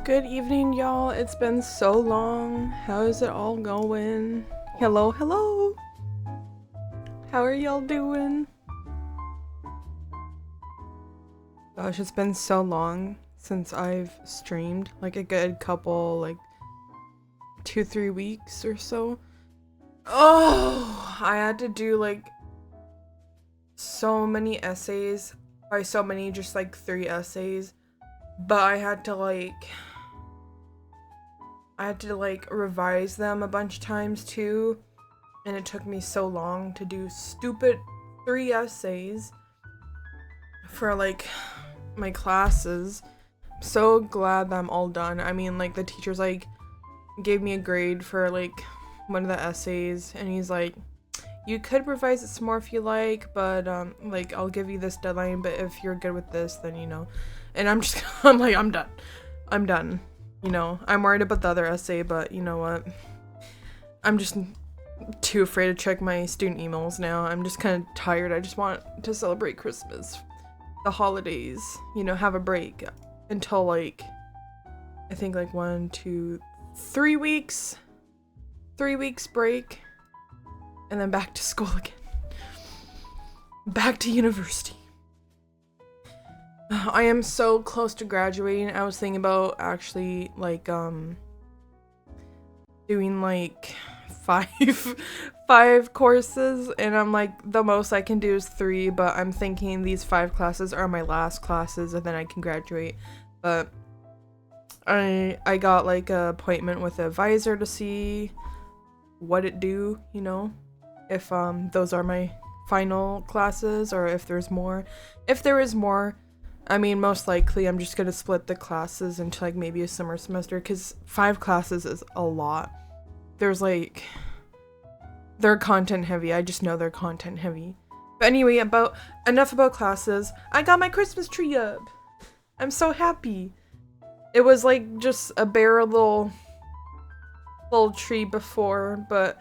Good evening, y'all. It's been so long. How is it all going? Hello, hello. How are y'all doing? Gosh, it's been so long since I've streamed. Like a good couple, like 2-3 weeks or so. Oh, I had to do like so many essays. By so many, just like 3 essays. But I had to revise them a bunch of times too, and it took me so long to do stupid 3 essays for like my classes. I'm so glad that I'm all done. I mean, like the teachers like gave me a grade for like one of the essays, and he's like, you could revise it some more if you like, but like I'll give you this deadline, but if you're good with this, then you know. And I'm like, I'm done. You know, I'm worried about the other essay, but you know what? I'm just too afraid to check my student emails now. I'm just kind of tired. I just want to celebrate Christmas, the holidays, you know, have a break until like, I think like 1, 2, 3 weeks. 3 weeks break. And then back to school again. Back to university. I am so close to graduating. I was thinking about actually like doing like five courses, and I'm like, the most I can do is 3, but I'm thinking these 5 classes are my last classes and then I can graduate. But I got like an appointment with an advisor to see what it do, you know, if those are my final classes or if there's more. If there is more, I mean, most likely I'm just gonna split the classes into like maybe a summer semester, because 5 classes is a lot. There's like, they're content heavy. I just know they're content heavy. But anyway, enough about classes. I got my Christmas tree up. I'm so happy. It was like just a bare little tree before, but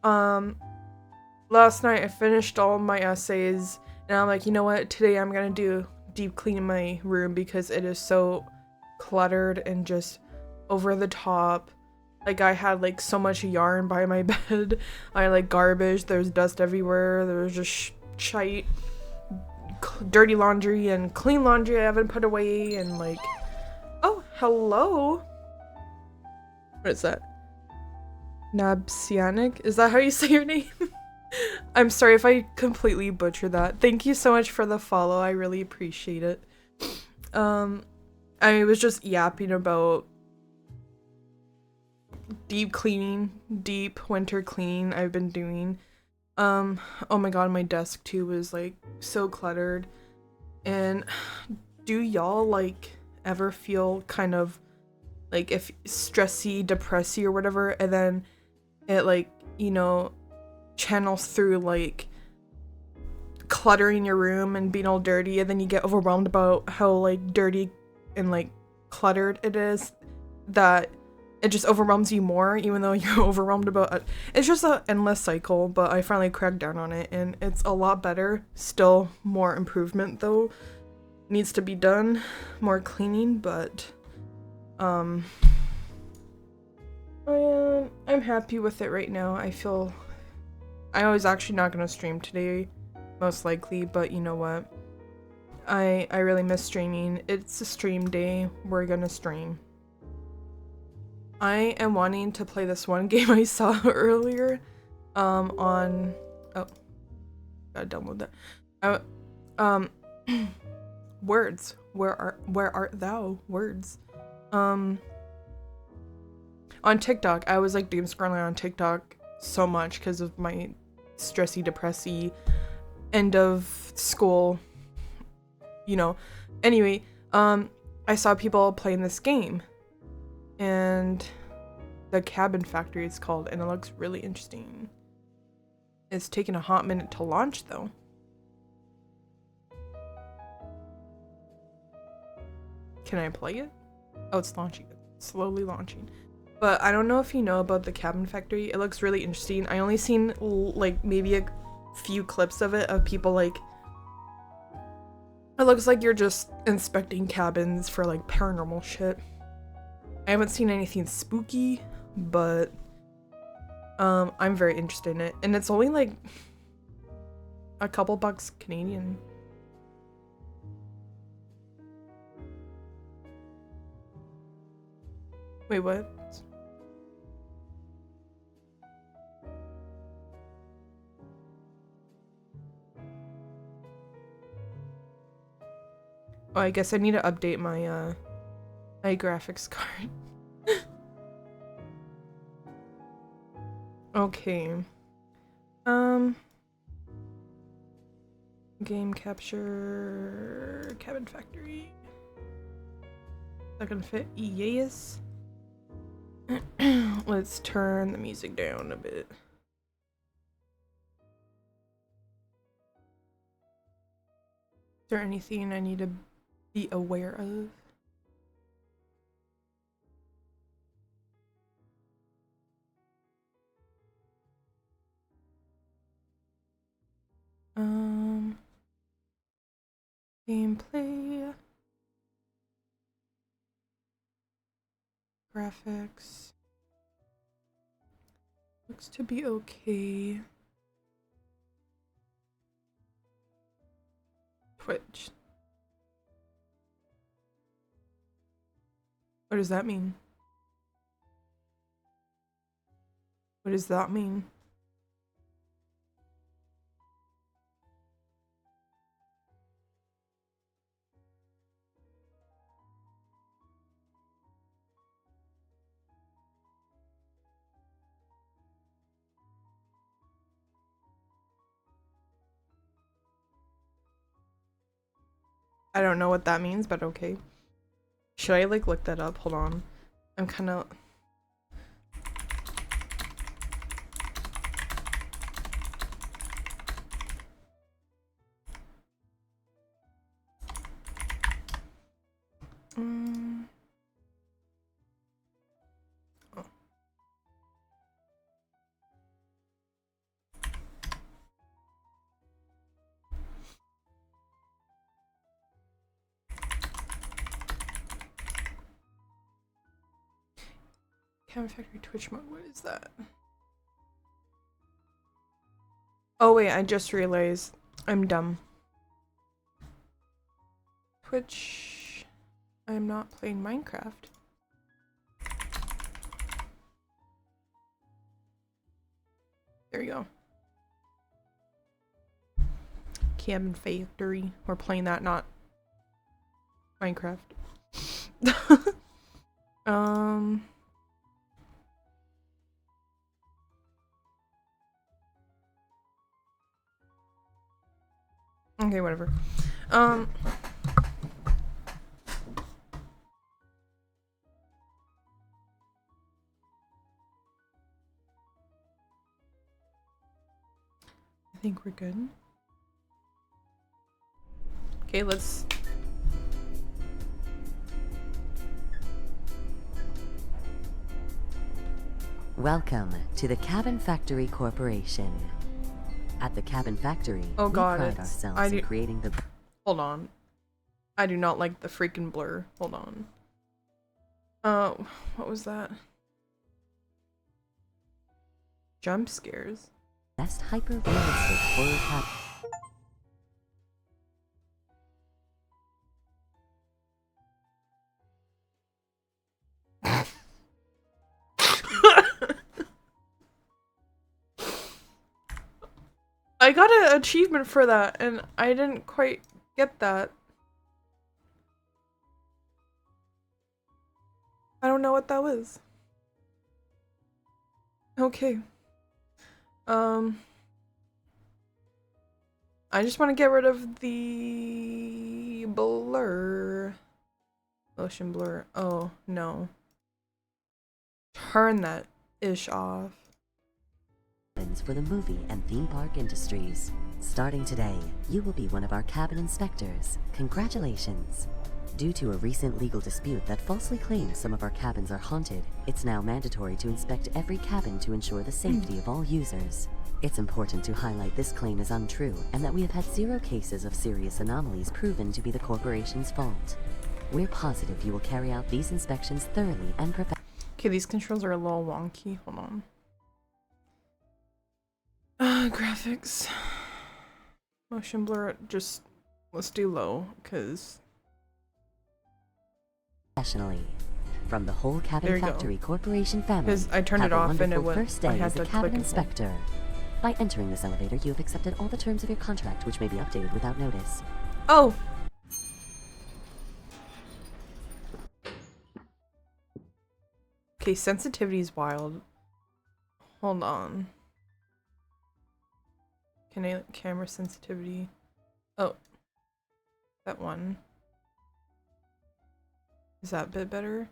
last night I finished all my essays, and I'm like, you know what? Today I'm gonna do deep clean in my room because it is so cluttered and just over the top. Like, I had like so much yarn by my bed. I had like garbage, there's dust everywhere, there's just shite, dirty laundry and clean laundry I haven't put away, and like, oh, hello. What is that? Nabsianic? Is that how you say your name? I'm sorry if I completely butchered that. Thank you so much for the follow. I really appreciate it. I was just yapping about deep winter cleaning I've been doing. Oh my god, my desk too was like so cluttered. And do y'all like ever feel kind of like if stressy, depressy or whatever, and then it like, you know, channels through like cluttering your room and being all dirty, and then you get overwhelmed about how like dirty and like cluttered it is, that it just overwhelms you more even though you're overwhelmed about it. It's just an endless cycle, but I finally cracked down on it and it's a lot better. Still more improvement though needs to be done, more cleaning, but I'm happy with it right now. I was actually not gonna stream today, most likely, but you know what? I really miss streaming. It's a stream day. We're gonna stream. I am wanting to play this one game I saw earlier, on, oh, gotta download that. Words. Where art thou? Words. On TikTok, I was like doom scrolling on TikTok so much because of my stressy, depressy end of school, you know. Anyway, I saw people playing this game, and the Cabin Factory it's called, and it looks really interesting. It's taken a hot minute to launch though. Can I play it? Oh, it's launching. It's slowly launching. But I don't know if you know about the Cabin Factory. It looks really interesting. I only seen like maybe a few clips of it of people like, it looks like you're just inspecting cabins for like paranormal shit. I haven't seen anything spooky, but I'm very interested in it. And it's only like a couple bucks Canadian. Wait, what? Oh, I guess I need to update my my graphics card. Okay. Game capture, Cabin Factory. Is that gonna fit? Yes. Let's turn the music down a bit. Is there anything I need to be aware of? Gameplay. Graphics. Looks to be okay. Twitch. What does that mean? What does that mean? I don't know what that means, but okay. Should I like look that up? Hold on. I'm kind of... Oh. Cabin Factory Twitch mode, what is that? Oh wait, I just realized I'm dumb. Twitch... I'm not playing Minecraft. There you go. Cabin Factory. We're playing that, not Minecraft. Okay, whatever. I think we're good. Okay, let's... Welcome to the Cabin Factory Corporation. At the Cabin Factory, Oh god, we pride ourselves in creating the... Hold on. I do not like the freaking blur. Hold on. What was that? Jump scares. Best hyper-realistic horror cabin. I got an achievement for that, and I didn't quite get that. I don't know what that was. Okay. I just want to get rid of the blur. Motion blur. Oh, no. Turn that ish off. For the movie and theme park industries. Starting today, you will be one of our cabin inspectors. Congratulations! Due to a recent legal dispute that falsely claims some of our cabins are haunted, it's now mandatory to inspect every cabin to ensure the safety of all users. It's important to highlight this claim is untrue and that we have had 0 cases of serious anomalies proven to be the corporation's fault. We're positive you will carry out these inspections thoroughly and perfectly. Okay, these controls are a little wonky. Hold on. Graphics. Motion blur, just let's do low, because... Professionally. From the whole Cabin Factory Corporation family, because I turned it off and it went, first day I had as a to cabin click inspector. By entering this elevator, you have accepted all the terms of your contract, which may be updated without notice. Oh! Okay, sensitivity is wild. Hold on. Can I camera sensitivity? Oh. That one. Is that a bit better?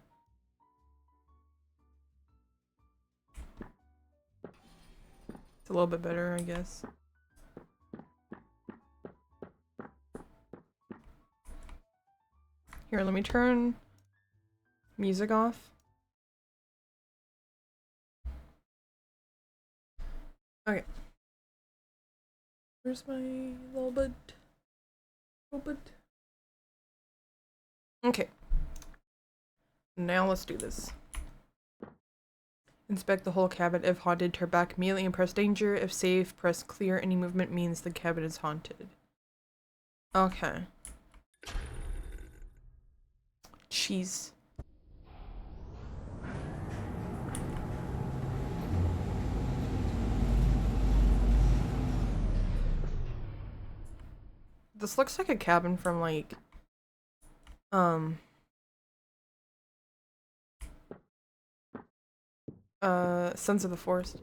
It's a little bit better, I guess. Here, let me turn music off. Okay. Where's my little bit? Okay. Now let's do this. Inspect the whole cabin. If haunted, turn back immediately and press danger. If safe, press clear. Any movement means the cabin is haunted. Okay. Jeez. This looks like a cabin from like Sons of the Forest.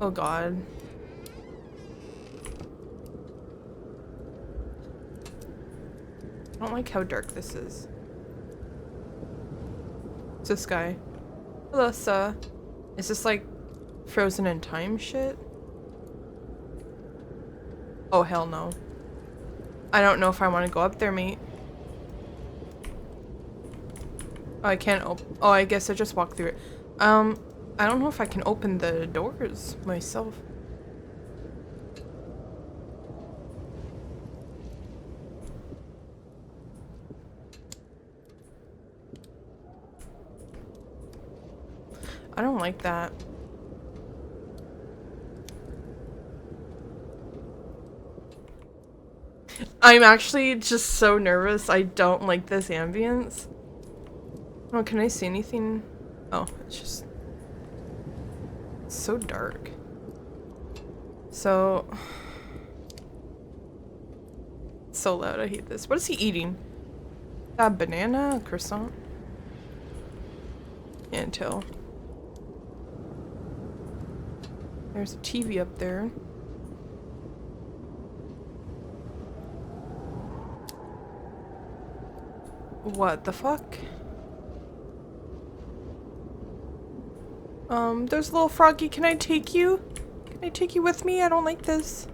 Oh god. I don't like how dark this is. It's this guy. Hello, sir. Is this like frozen in time shit? Oh hell no. I don't know if I want to go up there, mate. Oh, I can't oh, I guess I just walk through it. I don't know if I can open the doors myself. I don't like that. I'm actually just so nervous. I don't like this ambience. Oh, can I see anything? Oh, it's just so dark. So loud. I hate this. What is he eating? A banana? A croissant? entail. There's a TV up there. What the fuck? There's a little froggy. Can I take you? Can I take you with me? I don't like this.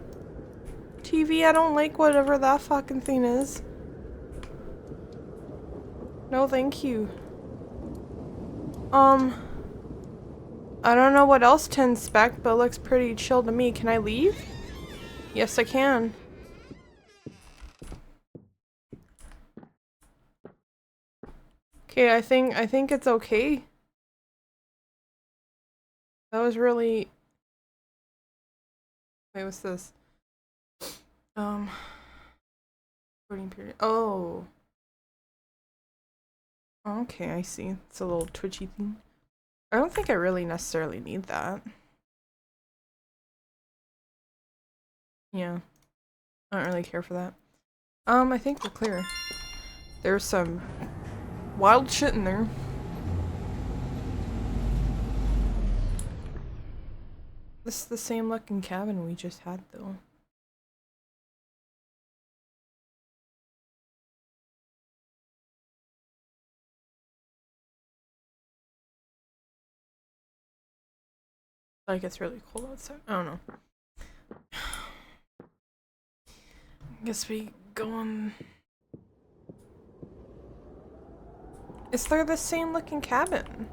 TV, I don't like whatever that fucking thing is. No, thank you. I don't know what else to inspect, but it looks pretty chill to me. Can I leave? Yes, I can. Okay, I think it's okay. That was really... Wait, what's this? Voting period. Oh. Okay, I see. It's a little twitchy thing. I don't think I really necessarily need that. Yeah. I don't really care for that. I think we're clear. There's some wild shit in there. This is the same looking cabin we just had, though. Like, it's really cold outside. I don't know. I guess we go on. Is there the same looking cabin?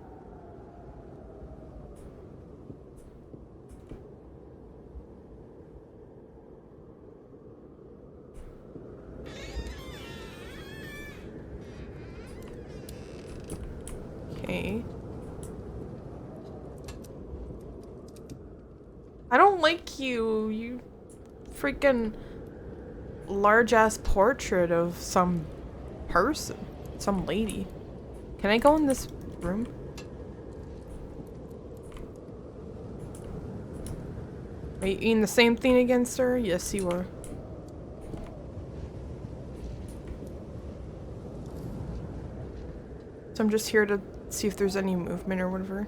Okay. I don't like you. You freaking large ass portrait of some person. Some lady. Can I go in this room? Are you eating the same thing again, sir? Yes, you are. So I'm just here to see if there's any movement or whatever.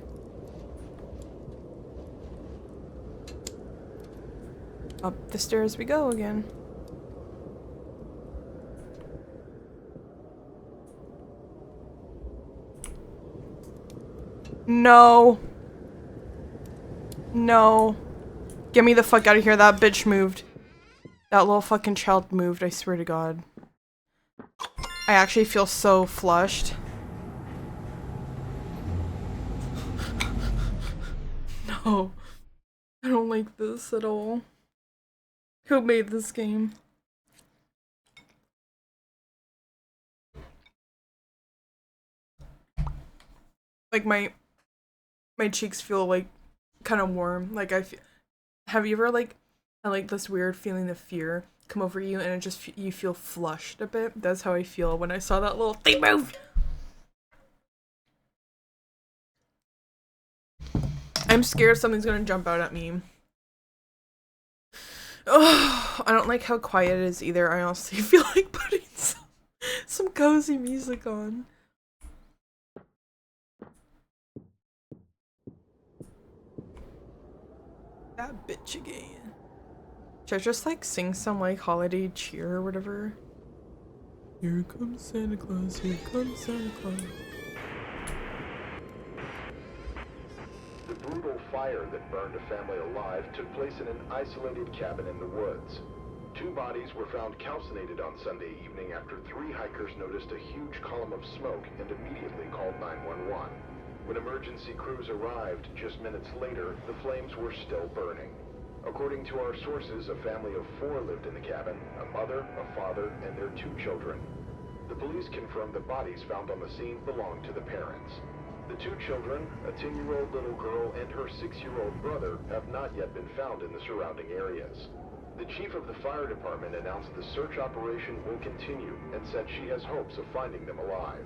Up the stairs we go again. No. No. Get me the fuck out of here. That bitch moved. That little fucking child moved, I swear to God. I actually feel so flushed. No. I don't like this at all. Who made this game? Like my cheeks feel like kind of warm. Like have you ever like had like this weird feeling of fear come over you and it just you feel flushed a bit? That's how I feel when I saw that little thing move. I'm scared something's gonna jump out at me. Oh, I don't like how quiet it is either. I honestly feel like putting some cozy music on. That bitch again. Should I just like sing some like holiday cheer or whatever? Here comes Santa Claus, here comes Santa Claus. The brutal fire that burned a family alive took place in an isolated cabin in the woods. 2 bodies were found calcinated on Sunday evening after 3 hikers noticed a huge column of smoke and immediately called 911. When emergency crews arrived just minutes later, the flames were still burning. According to our sources, a family of 4 lived in the cabin, a mother, a father, and their 2 children. The police confirmed the bodies found on the scene belonged to the parents. The 2 children, a 10-year-old little girl and her 6-year-old brother, have not yet been found in the surrounding areas. The chief of the fire department announced the search operation will continue and said she has hopes of finding them alive.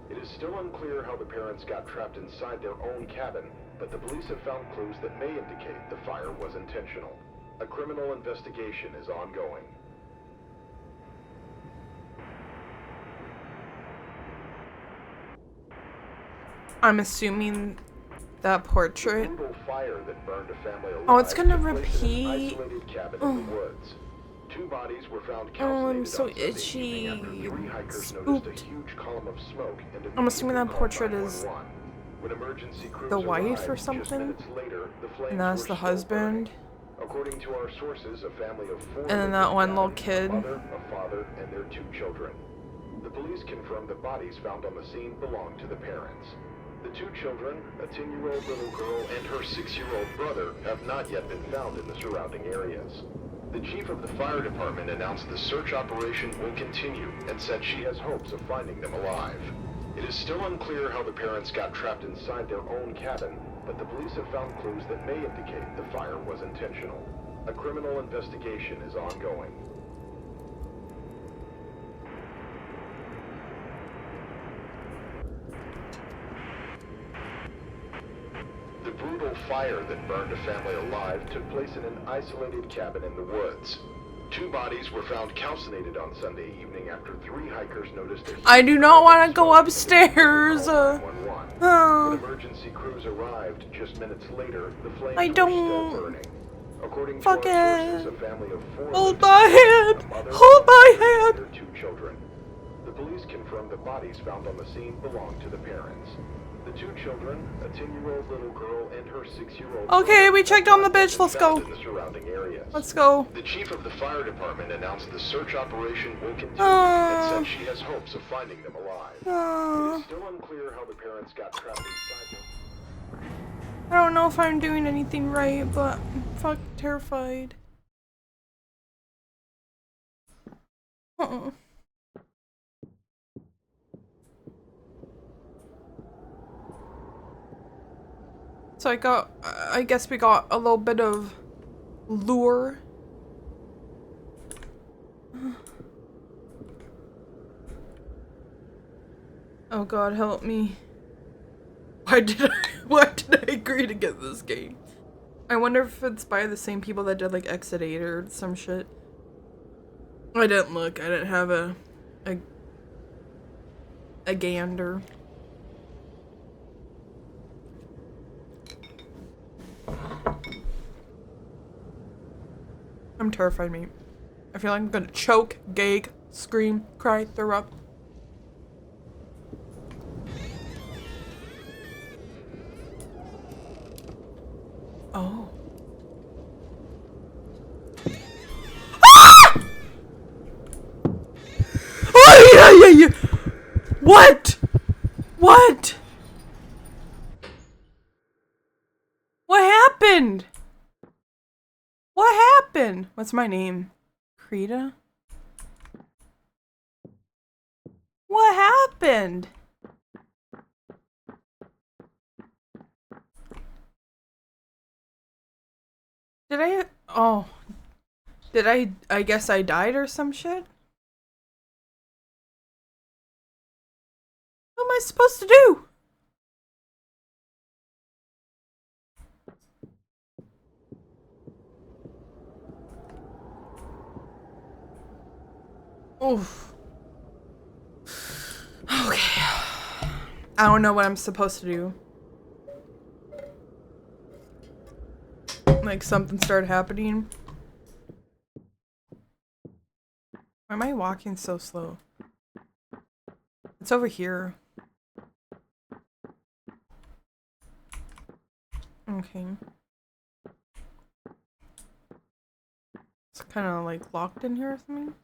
It is still unclear how the parents got trapped inside their own cabin, but the police have found clues that may indicate the fire was intentional. A criminal investigation is ongoing. I'm assuming that portrait. Brutal fire that burned a family alive Oh, it's gonna took place in an repeat. isolated cabin in the woods. 2 bodies were found Oh, I'm calcinated so on Sunday itchy. evening after 3 hikers noticed Spooked. a huge column of smoke and I'm assuming that immediately called portrait is 911. When emergency crews the wife arrived, or just something, minutes later, the flames and that's were the still husband, burning. According to our sources, a family of 4 and then lived that in one the little cabin, kid. a mother, a father, and their 2 children. The police confirmed the bodies found on the scene belonged to the parents. The 2 children, a 10-year-old little girl and her 6-year-old brother, have not yet been found in the surrounding areas. The chief of the fire department announced the search operation will continue and said she has hopes of finding them alive. It is still unclear how the parents got trapped inside their own cabin, but the police have found clues that may indicate the fire was intentional. A criminal investigation is ongoing. The brutal fire that burned a family alive took place in an isolated cabin in the woods. 2 bodies were found calcinated on Sunday evening after 3 hikers noticed a I do not want to go upstairs. When emergency crews arrived just minutes later, the flames I were don't. still burning. According to Fuck our sources, it. a family of 4 Hold lived my in the cabin, hand. a mother, Hold a my father, and hand. their 2 children. The police confirmed the bodies found on the scene belonged to the parents. The 2 children, a 10-year-old little girl and her 6-year-old Okay, we checked on the bitch. bitch. Let's go. In the surrounding areas. Let's go. The chief of the fire department announced the search operation will continue and said she has hopes of finding them alive. It is still unclear how the parents got trapped inside them. I don't know if I'm doing anything right, but I'm fucking terrified. So I guess we got a little bit of lure. Oh God, help me. Why did I agree to get this game? I wonder if it's by the same people that did like Exit 8 or some shit. I didn't look. I didn't have a gander. I'm terrified, mate. I feel like I'm gonna choke, gag, scream, cry, throw up. Oh. Ah! Oh, yeah. What? What? What happened? What happened? What's my name? Krita? What happened? Did I? Oh. Did I guess I died or some shit? What am I supposed to do? Oof. Okay. I don't know what I'm supposed to do. Like something started happening. Why am I walking so slow? It's over here. Okay. It's kind of like locked in here or something.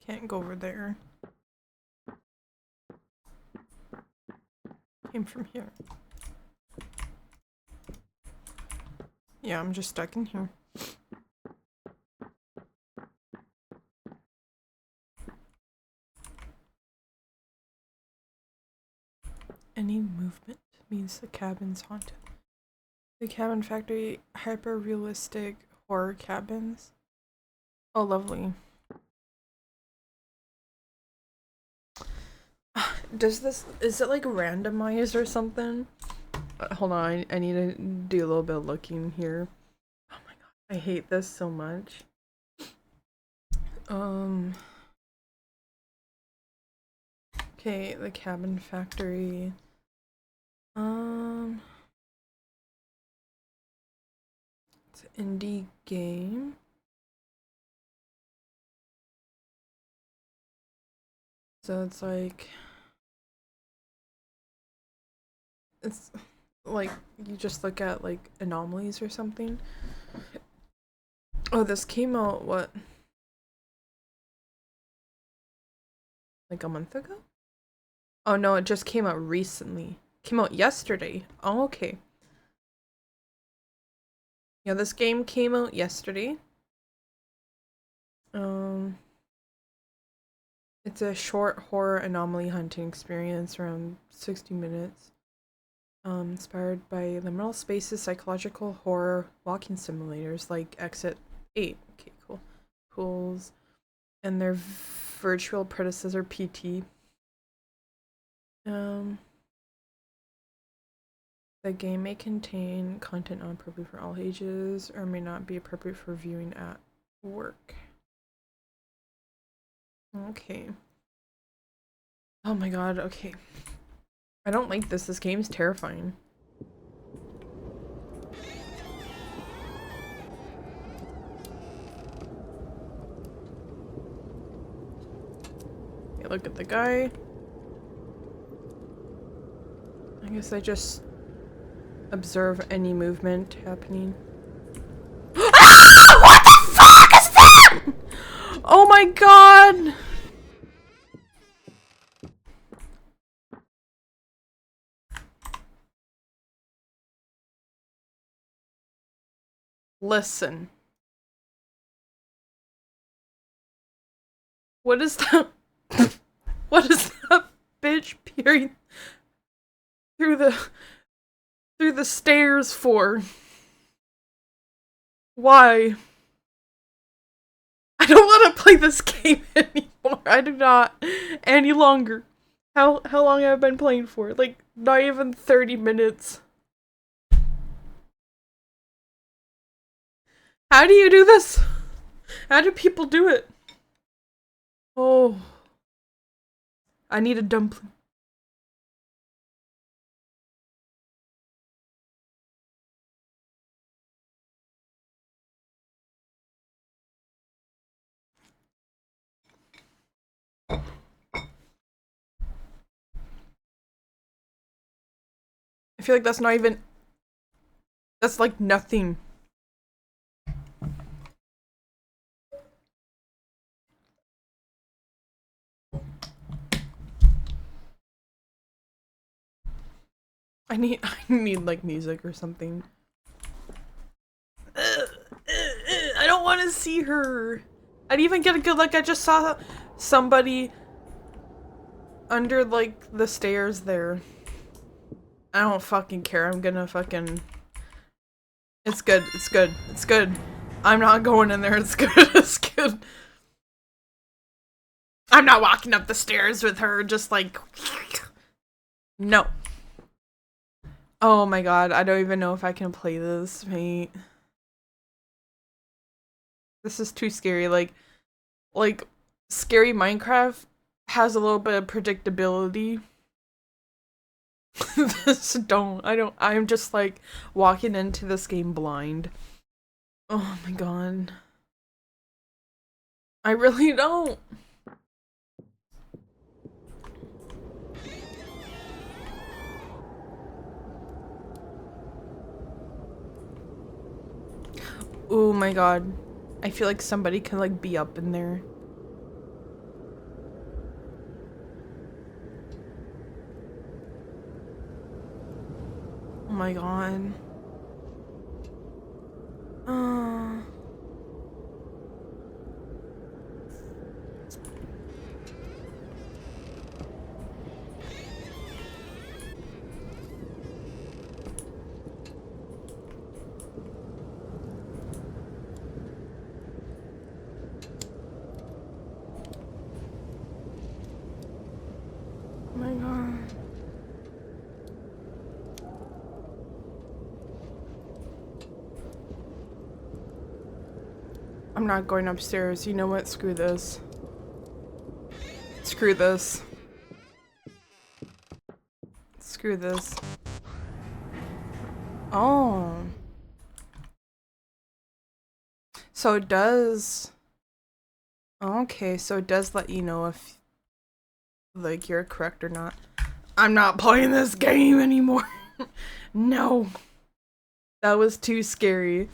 Can't go over there. Came from here. Yeah, I'm just stuck in here. Any movement means the cabin's haunted. The Cabin Factory hyper-realistic horror cabins. Oh, lovely. Is it like randomized or something? Hold on, I need to do a little bit of looking here. Oh my God, I hate this so much. Okay, the cabin factory. It's an indie game. So it's like you just look at like anomalies or something. Oh, this came out what? Like a month ago? Oh no, it just came out recently. Came out yesterday. Oh, okay. Yeah, this game came out yesterday. It's a short horror anomaly hunting experience around 60 minutes. Inspired by liminal spaces, psychological horror, walking simulators like Exit 8. Okay, cool. Pools. And their virtual predecessor, PT. The game may contain content not appropriate for all ages or may not be appropriate for viewing at work. Okay. Oh my god, okay. I don't like this. This game's terrifying. Okay, look at the guy. I guess I just observe any movement happening. Ah! What the fuck is that? Oh my god! Listen. What is that? What is that bitch peering through the stairs for? Why? I don't want to play this game anymore. I do not any longer. How long have I been playing for? Like not even 30 minutes. How do you do this? How do people do it? Oh. I need a dumpling. I feel like that's not even... That's like nothing. I need like music or something. I don't want to see her. I didn't even get a good look. I just saw somebody under like the stairs there. I don't fucking care. I'm gonna fucking... It's good. It's good. It's good. I'm not going in there. It's good. It's good. I'm not walking up the stairs with her just like... No. Oh my god. I don't even know if I can play this, mate. This is too scary. Like scary Minecraft has a little bit of predictability. I'm just like walking into this game blind. Oh my god. I really don't. Oh my god. I feel like somebody can like be up in there. Oh my god. Oh my god. I'm not going upstairs. You know what? Screw this. Screw this. Screw this. Oh. So it does... Okay, so it does let you know if, like, you're correct or not. I'm not playing this game anymore. No. That was too scary.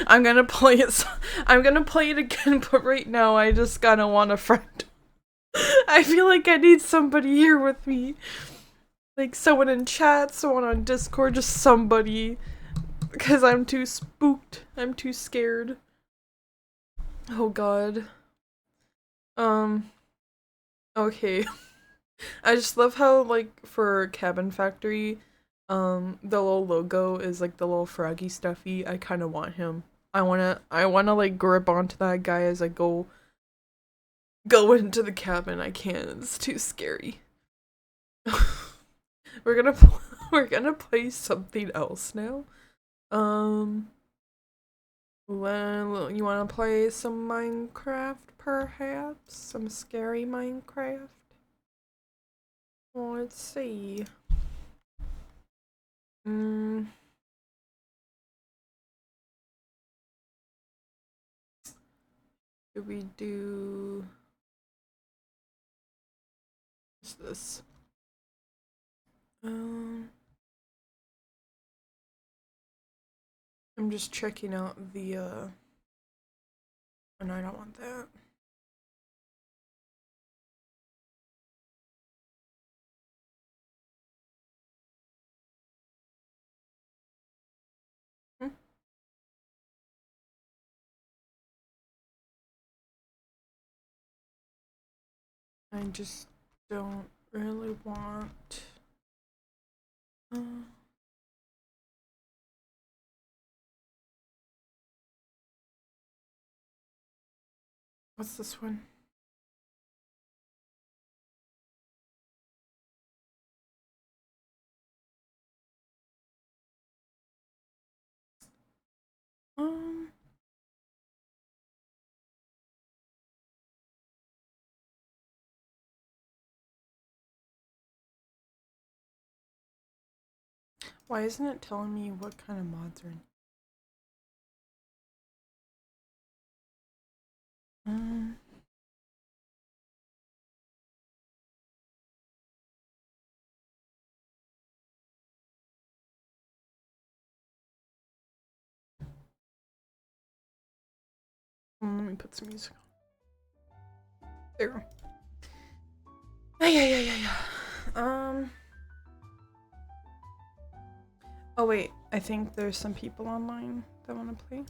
I'm gonna play it. I'm gonna play it again, but right now I just kinda want a friend. I feel like I need somebody here with me. Like someone in chat, someone on Discord, just somebody. Because I'm too spooked. I'm too scared. Oh god. Okay. I just love how, like, for Cabin Factory, the little logo is like the little froggy stuffy. I kind of want him. I wanna like grip onto that guy as I go into the cabin. I can't. It's too scary. we're gonna play something else now. Well, you wanna play some Minecraft, perhaps? Some scary Minecraft? Well, let's see. Should we do... What's this? I'm just checking out the, oh no, I don't want that. I just don't really want... What's this one? Why isn't it telling me what kind of mods are in? Let me put some music on. There. Yeah. Oh wait, I think there's some people online that want to play.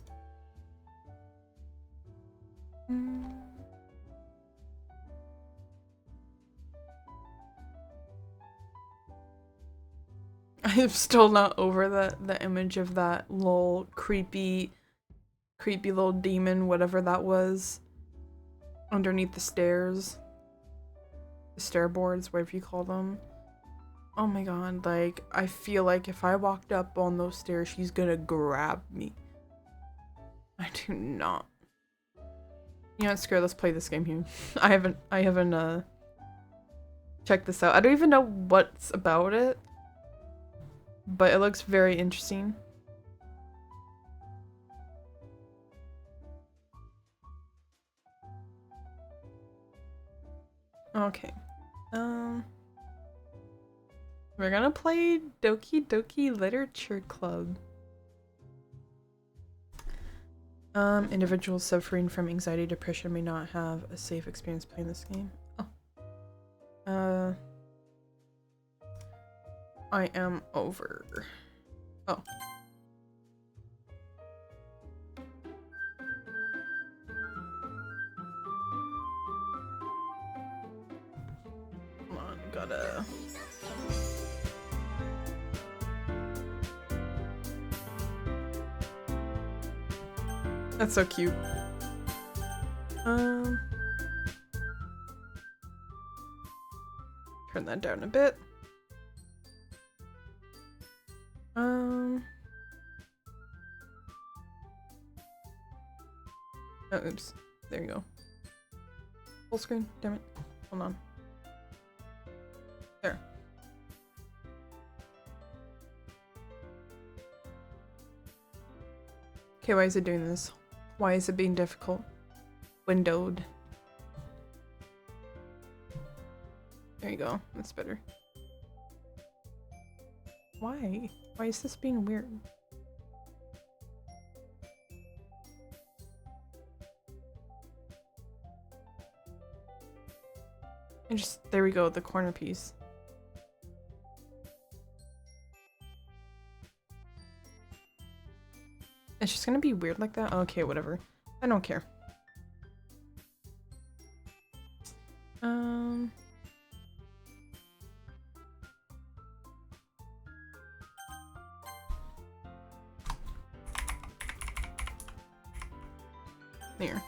I'm still not over the image of that little creepy little demon, whatever that was, underneath the stairs. The stair boards, whatever you call them. Oh my god, like, I feel like if I walked up on those stairs, she's gonna grab me. I do not. You know what, screw it, let's play this game here. I haven't checked this out. I don't even know what's about it, but it looks very interesting. Okay. We're gonna play Doki-Doki Literature Club. Individuals suffering from anxiety, depression may not have a safe experience playing this game. Oh. I am over. Oh. Come on, gotta... That's so cute. Turn that down a bit. Oh, oops. There you go. Full screen. Damn it. Hold on. There. Okay, why is it doing this? Why is it being difficult? Windowed. There you go. That's better. Why? Why is this being weird? And just, there we go, the corner piece. It's just gonna be weird like that? Okay, whatever. I don't care. There.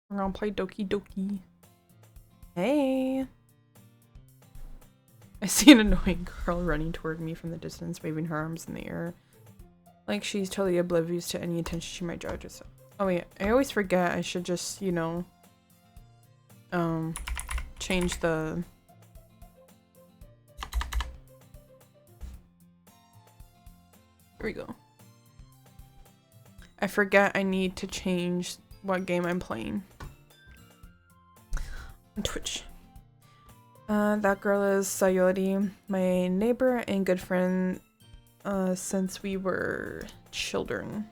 We're gonna play Doki-Doki. Hey! I see an annoying girl running toward me from the distance, waving her arms in the air. Like she's totally oblivious to any attention she might draw to herself. Oh wait, I always forget I should just, you know, change the... Here we go. I forget I need to change what game I'm playing. On Twitch. That girl is Sayori, my neighbor and good friend since we were children.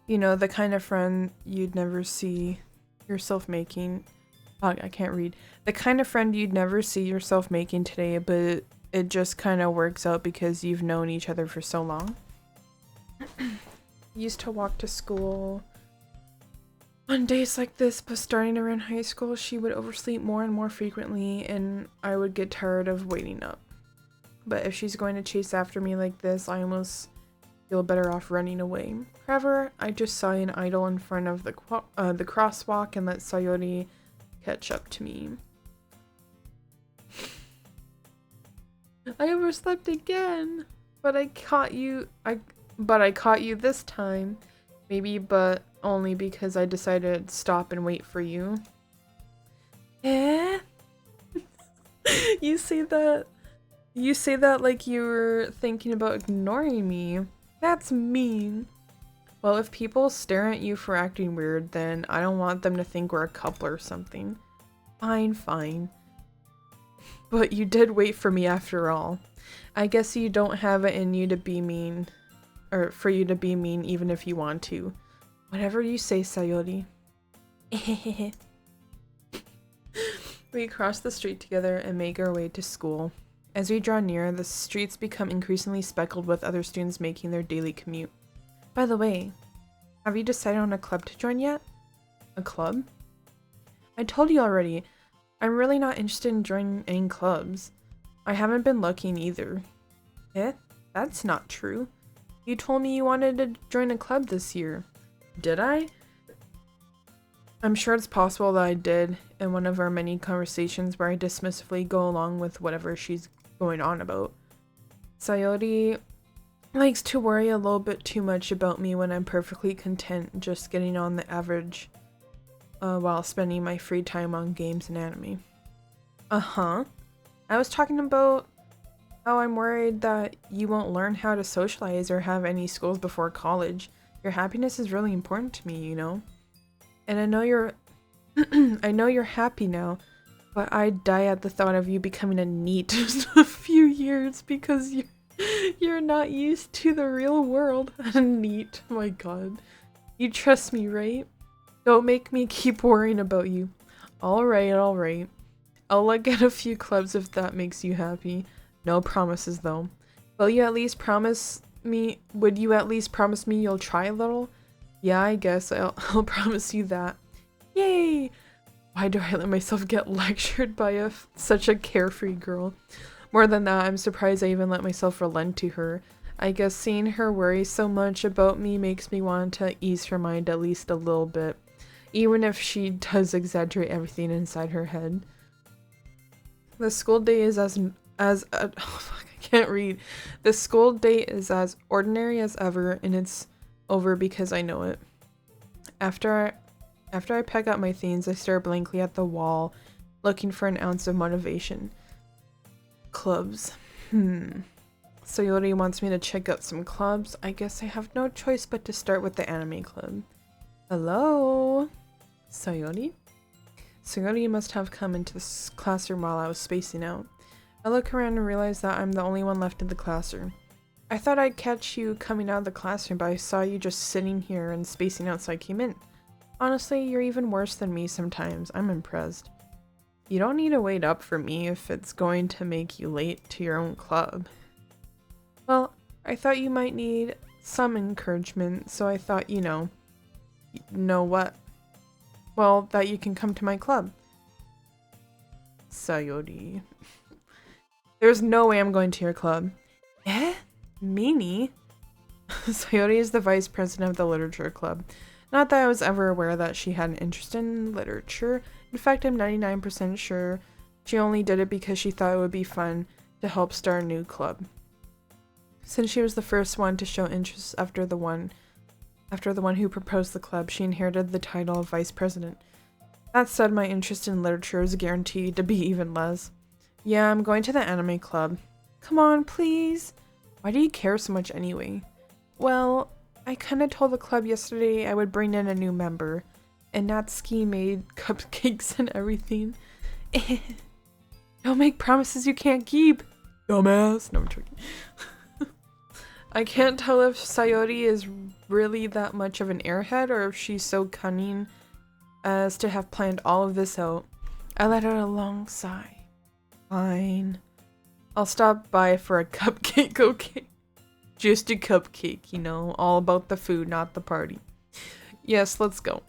You know, the kind of friend you'd never see yourself making. I can't read. The kind of friend you'd never see yourself making today, but it just kind of works out because you've known each other for so long. Used to walk to school on days like this, but starting around high school, she would oversleep more and more frequently, and I would get tired of waiting up. But if she's going to chase after me like this, I almost feel better off running away. However, I just saw an idol in front of the crosswalk and let Sayori catch up to me. I overslept again, but I caught you. I caught you this time. Maybe, but only because I decided to stop and wait for you. Eh? You say that like you were thinking about ignoring me. That's mean. Well, if people stare at you for acting weird, then I don't want them to think we're a couple or something. Fine, fine. But you did wait for me after all. I guess you don't have it in you to be mean. Or for you to be mean even if you want to. Whatever you say, Sayori. We cross the street together and make our way to school. As we draw near, the streets become increasingly speckled with other students making their daily commute. By the way, have you decided on a club to join yet? A club? I told you already. I'm really not interested in joining any clubs. I haven't been looking either. Eh? That's not true. You told me you wanted to join a club this year. Did I? I'm sure it's possible that I did in one of our many conversations where I dismissively go along with whatever she's going on about. Sayori likes to worry a little bit too much about me when I'm perfectly content just getting on the average while spending my free time on games and anime. Uh-huh. I was talking about how I'm worried that you won't learn how to socialize or have any skills before college. Your happiness is really important to me, you know? And I know you're I know you're happy now, but I'd die at the thought of you becoming a NEET in a few years because you're not used to the real world. NEET, oh my god. You trust me, right? Don't make me keep worrying about you. Alright, alright. I'll look at a few clubs if that makes you happy. No promises though. Will you at least promise me? Would you at least promise me you'll try a little? Yeah, I guess I'll promise you that. Yay! Why do I let myself get lectured by such a carefree girl? More than that, I'm surprised I even let myself relent to her. I guess seeing her worry so much about me makes me want to ease her mind at least a little bit. Even if she does exaggerate everything inside her head. The school day is oh fuck, I can't read. The school day is as ordinary as ever, and it's over because I know it. After I pack up my things, I stare blankly at the wall, looking for an ounce of motivation. Clubs. Sayori wants me to check out some clubs. I guess I have no choice but to start with the anime club. Hello? Sayori? Sayori must have come into this classroom while I was spacing out. I look around and realize that I'm the only one left in the classroom. I thought I'd catch you coming out of the classroom, but I saw you just sitting here and spacing out, so I came in. Honestly, you're even worse than me sometimes. I'm impressed. You don't need to wait up for me if it's going to make you late to your own club. Well, I thought you might need some encouragement, so I thought, you know what? Well, that you can come to my club. Sayori. There's no way I'm going to your club. Eh? Meanie? Sayori is the vice president of the literature club. Not that I was ever aware that she had an interest in literature. In fact, I'm 99% sure she only did it because she thought it would be fun to help start a new club. Since she was the first one to show interest after the one who proposed the club, she inherited the title of vice president. That said, my interest in literature is guaranteed to be even less. Yeah, I'm going to the anime club. Come on, please. Why do you care so much anyway? Well, I kinda told the club yesterday I would bring in a new member, and Natsuki made cupcakes and everything. Don't make promises you can't keep, dumbass. No, I'm joking. I can't tell if Sayori is really that much of an airhead or if she's so cunning as to have planned all of this out. I let out a long sigh. Fine. I'll stop by for a cupcake, okay? Just a cupcake, you know, all about the food, not the party. Yes, let's go.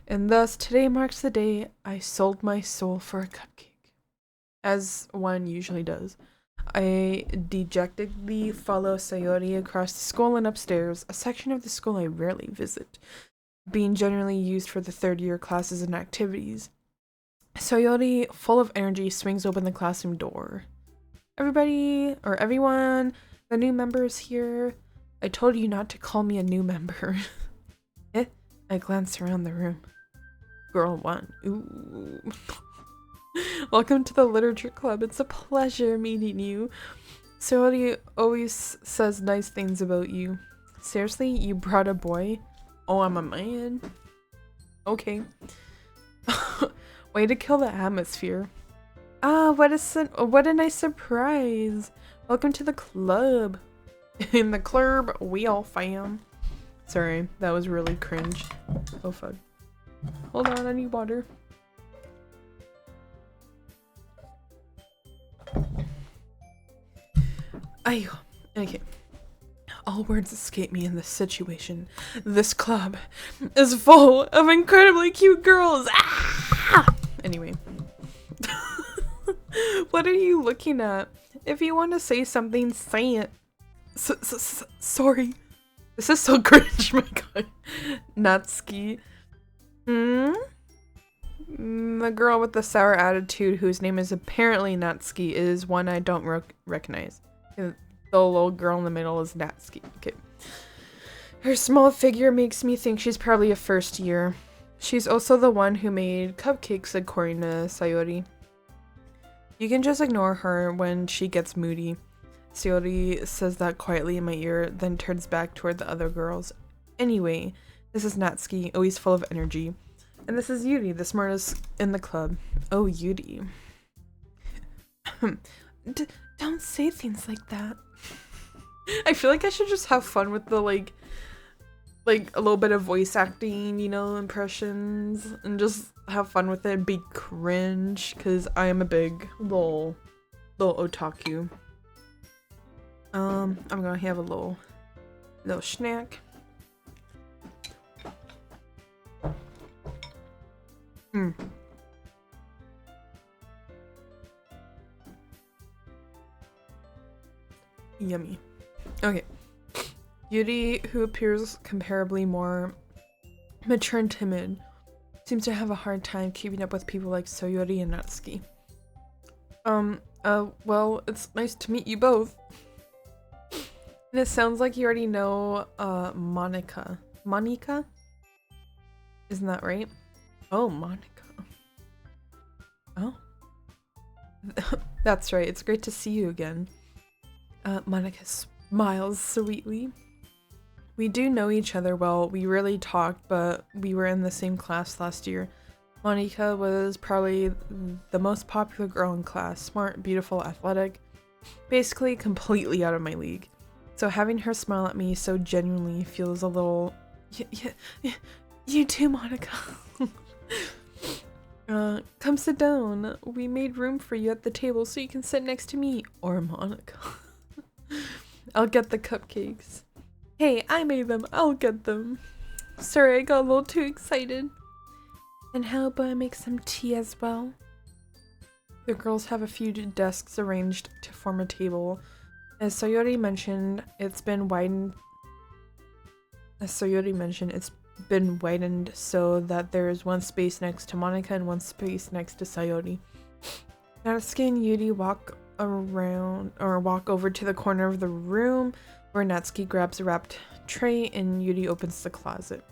And thus, today marks the day I sold my soul for a cupcake. As one usually does. I dejectedly follow Sayori across the school and upstairs, a section of the school I rarely visit, being generally used for the third-year classes and activities. Sayori, full of energy, swings open the classroom door. Everyone, the new member is here. I told you not to call me a new member. I glance around the room. Girl 1. Ooh. Welcome to the literature club. It's a pleasure meeting you. Sayori always says nice things about you. Seriously, you brought a boy? Oh, I'm a man. Okay. Way to kill the atmosphere. Ah, what a nice surprise. Welcome to the club. In the club, we all fam. Sorry, that was really cringe. Oh fuck. Hold on, I need water. Ayo. Okay. All words escape me in this situation. This club is full of incredibly cute girls. Ah! Anyway. What are you looking at? If you want to say something, say it. Sorry. This is so cringe, my god. Natsuki. The girl with the sour attitude, whose name is apparently Natsuki, is one I don't recognize. The little girl in the middle is Natsuki. Okay. Her small figure makes me think she's probably a first year. She's also the one who made cupcakes, according to Sayori. You can just ignore her when she gets moody. Sayori says that quietly in my ear, then turns back toward the other girls. Anyway, this is Natsuki, always full of energy. And this is Yuri, the smartest in the club. Oh, Yuri. Don't say things like that. I feel like I should just have fun with the, like a little bit of voice acting, you know, impressions, and just have fun with it and be cringe, because I am a big little otaku. I'm gonna have a little snack. Yummy. Okay. Yuri, who appears comparably more mature and timid, seems to have a hard time keeping up with people like Sayori and Natsuki. Well, it's nice to meet you both. And it sounds like you already know, Monica. Monica? Isn't that right? Oh, Monica. Oh. That's right, it's great to see you again. Monica smiles sweetly. We do know each other well. We rarely talked, but we were in the same class last year. Monica was probably the most popular girl in class. Smart, beautiful, athletic. Basically completely out of my league. So having her smile at me so genuinely feels a little... You too, Monica. Come sit down. We made room for you at the table so you can sit next to me. Or Monica. I'll get the cupcakes. Hey, I made them. I'll get them. Sorry, I got a little too excited. And how about I make some tea as well? The girls have a few desks arranged to form a table. As Sayori mentioned, it's been widened so that there is one space next to Monica and one space next to Sayori. Natsuki and Yuri walk over to the corner of the room where Natsuki grabs a wrapped tray and Yuri opens the closet.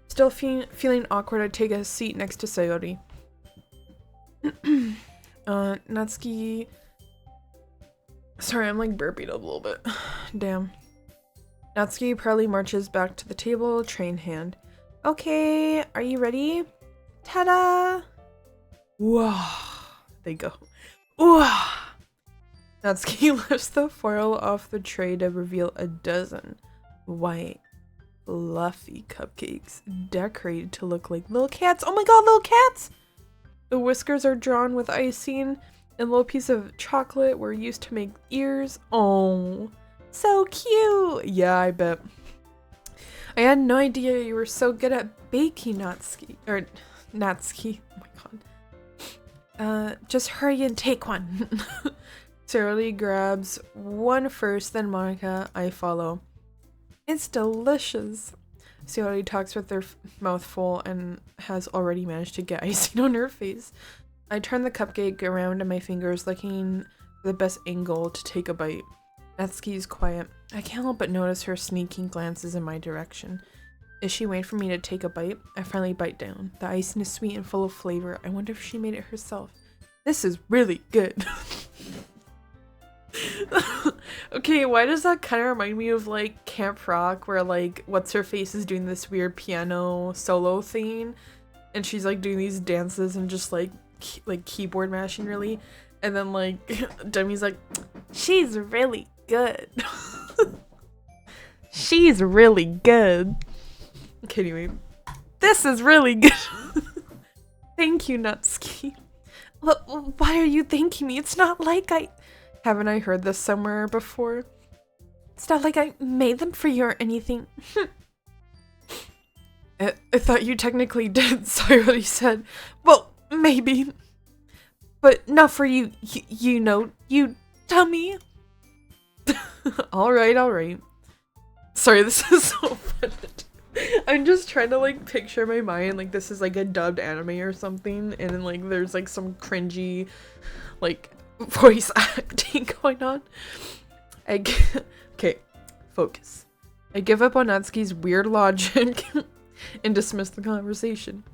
Still feeling awkward, I take a seat next to Sayori. Natsuki... Sorry, I'm like burping a little bit. Damn. Natsuki proudly marches back to the table, tray in hand. Okay, are you ready? Ta-da! Whoa! They go. Whoa! Natsuki lifts the foil off the tray to reveal a dozen white, fluffy cupcakes decorated to look like little cats. Oh my god, little cats! The whiskers are drawn with icing, and little piece of chocolate were used to make ears. Oh, so cute! Yeah, I bet. I had no idea you were so good at baking, Natsuki. Or, Natsuki. Oh my god. Just hurry and take one. Sayori grabs one first, then Monica. I follow. It's delicious. Sayori talks with her mouth full and has already managed to get icing on her face. I turn the cupcake around in my fingers, looking for the best angle to take a bite. Natsuki's quiet. I can't help but notice her sneaking glances in my direction. Is she waiting for me to take a bite? I finally bite down. The icing is sweet and full of flavor. I wonder if she made it herself. This is really good. Okay, why does that kind of remind me of like Camp Rock, where like what's her face is doing this weird piano solo thing, and she's like doing these dances and just like keyboard mashing really, and then like Demi's like, she's really good. She's really good. Okay, anyway, this is really good. Thank you, Natsuki. Why are you thanking me? It's not like Haven't I heard this somewhere before? It's not like I made them for you or anything. I thought you technically did, Sayori said. Well, maybe. But not for you, you know, you dummy. Alright. Sorry, this is so funny. I'm just trying to like picture my mind like this is like a dubbed anime or something, and then like there's like some cringy like voice acting going on. Okay, focus. I give up on Natsuki's weird logic and dismiss the conversation.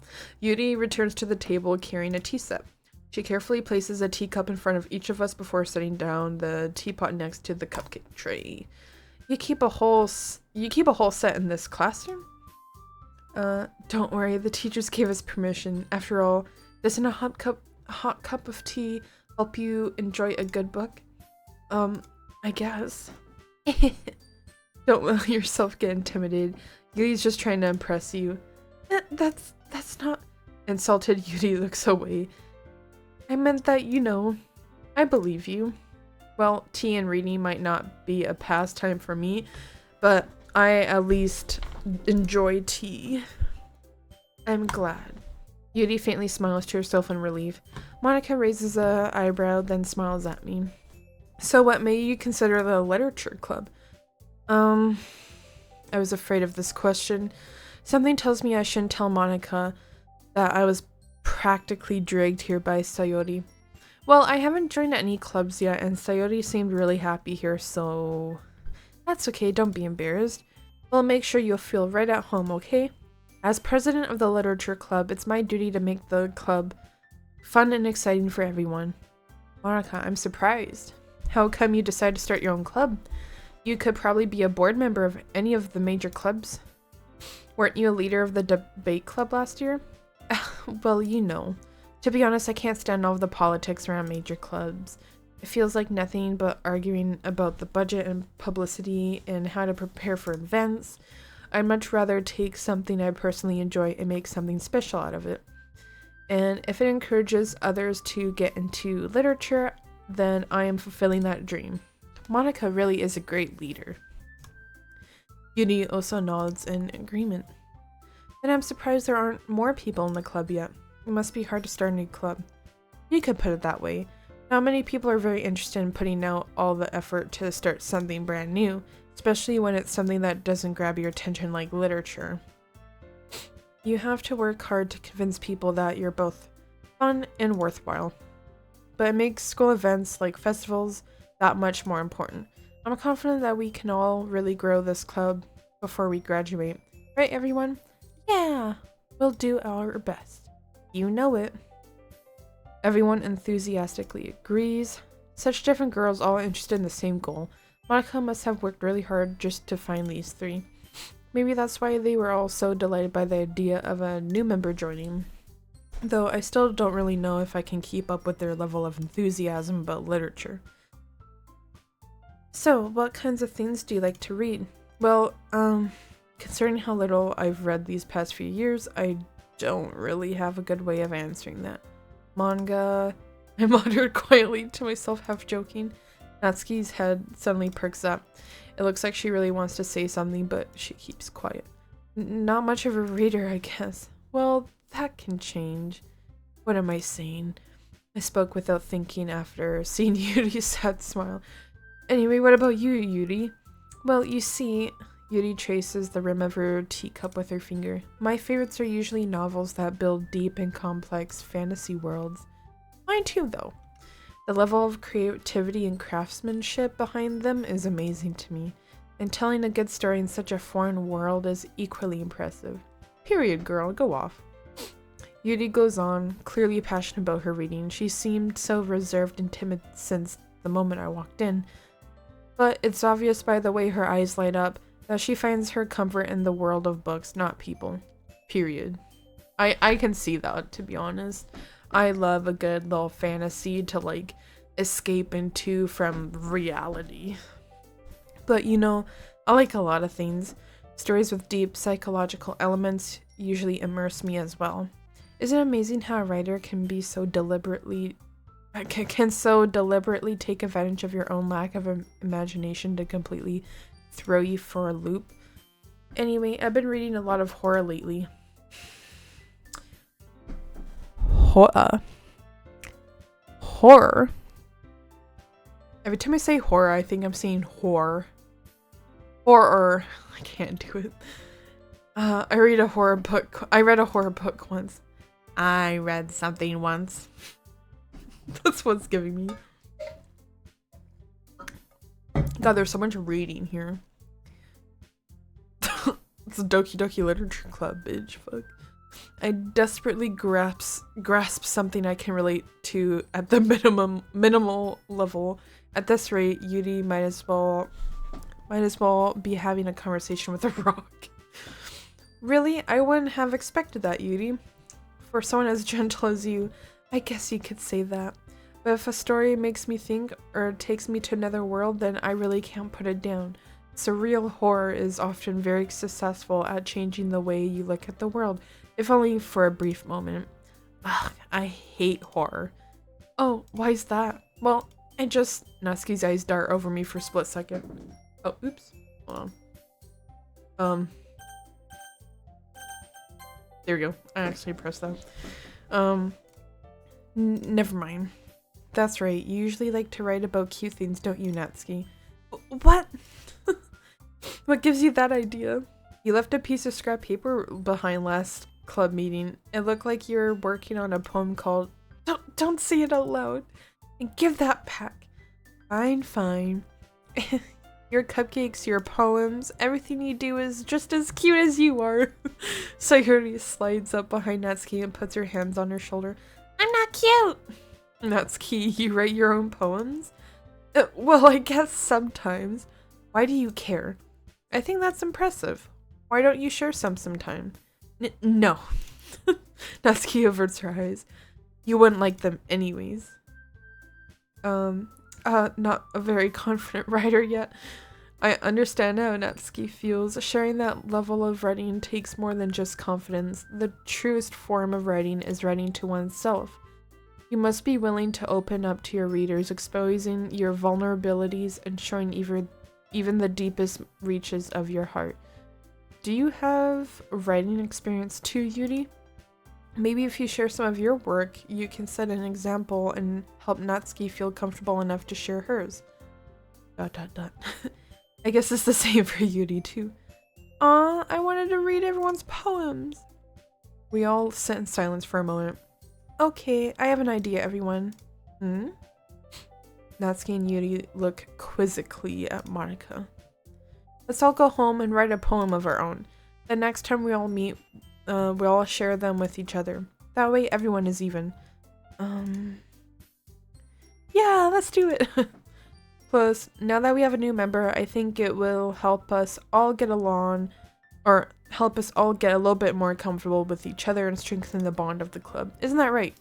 Yuri returns to the table carrying a tea set. She carefully places a teacup in front of each of us before setting down the teapot next to the cupcake tray. You keep a whole set in this classroom? Don't worry, the teachers gave us permission. After all, doesn't a hot cup of tea help you enjoy a good book? I guess. Don't let yourself get intimidated. Yuri's just trying to impress you. That's not... Insulted Yuri looks away. I meant that, you know, I believe you. Well, tea and reading might not be a pastime for me, but I at least enjoy tea. I'm glad. Yuri faintly smiles to herself in relief. Monica raises an eyebrow, then smiles at me. So what made you consider the literature club? I was afraid of this question. Something tells me I shouldn't tell Monica that I was practically dragged here by Sayori. Well, I haven't joined any clubs yet, and Sayori seemed really happy here, so... That's okay, don't be embarrassed. We'll make sure you'll feel right at home, okay? As president of the literature club, it's my duty to make the club fun and exciting for everyone. Monica, I'm surprised. How come you decided to start your own club? You could probably be a board member of any of the major clubs. Weren't you a leader of the debate club last year? Well, you know. To be honest, I can't stand all of the politics around major clubs. It feels like nothing but arguing about the budget and publicity and how to prepare for events. I'd much rather take something I personally enjoy and make something special out of it. And if it encourages others to get into literature, then I am fulfilling that dream. Monica really is a great leader. Yuri also nods in agreement. Then I'm surprised there aren't more people in the club yet. It must be hard to start a new club. You could put it that way. Not many people are very interested in putting out all the effort to start something brand new, especially when it's something that doesn't grab your attention like literature. You have to work hard to convince people that you're both fun and worthwhile. But it makes school events like festivals that much more important. I'm confident that we can all really grow this club before we graduate. Right, everyone? Yeah, we'll do our best. You know it. Everyone enthusiastically agrees. Such different girls all interested in the same goal. Monica must have worked really hard just to find these three. Maybe that's why they were all so delighted by the idea of a new member joining. Though I still don't really know if I can keep up with their level of enthusiasm about literature. So, what kinds of things do you like to read? Well, considering how little I've read these past few years, I don't really have a good way of answering that. Manga, I muttered quietly to myself, half joking. Natsuki's head suddenly perks up. It looks like she really wants to say something, but she keeps quiet. Not much of a reader, I guess. Well, that can change. What am I saying? I spoke without thinking after seeing Yuri's sad smile. Anyway, what about you, Yuri? Well, you see, Yuri traces the rim of her teacup with her finger. My favorites are usually novels that build deep and complex fantasy worlds. Mine too, though. The level of creativity and craftsmanship behind them is amazing to me, and telling a good story in such a foreign world is equally impressive. Period, girl, go off. Yuri goes on, clearly passionate about her reading. She seemed so reserved and timid since the moment I walked in, but it's obvious by the way her eyes light up that she finds her comfort in the world of books, not people. Period. I can see that, to be honest. I love a good little fantasy to like escape into from reality. But you know, I like a lot of things. Stories with deep psychological elements usually immerse me as well. Isn't it amazing how a writer can be so deliberately take advantage of your own lack of imagination to completely throw you for a loop? Anyway, I've been reading a lot of horror lately. Horror? Every time I say horror, I think I'm saying whore. Horror. I can't do it. I read a horror book once. I read something once. That's what's giving me. God, there's so much reading here. It's a Doki-Doki Literature Club, bitch. Fuck. I desperately grasp something I can relate to at the minimal level. At this rate, Yuri might as well be having a conversation with a rock. Really? I wouldn't have expected that, Yuri. For someone as gentle as you, I guess you could say that. But if a story makes me think or takes me to another world, then I really can't put it down. Surreal horror is often very successful at changing the way you look at the world, if only for a brief moment. Ugh, I hate horror. Oh, why is that? Well, Natsuki's eyes dart over me for a split second. Oh, oops. Hold on. There we go. I actually pressed that. Never mind. That's right. You usually like to write about cute things, don't you, Natsuki? What? What gives you that idea? You left a piece of scrap paper behind last club meeting. It looked like you were working on a poem called... Don't say it out loud. And give that back. Fine. Your cupcakes, your poems, everything you do is just as cute as you are. Sayuri slides up behind Natsuki and puts her hands on her shoulder. I'm not cute! Natsuki, you write your own poems? Well, I guess sometimes. Why do you care? I think that's impressive. Why don't you share some sometime? No. Natsuki averts her eyes. You wouldn't like them anyways. Not a very confident writer yet. I understand how Natsuki feels. Sharing that level of writing takes more than just confidence. The truest form of writing is writing to oneself. You must be willing to open up to your readers, exposing your vulnerabilities and showing even the deepest reaches of your heart. Do you have writing experience too, Yuri? Maybe if you share some of your work, you can set an example and help Natsuki feel comfortable enough to share hers. ... I guess it's the same for Yuri too. Aw, I wanted to read everyone's poems. We all sit in silence for a moment. Okay, I have an idea, everyone. Natsuki and Yuri look quizzically at Monica. Let's all go home and write a poem of our own. The next time we all meet, we'll all share them with each other. That way everyone is even. Yeah, let's do it. Plus, now that we have a new member, I think it will help us all get along, or help us all get a little bit more comfortable with each other and strengthen the bond of the club. Isn't that right?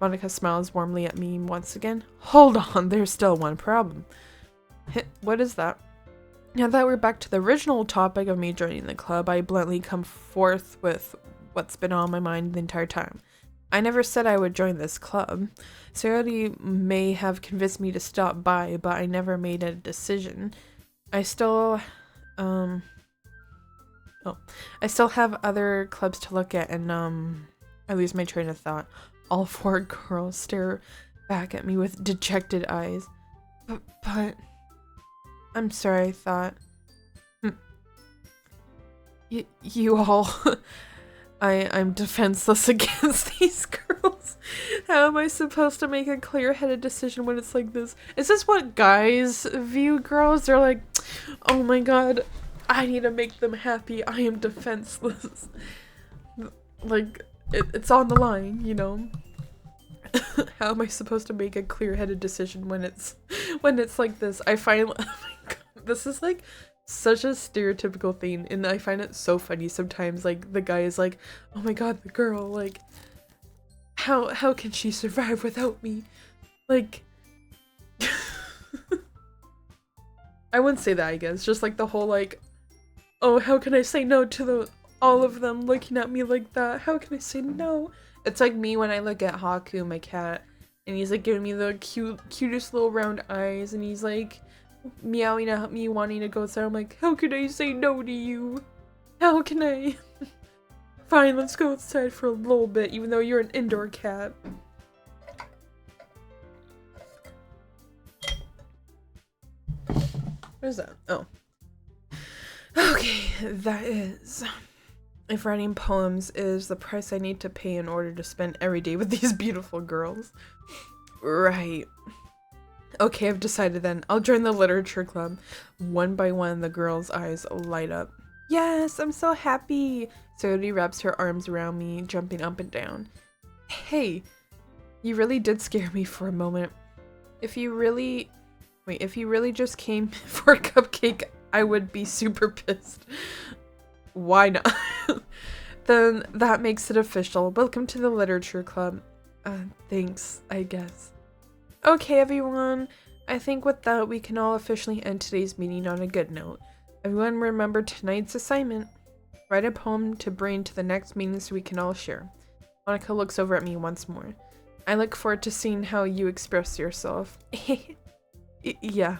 Monica smiles warmly at me once again. Hold on, there's still one problem. What is that? Now that we're back to the original topic of me joining the club, I bluntly come forth with what's been on my mind the entire time. I never said I would join this club. Sayori may have convinced me to stop by, but I never made a decision. I still have other clubs to look at, and I lose my train of thought. All four girls stare back at me with dejected eyes. But I'm sorry, I thought. You all... I'm defenseless against these girls. How am I supposed to make a clear-headed decision when it's like this? Is this what guys view girls? They're like, oh my god, I need to make them happy. I am defenseless. Like, it's on the line, you know? How am I supposed to make a clear-headed decision when it's like this? I find, oh my god, this is like such a stereotypical thing, and I find it so funny sometimes. Like, the guy is like, oh my god, the girl, like, how can she survive without me? Like, I wouldn't say that, I guess. Just like the whole like, oh, how can I say no to all of them looking at me like that? How can I say no? It's like me when I look at Haku, my cat, and he's like giving me the cutest little round eyes, and he's like meowing at me, wanting to go outside. I'm like, how can I say no to you? How can I? Fine, let's go outside for a little bit, even though you're an indoor cat. What is that? Oh. Okay, that is... If writing poems is the price I need to pay in order to spend every day with these beautiful girls. Right. Okay, I've decided then. I'll join the literature club. One by one, the girls' eyes light up. Yes, I'm so happy. Sayori wraps her arms around me, jumping up and down. Hey, you really did scare me for a moment. If you really just came for a cupcake, I would be super pissed. Why not? Then that makes it official. Welcome to the literature club. Thanks, I guess. Okay, everyone. I think with that, we can all officially end today's meeting on a good note. Everyone remember tonight's assignment. Write a poem to bring to the next meeting so we can all share. Monica looks over at me once more. I look forward to seeing how you express yourself. Yeah.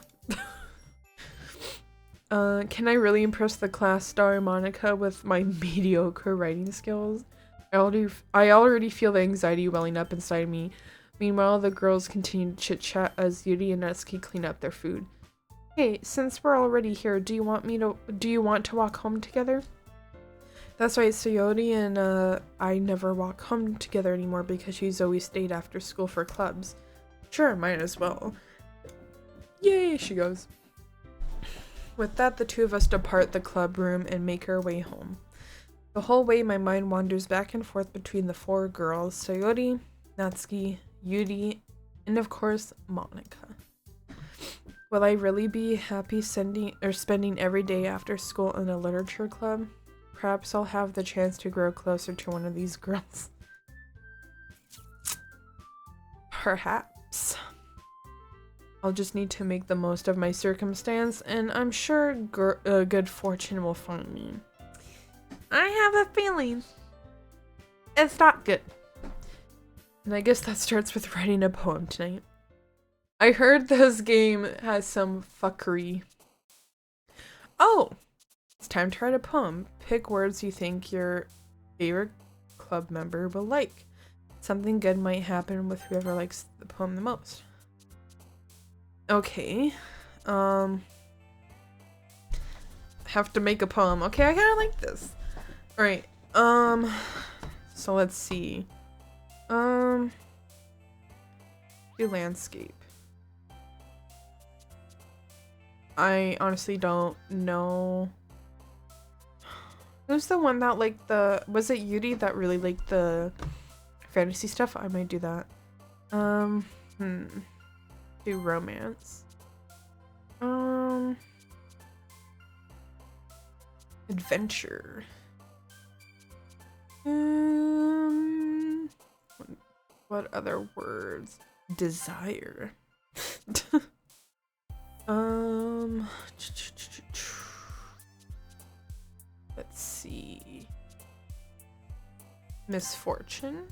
Can I really impress the class star Monica with my mediocre writing skills? I already feel the anxiety welling up inside me. Meanwhile, the girls continue to chit-chat as Yuri and Natsuki clean up their food. Hey, since we're already here, do you want to walk home together? That's right, Sayori and I never walk home together anymore because she's always stayed after school for clubs. Sure, might as well. Yay, she goes. With that, the two of us depart the club room and make our way home. The whole way, my mind wanders back and forth between the four girls, Sayori, Natsuki, Yuri, and of course, Monica. Will I really be happy spending every day after school in a literature club? Perhaps I'll have the chance to grow closer to one of these girls. Perhaps. I'll just need to make the most of my circumstance, and I'm sure good fortune will find me. I have a feeling it's not good. And I guess that starts with writing a poem tonight. I heard this game has some fuckery. Oh! It's time to write a poem. Pick words you think your favorite club member will like. Something good might happen with whoever likes the poem the most. Okay. Have to make a poem. Okay, I kinda like this. Alright. So let's see. Do landscape. I honestly don't know. Who's the one that liked the... Was it Yuri that really liked the fantasy stuff? I might do that. Do romance. Adventure. What other words? Desire. Let's see. Misfortune.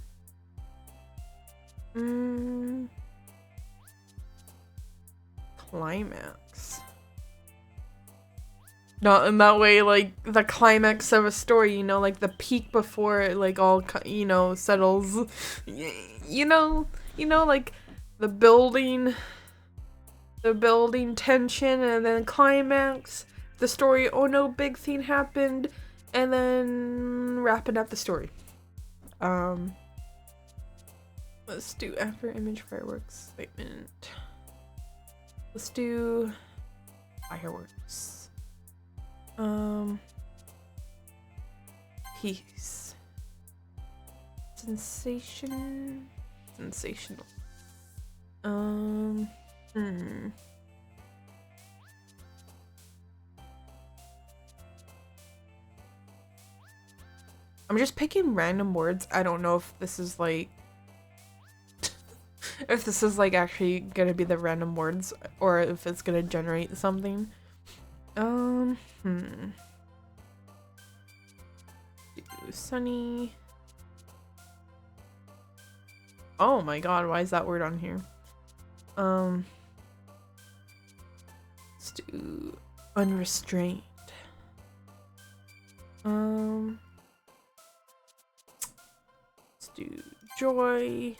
Climax. Not in that way, like the climax of a story, you know, like the peak before it, like all, you know, settles. You know, like the building tension, and then climax, the story, oh no, big thing happened, and then wrapping up the story. Let's do after image fireworks statement. Let's do fireworks. Peace. Sensational. I'm just picking random words. I don't know if this is like if this is like actually gonna be the random words or if it's gonna generate something. Sunny. Oh my god, why is that word on here? Let's do unrestrained. Let's do joy.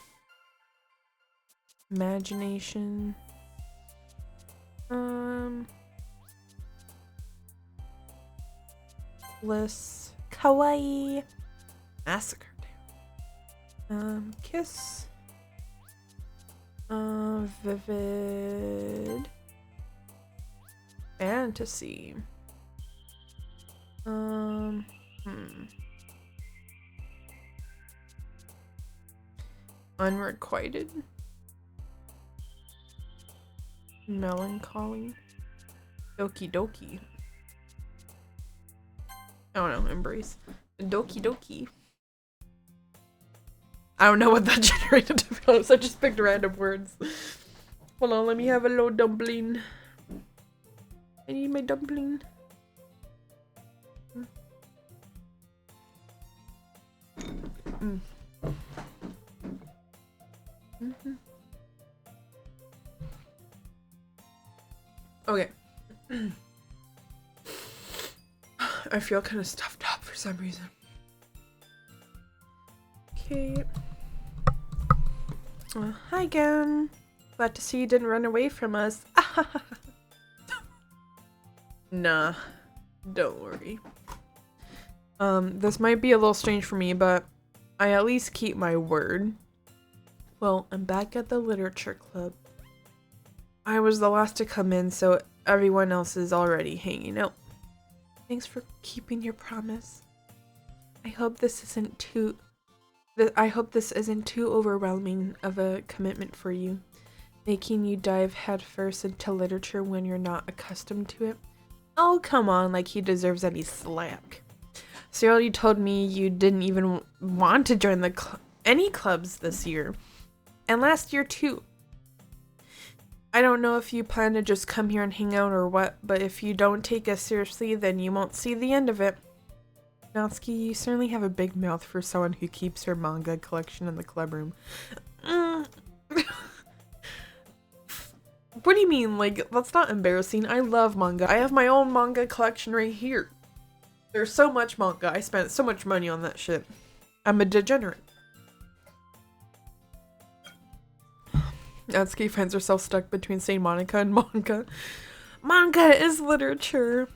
Imagination. Bliss. Kawaii. Massacre. Kiss. Vivid. Fantasy. Unrequited. Melancholy. Doki-Doki. I don't know, embrace. Doki-Doki. I don't know what that generated, to be honest. I just picked random words. Hold on, let me have a little dumpling. I need my dumpling. Okay. I feel kind of stuffed up for some reason. Okay. Hi again. Glad to see you didn't run away from us. Nah, don't worry. This might be a little strange for me, but I at least keep my word. Well, I'm back at the literature club. I was the last to come in, so everyone else is already hanging out. Thanks for keeping your promise. I hope this isn't too overwhelming of a commitment for you. making you dive headfirst into literature when you're not accustomed to it. Oh, come on, like he deserves any slack. So you already told me you didn't even want to join any clubs this year. And last year too. I don't know if you plan to just come here and hang out or what, but if you don't take us seriously, then you won't see the end of it. Natsuki, you certainly have a big mouth for someone who keeps her manga collection in the club room. What do you mean? Like, that's not embarrassing. I love manga. I have my own manga collection right here. There's so much manga. I spent so much money on that shit. I'm a degenerate. Natsuki finds herself stuck between saying Monica and manga. Manga is literature.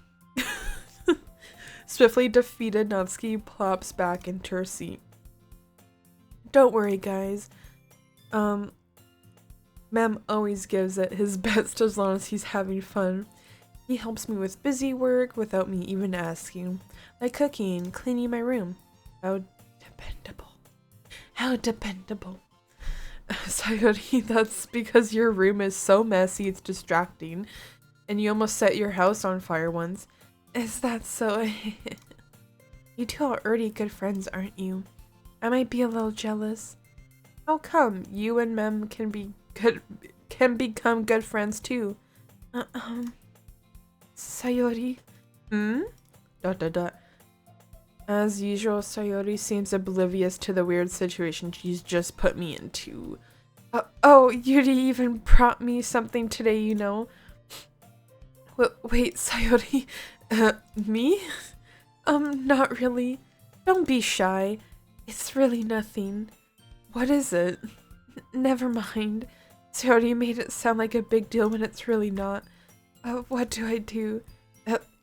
Swiftly defeated, Natsuki plops back into her seat. Don't worry, guys. Mem always gives it his best as long as he's having fun. He helps me with busy work without me even asking, like cooking, cleaning my room. How dependable. How dependable. Sayori, that's because your room is so messy it's distracting, and you almost set your house on fire once. Is that so? You two are already good friends, aren't you? I might be a little jealous. How come you and Mem can become good friends too? Sayori? As usual, Sayori seems oblivious to the weird situation she's just put me into. Oh, Yuri even brought me something today, you know. Wait, Sayori? Me? Not really. Don't be shy. It's really nothing. What is it? Never mind. Sayori made it sound like a big deal when it's really not. What do I do?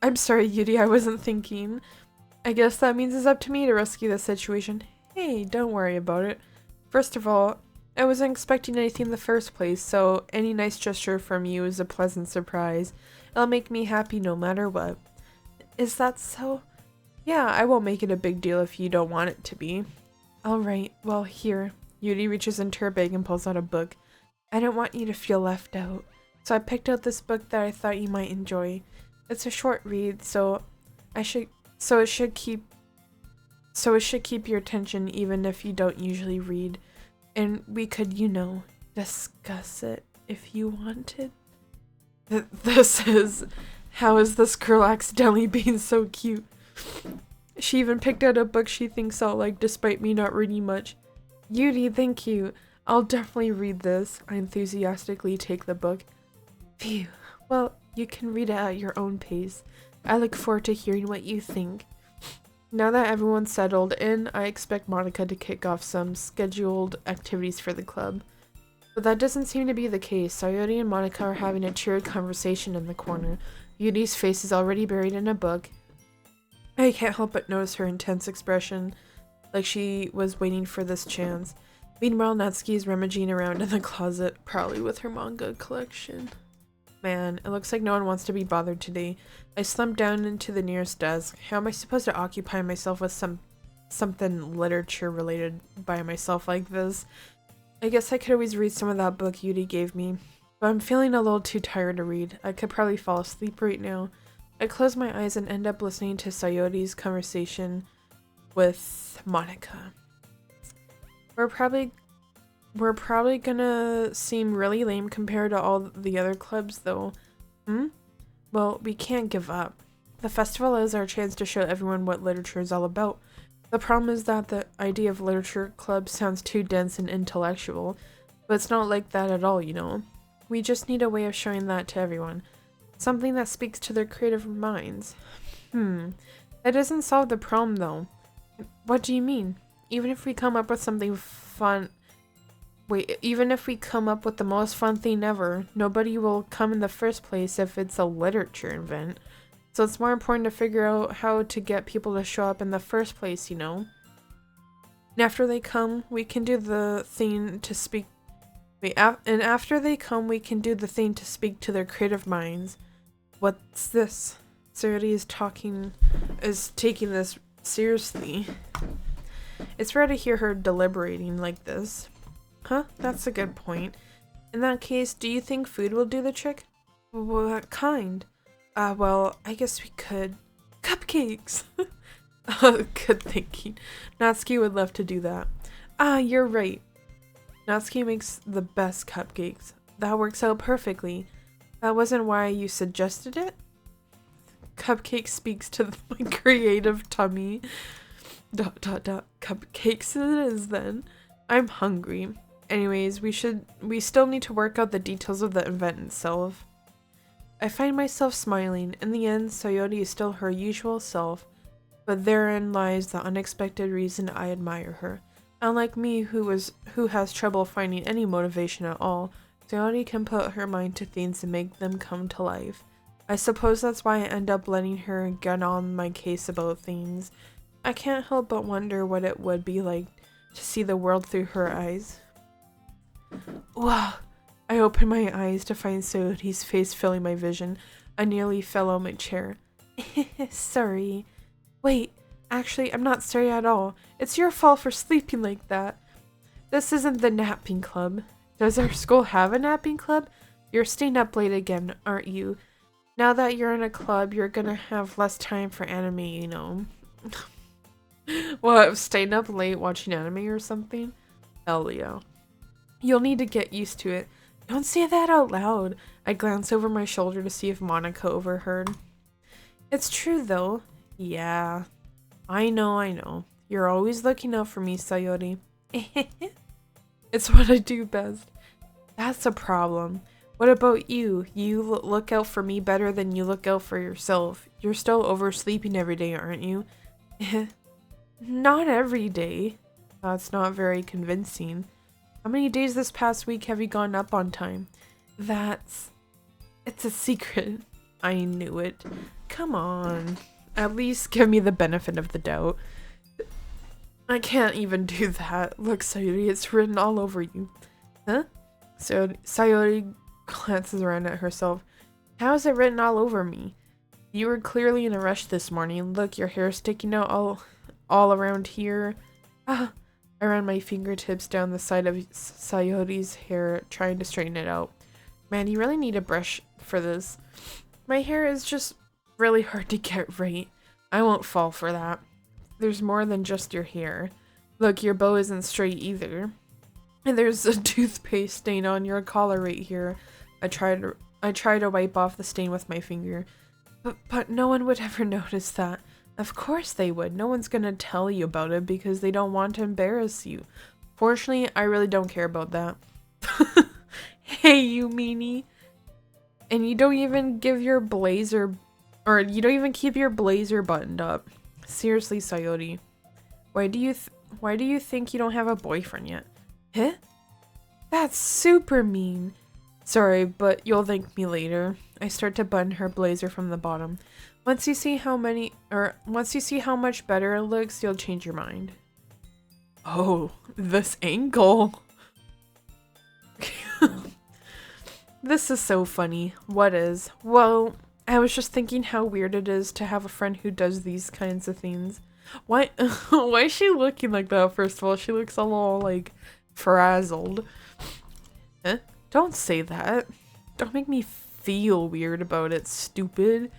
I'm sorry, Yuri, I wasn't thinking. I guess that means it's up to me to rescue the situation. Hey, don't worry about it. First of all, I wasn't expecting anything in the first place, so any nice gesture from you is a pleasant surprise. It'll make me happy no matter what. Is that so? Yeah, I won't make it a big deal if you don't want it to be. Alright, well here. Yuri reaches into her bag and pulls out a book. I don't want you to feel left out, so I picked out this book that I thought you might enjoy. It's a short read, so it should keep your attention even if you don't usually read. And we could, you know, discuss it if you wanted. How is this girl accidentally being so cute? She even picked out a book she thinks I'll like despite me not reading much. Yuri, thank you. I'll definitely read this. I enthusiastically take the book. Phew. Well, you can read it at your own pace. I look forward to hearing what you think. Now that everyone's settled in, I expect Monica to kick off some scheduled activities for the club. But that doesn't seem to be the case. Sayori and Monica are having a cheery conversation in the corner. Yuri's face is already buried in a book. I can't help but notice her intense expression, like she was waiting for this chance. Meanwhile, Natsuki is rummaging around in the closet, probably with her manga collection. Man, it looks like no one wants to be bothered today. I slumped down into the nearest desk. How am I supposed to occupy myself with something literature related by myself like this? I guess I could always read some of that book Yuri gave me, but I'm feeling a little too tired to read. I could probably fall asleep right now. I close my eyes and end up listening to Sayori's conversation with Monica. We're probably gonna seem really lame compared to all the other clubs though. Well, we can't give up. The festival is our chance to show everyone what literature is all about. The problem is that the idea of literature club sounds too dense and intellectual, but it's not like that at all, you know. We just need a way of showing that to everyone. Something that speaks to their creative minds. That doesn't solve the problem though. What do you mean? Even if we come up with something fun... even if we come up with the most fun thing ever, nobody will come in the first place if it's a literature event. So it's more important to figure out how to get people to show up in the first place, you know? And after they come, we can do the thing to speak... after they come, we can do the thing to speak to their creative minds. What's this? Sayori is taking this seriously. It's rare to hear her deliberating like this. Huh? That's a good point. In that case, do you think food will do the trick? What kind? Well, I guess we could. Cupcakes! Good thinking. Natsuki would love to do that. You're right. Natsuki makes the best cupcakes. That works out perfectly. That wasn't why you suggested it? Cupcake speaks to my creative tummy. ... Cupcakes it is then. I'm hungry. Anyways, we still need to work out the details of the event itself. I find myself smiling. In the end, Sayori is still her usual self, but therein lies the unexpected reason I admire her. Unlike me, who has trouble finding any motivation at all, Sayori can put her mind to things and make them come to life. I suppose that's why I end up letting her get on my case about things. I can't help but wonder what it would be like to see the world through her eyes. Wow! I opened my eyes to find Sayori's face filling my vision. I nearly fell out my chair. Sorry. Wait, actually, I'm not sorry at all. It's your fault for sleeping like that. This isn't the napping club. Does our school have a napping club? You're staying up late again, aren't you? Now that you're in a club, you're gonna have less time for anime, you know. What, staying up late watching anime or something? Hell yeah. You'll need to get used to it. Don't say that out loud. I glance over my shoulder to see if Monica overheard. It's true though. Yeah. I know. You're always looking out for me, Sayori. It's what I do best. That's a problem. What about you? You look out for me better than you look out for yourself. You're still oversleeping every day, aren't you? Not every day. That's not very convincing. How many days this past week have you gone up on time? It's a secret. I knew it. Come on. At least give me the benefit of the doubt. I can't even do that. Look, Sayori, it's written all over you. Huh? So Sayori glances around at herself. How is it written all over me? You were clearly in a rush this morning. Look, your hair's sticking out all around here. I ran my fingertips down the side of Sayori's hair, trying to straighten it out. Man, you really need a brush for this. My hair is just really hard to get right. I won't fall for that. There's more than just your hair. Look, your bow isn't straight either. And there's a toothpaste stain on your collar right here. I try to wipe off the stain with my finger. But no one would ever notice that. Of course they would. No one's gonna tell you about it because they don't want to embarrass you. Fortunately, I really don't care about that. Hey, you meanie. And you don't even give your blazer, or you don't even keep your blazer buttoned up. Seriously, Sayori. Why do you think you don't have a boyfriend yet? Huh? That's super mean. Sorry, but you'll thank me later. I start to button her blazer from the bottom. Once you see how much better it looks, you'll change your mind. Oh, this angle. This is so funny. What is? Well, I was just thinking how weird it is to have a friend who does these kinds of things. Why is she looking like that, first of all? She looks a little, like, frazzled. Huh? Don't say that. Don't make me feel weird about it, stupid.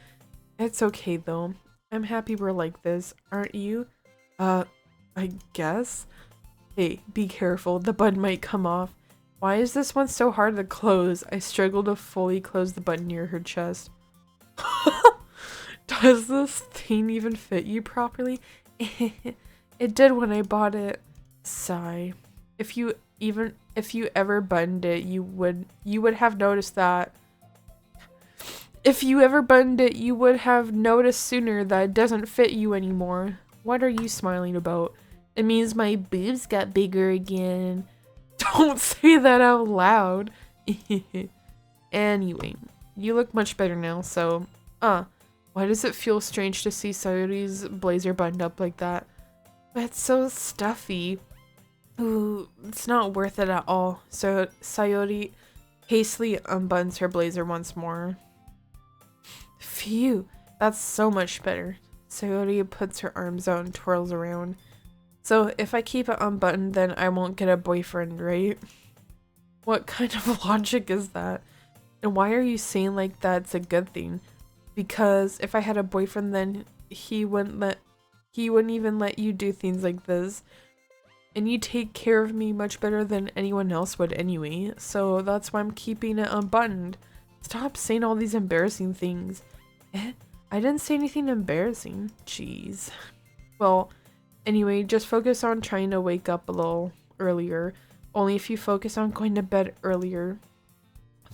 It's okay, though. I'm happy we're like this, aren't you? I guess? Hey, be careful. The button might come off. Why is this one so hard to close? I struggle to fully close the button near her chest. Does this thing even fit you properly? It did when I bought it. Sigh. If you ever buttoned it, you would have noticed that. If you ever buttoned it, you would have noticed sooner that it doesn't fit you anymore. What are you smiling about? It means my boobs got bigger again. Don't say that out loud. Anyway, you look much better now, so... why does it feel strange to see Sayori's blazer buttoned up like that? It's so stuffy. Ooh, it's not worth it at all. So Sayori hastily unbuttons her blazer once more. Phew, that's so much better. Sayori puts her arms out and twirls around. So if I keep it unbuttoned, then I won't get a boyfriend, right? What kind of logic is that? And why are you saying like that's a good thing? Because if I had a boyfriend, then he wouldn't even let you do things like this. And you take care of me much better than anyone else would anyway. So that's why I'm keeping it unbuttoned. Stop saying all these embarrassing things. Eh? I didn't say anything embarrassing. Jeez. Well, anyway, just focus on trying to wake up a little earlier. Only if you focus on going to bed earlier.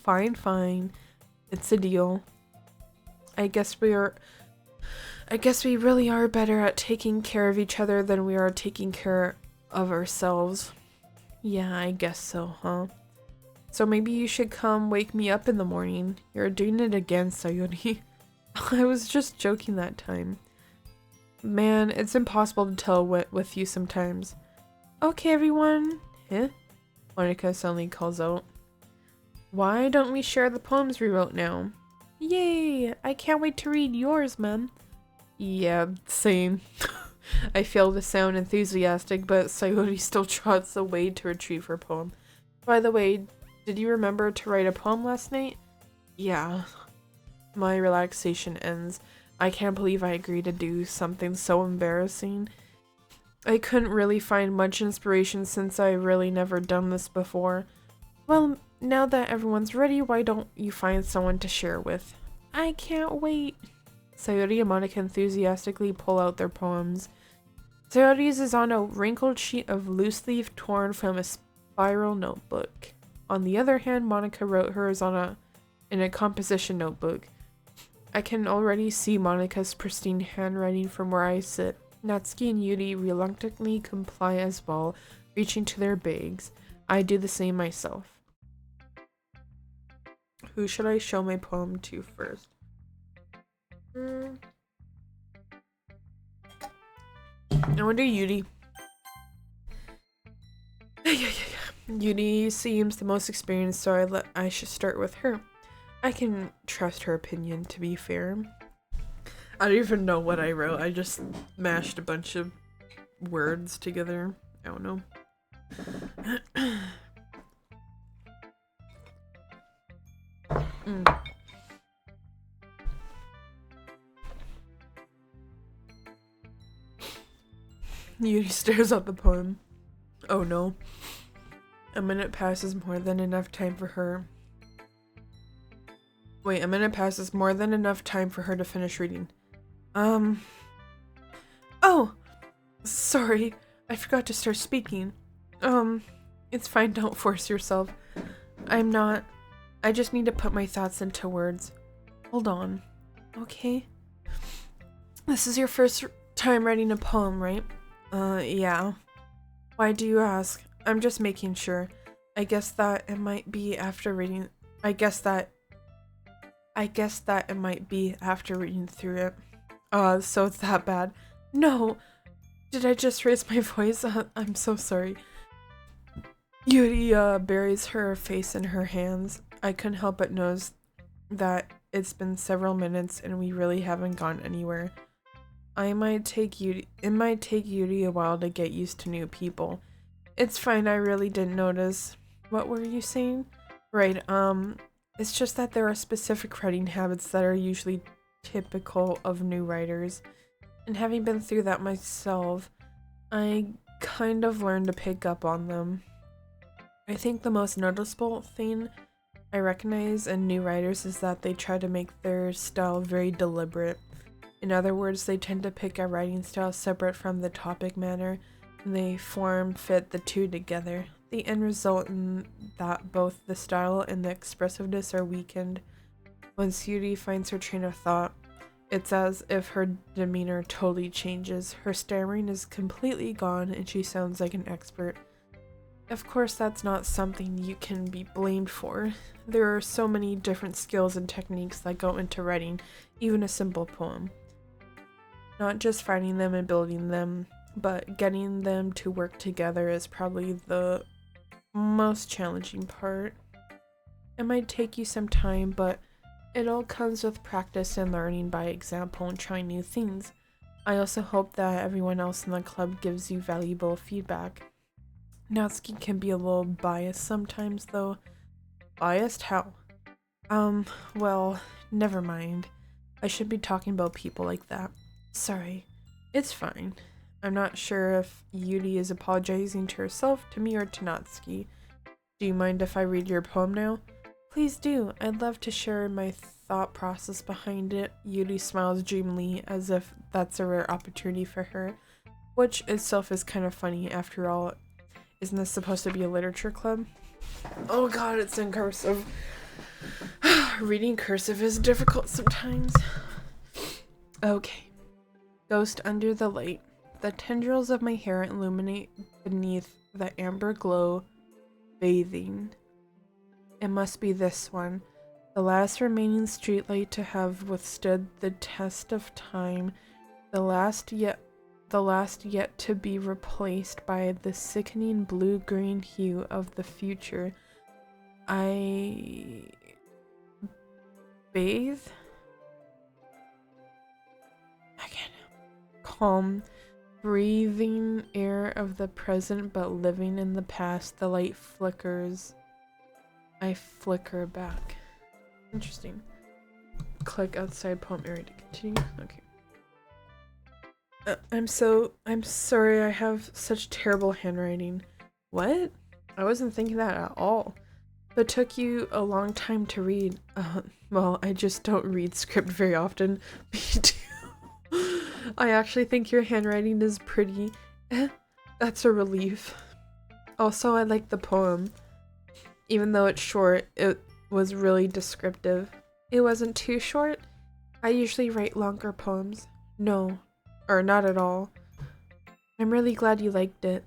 Fine. It's a deal. I guess we really are better at taking care of each other than we are taking care of ourselves. Yeah, I guess so, huh? So maybe you should come wake me up in the morning. You're doing it again, Sayori. I was just joking that time. Man, it's impossible to tell with you sometimes. Okay, everyone. Eh? Monica suddenly calls out. Why don't we share the poems we wrote now? Yay! I can't wait to read yours, Mom. Yeah, same. I fail to sound enthusiastic, but Sayori still trots away to retrieve her poem. By the way, did you remember to write a poem last night? Yeah. My relaxation ends. I can't believe I agreed to do something so embarrassing. I couldn't really find much inspiration since I really never done this before. Well, now that everyone's ready, why don't you find someone to share with? I can't wait. Sayori and Monica enthusiastically pull out their poems. Sayori's is on a wrinkled sheet of loose leaf torn from a spiral notebook. On the other hand, Monica wrote hers in a composition notebook. I can already see Monica's pristine handwriting from where I sit. Natsuki and Yuri reluctantly comply as well, reaching to their bags. I do the same myself. Who should I show my poem to first? I wonder Yuri. Yuri seems the most experienced, so I should start with her. I can trust her opinion, to be fair. I don't even know what I wrote. I just mashed a bunch of words together. I don't know. Yuri stares at the poem. Oh no. A minute passes more than enough time for her. Wait, a minute passes more than enough time for her to finish reading. Oh! Sorry, I forgot to start speaking. It's fine, don't force yourself. I just need to put my thoughts into words. Hold on. Okay? This is your first time writing a poem, right? Yeah. Why do you ask? I'm just making sure. I guess that it might be after reading through it. So it's that bad. No! Did I just raise my voice? I'm so sorry. Yuri, buries her face in her hands. I couldn't help but notice that it's been several minutes and we really haven't gone anywhere. It might take Yuri a while to get used to new people. It's fine, I really didn't notice. What were you saying? Right, it's just that there are specific writing habits that are usually typical of new writers. And having been through that myself, I kind of learned to pick up on them. I think the most noticeable thing I recognize in new writers is that they try to make their style very deliberate. In other words, they tend to pick a writing style separate from the topic matter, and they fit the two together. The end result in that both the style and the expressiveness are weakened. Once Yuri finds her train of thought, it's as if her demeanor totally changes. Her stammering is completely gone and she sounds like an expert. Of course, that's not something you can be blamed for. There are so many different skills and techniques that go into writing even a simple poem. Not just finding them and building them, but getting them to work together is probably the most challenging part. It might take you some time, but it all comes with practice and learning by example and trying new things. I also hope that everyone else in the club gives you valuable feedback. Natsuki can be a little biased sometimes, though. Biased? How? Well, never mind. I shouldn't be talking about people like that. Sorry. It's fine. I'm not sure if Yuri is apologizing to herself, to me, or to Natsuki. Do you mind if I read your poem now? Please do. I'd love to share my thought process behind it. Yuri smiles dreamily, as if that's a rare opportunity for her, which itself is kind of funny. After all, isn't this supposed to be a literature club? Oh god, it's in cursive. Reading cursive is difficult sometimes. Okay. Ghost under the light. The tendrils of my hair illuminate beneath the amber glow, bathing. It must be this one. The last remaining streetlight to have withstood the test of time. The last yet to be replaced by the sickening blue-green hue of the future. I bathe? Again. Calm, breathing air of the present but living in the past. The light flickers. I flicker back. Interesting. Click outside poem area to continue. Okay. I'm sorry I have such terrible handwriting. What? I wasn't thinking that at all. It took you a long time to read. Well, I just don't read script very often. Me too. I actually think your handwriting is pretty. That's a relief. Also, I like the poem. Even though it's short, it was really descriptive. It wasn't too short. I usually write longer poems. No. Or not at all. I'm really glad you liked it.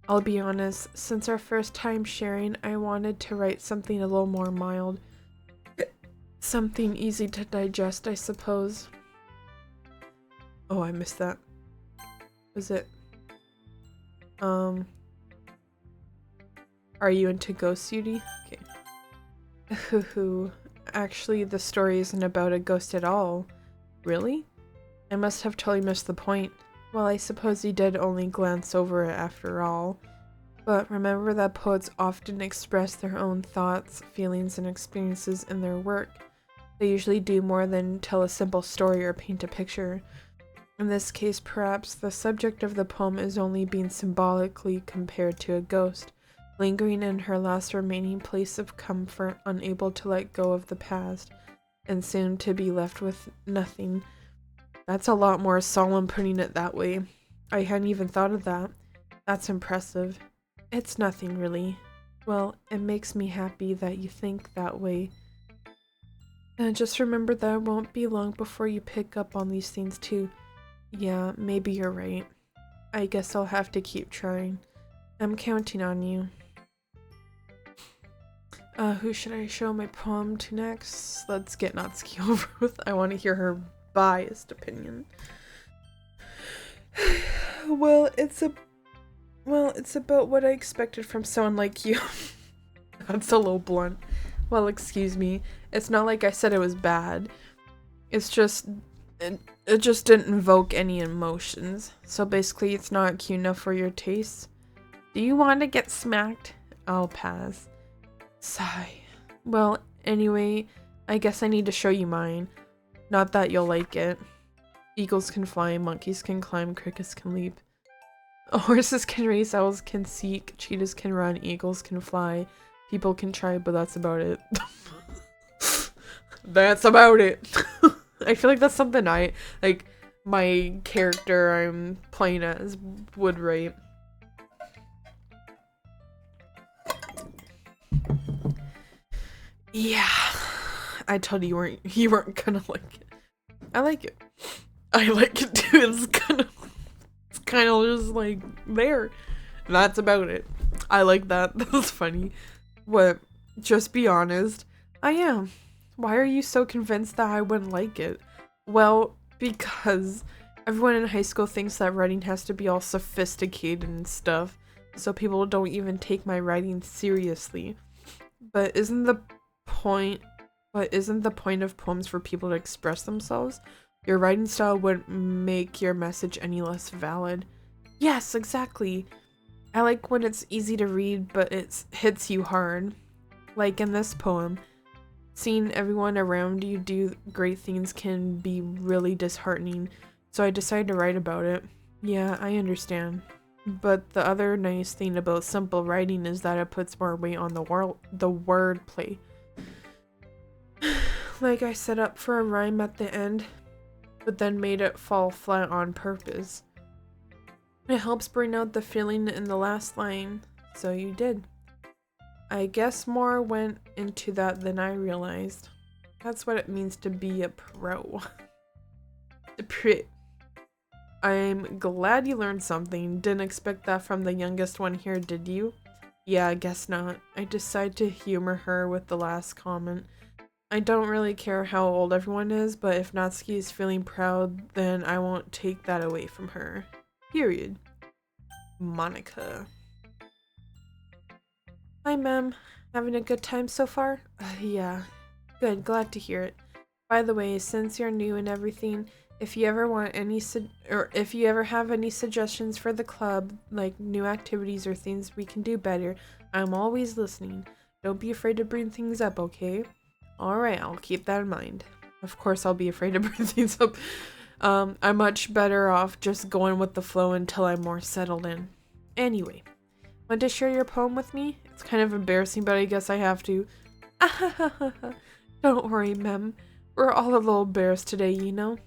I'll be honest, since our first time sharing, I wanted to write something a little more mild. Something easy to digest, I suppose. Oh, I missed that. Was it? Are you into ghosts, Yuri? Okay. Hoo. Actually, the story isn't about a ghost at all. Really? I must have totally missed the point. Well, I suppose you did only glance over it after all. But remember that poets often express their own thoughts, feelings, and experiences in their work. They usually do more than tell a simple story or paint a picture. In this case, perhaps the subject of the poem is only being symbolically compared to a ghost, lingering in her last remaining place of comfort, unable to let go of the past, and soon to be left with nothing. That's a lot more solemn putting it that way. I hadn't even thought of that. That's impressive. It's nothing, really. Well, it makes me happy that you think that way. And just remember that it won't be long before you pick up on these things too. Yeah, maybe you're right. I guess I'll have to keep trying. I'm counting on you. Who should I show my poem to next? Let's get Natsuki over with. I want to hear her biased opinion. Well, it's about what I expected from someone like you. That's a little blunt. Well, excuse me. It's not like I said it was bad. It's just it just didn't invoke any emotions. So basically, it's not cute enough for your taste. Do you want to get smacked? I'll pass. Sigh. Well, anyway, I guess I need to show you mine. Not that you'll like it. Eagles can fly, monkeys can climb, crickets can leap. Horses can race, owls can seek, cheetahs can run, eagles can fly. People can try, but that's about it. That's about it. I feel like that's something my character I'm playing as would write. Yeah. I told you you weren't gonna like it. I like it. I like it too. It's kind of just like there. And that's about it. I like that. That's funny. What? Just be honest. I am. Why are you so convinced that I wouldn't like it? Well, because everyone in high school thinks that writing has to be all sophisticated and stuff, so people don't even take my writing seriously. But isn't the point of poems for people to express themselves? Your writing style wouldn't make your message any less valid. Yes, exactly. I like when it's easy to read, but it hits you hard. Like in this poem, seeing everyone around you do great things can be really disheartening, so I decided to write about it. Yeah, I understand. But the other nice thing about simple writing is that it puts more weight on the wordplay. Like I set up for a rhyme at the end, but then made it fall flat on purpose. It helps bring out the feeling in the last line, so you did. I guess more went into that than I realized. That's what it means to be a pro. I'm glad you learned something. Didn't expect that from the youngest one here, did you? Yeah, I guess not. I decided to humor her with the last comment. I don't really care how old everyone is, but if Natsuki is feeling proud, then I won't take that away from her. Period. Monica. Hi, ma'am. Having a good time so far? Yeah. Good, glad to hear it. By the way, since you're new and everything, if you ever want any if you ever have any suggestions for the club, like new activities or things we can do better, I'm always listening. Don't be afraid to bring things up, okay? Alright, I'll keep that in mind. Of course I'll be afraid to bring things up. I'm much better off just going with the flow until I'm more settled in. Anyway, want to share your poem with me? It's kind of embarrassing, but I guess I have to. Don't worry, Mem. We're all a little embarrassed today, you know?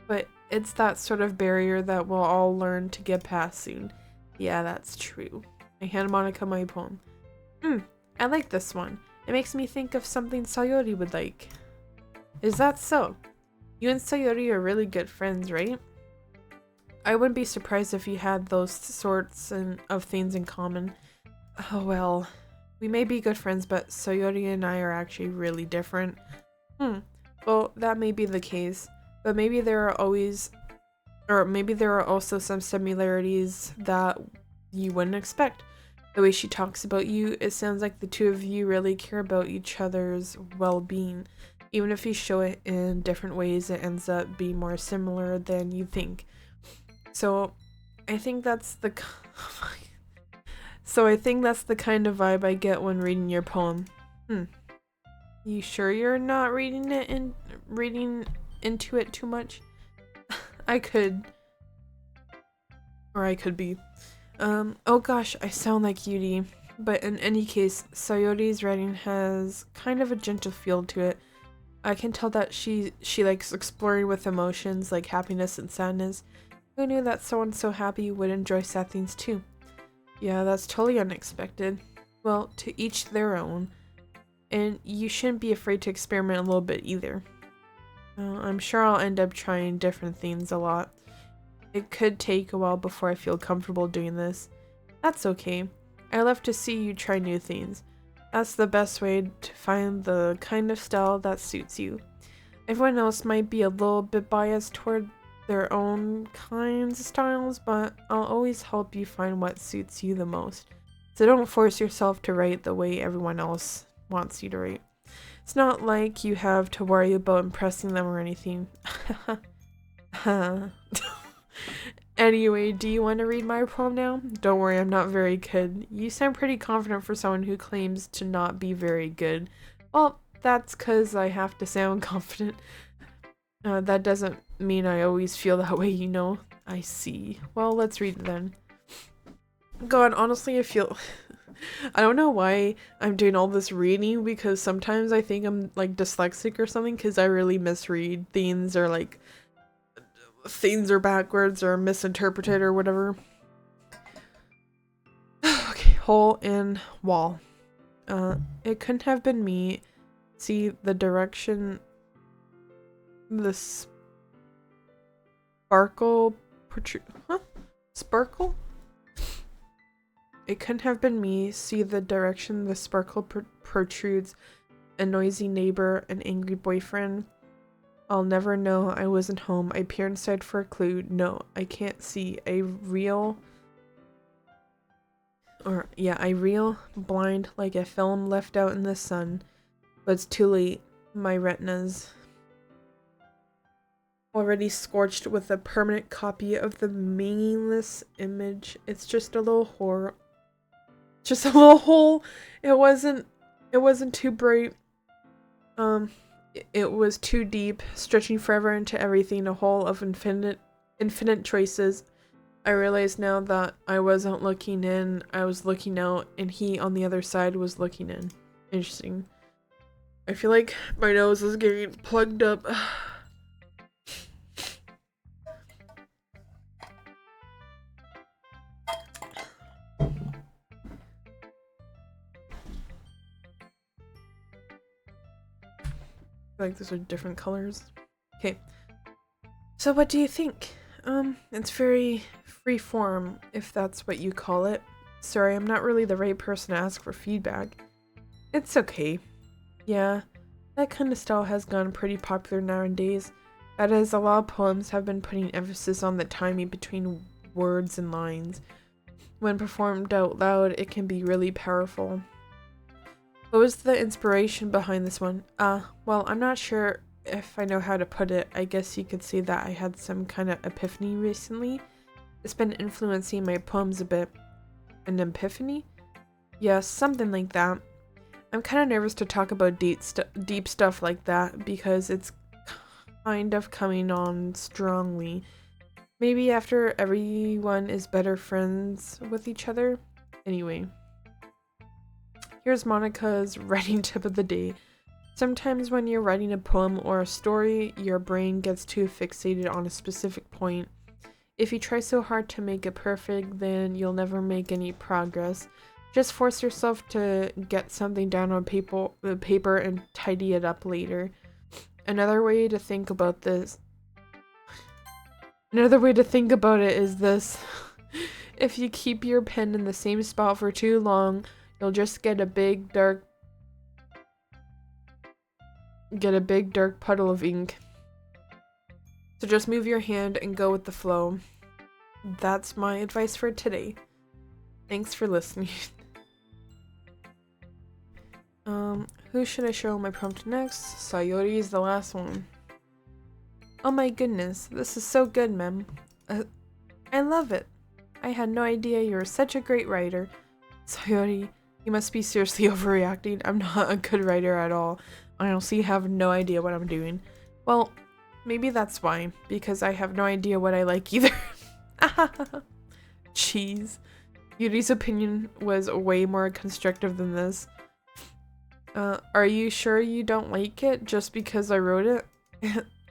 But it's that sort of barrier that we'll all learn to get past soon. Yeah, that's true. I hand Monica my poem. I like this one. It makes me think of something Sayori would like. Is that so? You and Sayori are really good friends, right? I wouldn't be surprised if you had those sorts of things in common. Oh well, we may be good friends, but Sayori and I are actually really different. Well, that may be the case, but maybe there are also some similarities that you wouldn't expect. The way she talks about you, it sounds like the two of you really care about each other's well-being. Even if you show it in different ways, it ends up being more similar than you think. So, I think that's the kind of vibe I get when reading your poem. You sure you're not reading into it too much? I could be. Oh gosh, I sound like Yuri. But in any case, Sayori's writing has kind of a gentle feel to it. I can tell that she likes exploring with emotions like happiness and sadness. Who knew that someone so happy would enjoy sad things too? Yeah, that's totally unexpected. Well, to each their own. And you shouldn't be afraid to experiment a little bit either. I'm sure I'll end up trying different things a lot. It could take a while before I feel comfortable doing this. That's okay. I love to see you try new things. That's the best way to find the kind of style that suits you. Everyone else might be a little bit biased toward their own kinds of styles, but I'll always help you find what suits you the most. So don't force yourself to write the way everyone else wants you to write. It's not like you have to worry about impressing them or anything. Anyway, do you want to read my poem now? Don't worry, I'm not very good. You sound pretty confident for someone who claims to not be very good. Well, that's because I have to sound confident. That doesn't mean I always feel that way, you know? I see. Well, let's read it then. God, honestly, I feel... I don't know why I'm doing all this reading, because sometimes I think I'm like dyslexic or something, because I really misread things, or like things are backwards or misinterpreted or whatever. Okay, hole in wall. It couldn't have been me. See the direction the sparkle Sparkle? It couldn't have been me. See the direction the sparkle protrudes. A noisy neighbor, an angry boyfriend. I'll never know. I wasn't home. I peer inside for a clue. No, I can't see. I reel blind like a film left out in the sun. But it's too late. My retina's already scorched with a permanent copy of the meaningless image. It's just a little just a little hole. It wasn't too bright. It was too deep, stretching forever into everything, a hole of infinite choices. I realize now that I wasn't looking in, I was looking out, and he on the other side was looking in. Interesting. I feel like my nose is getting plugged up. Like those are different colors. Okay. So what do you think? It's very free form, if that's what you call it. Sorry, I'm not really the right person to ask for feedback. It's okay. Yeah, that kind of style has gone pretty popular nowadays. That is, a lot of poems have been putting emphasis on the timing between words and lines. When performed out loud, it can be really powerful. What was the inspiration behind this one? Well, I'm not sure if I know how to put it. I guess you could say that I had some kind of epiphany recently. It's been influencing my poems a bit. An epiphany? Yes, something like that. I'm kind of nervous to talk about deep stuff like that because it's kind of coming on strongly. Maybe after everyone is better friends with each other? Anyway. Here's Monica's writing tip of the day. Sometimes when you're writing a poem or a story, your brain gets too fixated on a specific point. If you try so hard to make it perfect, then you'll never make any progress. Just force yourself to get something down on paper and tidy it up later. Another way to think about it is this. If you keep your pen in the same spot for too long, you'll just get a big dark puddle of ink. So just move your hand and go with the flow. That's my advice for today. Thanks for listening. Who should I show my prompt next? Sayori is the last one. Oh my goodness, this is so good, ma'am. I love it. I had no idea you were such a great writer. Sayori, you must be seriously overreacting. I'm not a good writer at all. I honestly have no idea what I'm doing. Well, maybe that's why, because I have no idea what I like either. Jeez. Yuri's opinion was way more constructive than this. Are you sure you don't like it just because I wrote it?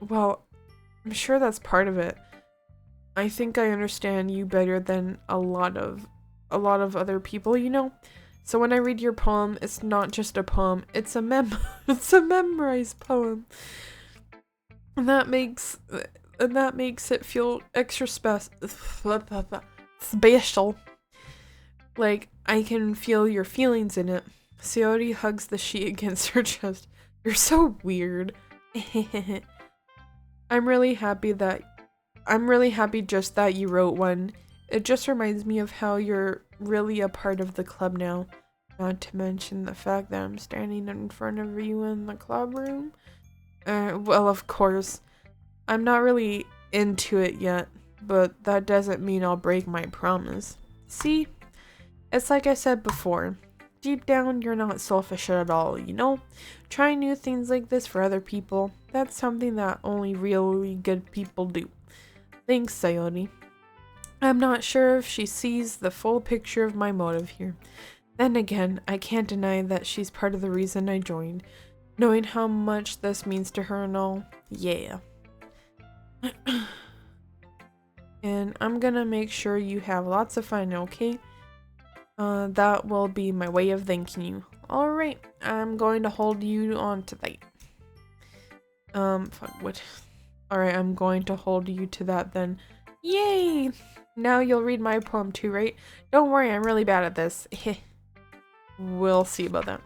Well, I'm sure that's part of it. I think I understand you better than a lot of other people, you know? So when I read your poem, it's not just a poem, it's a memorized poem. And that makes it feel extra special. Like, I can feel your feelings in it. Sayori hugs the sheet against her chest. You're so weird. I'm really happy just that you wrote one. It just reminds me of how you're really a part of the club now. Not to mention the fact that I'm standing in front of you in the club room. Well, of course. I'm not really into it yet, but that doesn't mean I'll break my promise. See? It's like I said before. Deep down, you're not selfish at all, you know? Trying new things like this for other people, that's something that only really good people do. Thanks, Sayori. I'm not sure if she sees the full picture of my motive here. Then again, I can't deny that she's part of the reason I joined. Knowing how much this means to her and all, yeah. And I'm gonna make sure you have lots of fun, okay? That will be my way of thanking you. Alright, I'm going to hold you on to that. What? Alright, I'm going to hold you to that then. Yay! Now you'll read my poem too, right? Don't worry, I'm really bad at this. We'll see about that.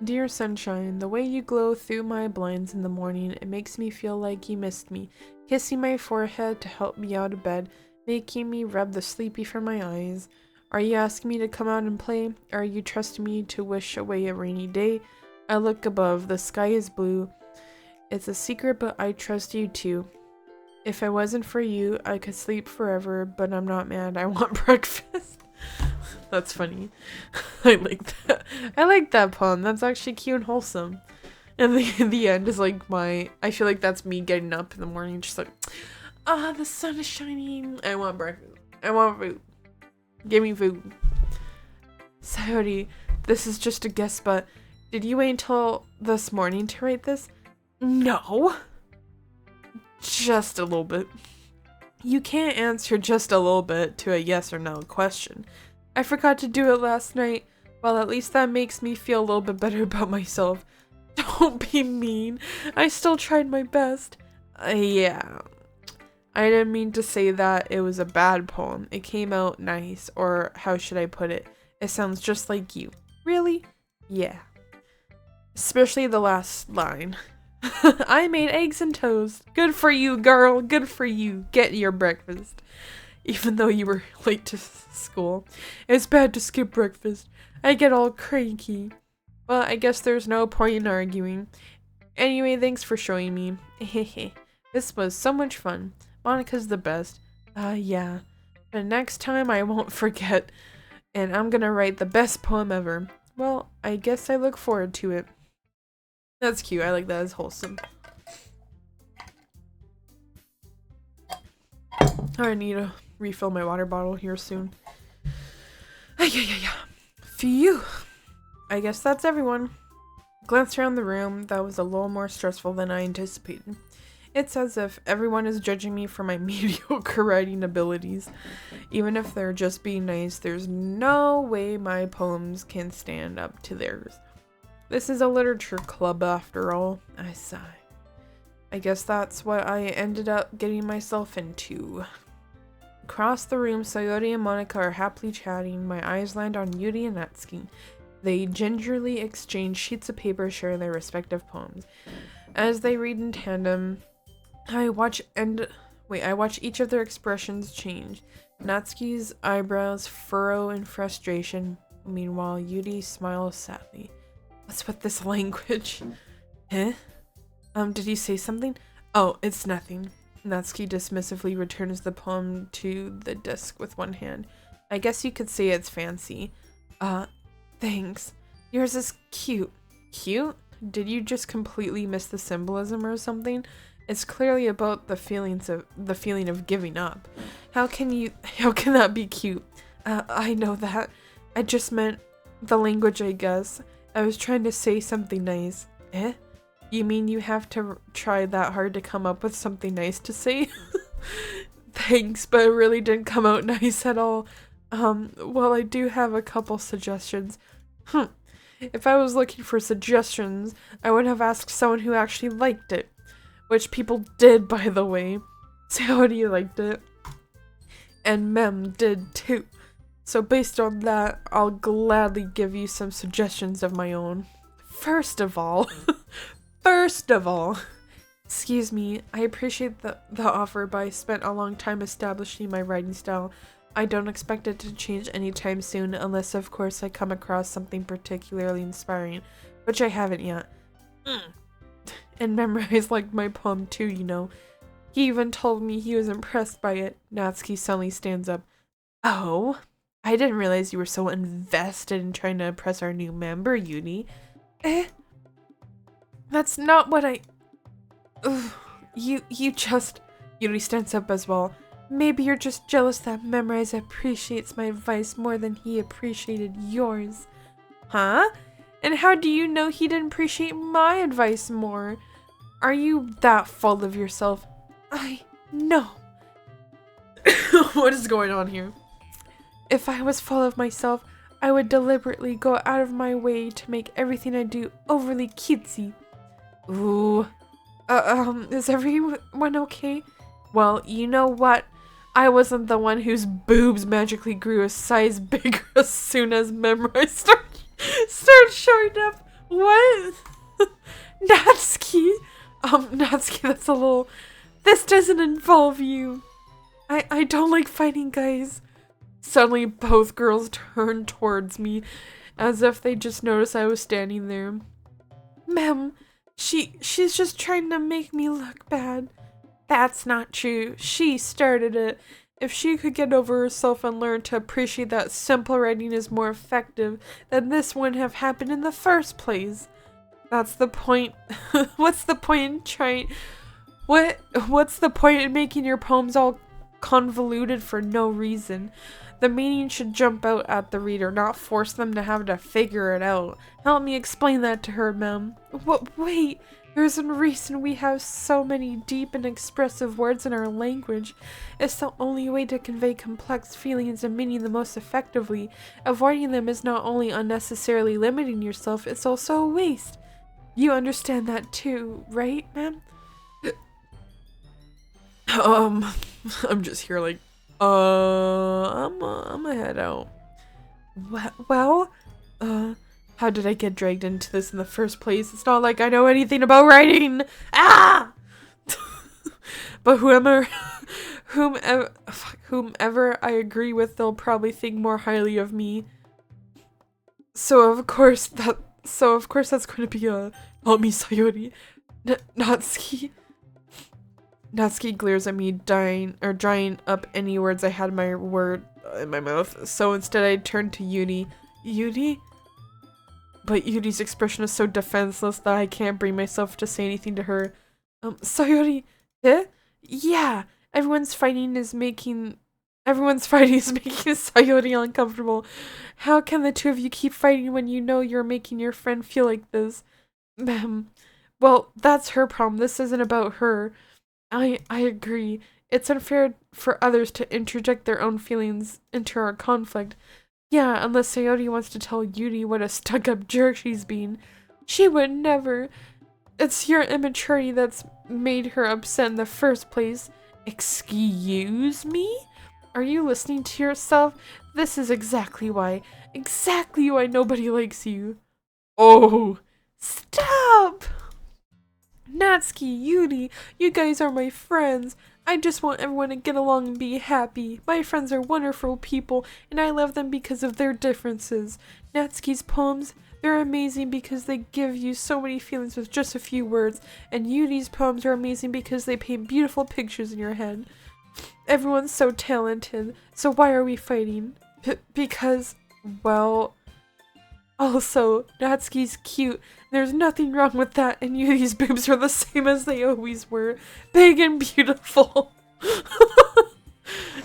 Dear sunshine, the way you glow through my blinds in the morning, it makes me feel like you missed me. Kissing my forehead to help me out of bed, making me rub the sleepy from my eyes. Are you asking me to come out and play? Are you trusting me to wish away a rainy day? I look above, the sky is blue. It's a secret, but I trust you too. If it wasn't for you, I could sleep forever, but I'm not mad. I want breakfast. That's funny. I like that. I like that poem. That's actually cute and wholesome. And the end is like I feel like that's me getting up in the morning just like, the sun is shining. I want breakfast. I want food. Give me food. Sayori, this is just a guess, but did you wait until this morning to write this? No. Just a little bit. You can't answer just a little bit to a yes or no question. I forgot to do it last night. Well, at least that makes me feel a little bit better about myself. Don't be mean. I still tried my best. Yeah. I didn't mean to say that it was a bad poem. It came out nice, or how should I put it? It sounds just like you. Really? Yeah. Especially the last line. I made eggs and toast. Good for you, girl. Good for you. Get your breakfast. Even though you were late to school. It's bad to skip breakfast. I get all cranky. Well, I guess there's no point in arguing. Anyway, thanks for showing me. Hehe. This was so much fun. Monica's the best. Yeah. But next time I won't forget. And I'm gonna write the best poem ever. Well, I guess I look forward to it. That's cute. I like that. It's wholesome. I need to refill my water bottle here soon. Yeah. Phew. I guess that's everyone. Glanced around the room. That was a little more stressful than I anticipated. It's as if everyone is judging me for my mediocre writing abilities. Even if they're just being nice, there's no way my poems can stand up to theirs. This is a literature club after all, I sigh. I guess that's what I ended up getting myself into. Across the room, Sayori and Monica are happily chatting. My eyes land on Yuri and Natsuki. They gingerly exchange sheets of paper sharing their respective poems. As they read in tandem, I watch each of their expressions change. Natsuki's eyebrows furrow in frustration. Meanwhile, Yuri smiles sadly. What's with this language? Huh? Did you say something? Oh, it's nothing. Natsuki dismissively returns the poem to the desk with one hand. I guess you could say it's fancy. Thanks. Yours is cute. Cute? Did you just completely miss the symbolism or something? It's clearly about the feeling of giving up. How can that be cute? I know that. I just meant the language, I guess. I was trying to say something nice. Eh? You mean you have to try that hard to come up with something nice to say? Thanks, but it really didn't come out nice at all. Well, I do have a couple suggestions. If I was looking for suggestions, I would have asked someone who actually liked it. Which people did, by the way. Sayori liked it. And Mem did too. So based on that, I'll gladly give you some suggestions of my own. First of all, excuse me, I appreciate the offer, but I spent a long time establishing my writing style. I don't expect it to change anytime soon, unless of course I come across something particularly inspiring, which I haven't yet. And Memorize liked my poem too, you know. He even told me he was impressed by it. Natsuki suddenly stands up. Oh? I didn't realize you were so invested in trying to impress our new member, Yuri. That's not what I... Ugh. You just... Yuri stands up as well. Maybe you're just jealous that Memorize appreciates my advice more than he appreciated yours. Huh? And how do you know he didn't appreciate my advice more? Are you that full of yourself? I know. What is going on here? If I was full of myself, I would deliberately go out of my way to make everything I do overly cutesy. Ooh. Is everyone okay? Well, you know what? I wasn't the one whose boobs magically grew a size bigger as soon as Memorize started showing up. What? Natsuki? Natsuki, that's a little... This doesn't involve you. I don't like fighting guys. Suddenly, both girls turned towards me, as if they just noticed I was standing there. Mem, she's just trying to make me look bad. That's not true. She started it. If she could get over herself and learn to appreciate that simple writing is more effective, then this wouldn't have happened in the first place. That's the point. What's the point in trying... What's the point in making your poems all convoluted for no reason? The meaning should jump out at the reader, not force them to have to figure it out. Help me explain that to her, ma'am. Wait, there's a reason we have so many deep and expressive words in our language. It's the only way to convey complex feelings and meaning the most effectively. Avoiding them is not only unnecessarily limiting yourself, it's also a waste. You understand that too, right, ma'am? I'm just here like, I'm gonna head out. Well, how did I get dragged into this in the first place? It's not like I know anything about writing. Ah! But whomever I agree with, they'll probably think more highly of me. So of course that's going to be help me, Sayori. Natsuki. Natsuki glares at me, drying up any words I had in my mouth. So instead I turned to Yuri. Yuri? But Yuri's expression is so defenseless that I can't bring myself to say anything to her. Sayori, eh? Yeah, everyone's fighting is making Sayori uncomfortable. How can the two of you keep fighting when you know you're making your friend feel like this? Well, that's her problem. This isn't about her. I agree. It's unfair for others to interject their own feelings into our conflict. Yeah, unless Sayori wants to tell Yuri what a stuck-up jerk she's been. She would never. It's your immaturity that's made her upset in the first place. Excuse me? Are you listening to yourself? This is exactly why nobody likes you. Oh, stop! Natsuki, Yuri, you guys are my friends. I just want everyone to get along and be happy. My friends are wonderful people, and I love them because of their differences. Natsuki's poems, they're amazing because they give you so many feelings with just a few words, and Yuri's poems are amazing because they paint beautiful pictures in your head. Everyone's so talented, so why are we fighting? Because, well... Also, Natsuki's cute. There's nothing wrong with that, and Yuri's boobs are the same as they always were. Big and beautiful.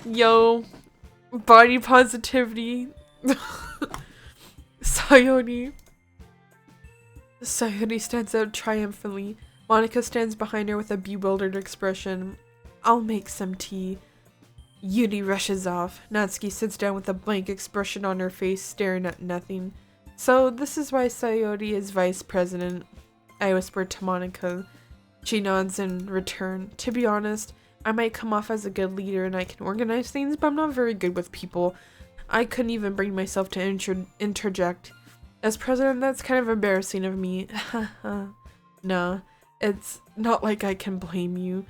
Yo. Body positivity. Sayori stands out triumphantly. Monica stands behind her with a bewildered expression. I'll make some tea. Yuri rushes off. Natsuki sits down with a blank expression on her face, staring at nothing. So, this is why Sayori is vice president, I whispered to Monica. She nods in return. To be honest, I might come off as a good leader and I can organize things, but I'm not very good with people. I couldn't even bring myself to interject. As president, that's kind of embarrassing of me. Nah, it's not like I can blame you.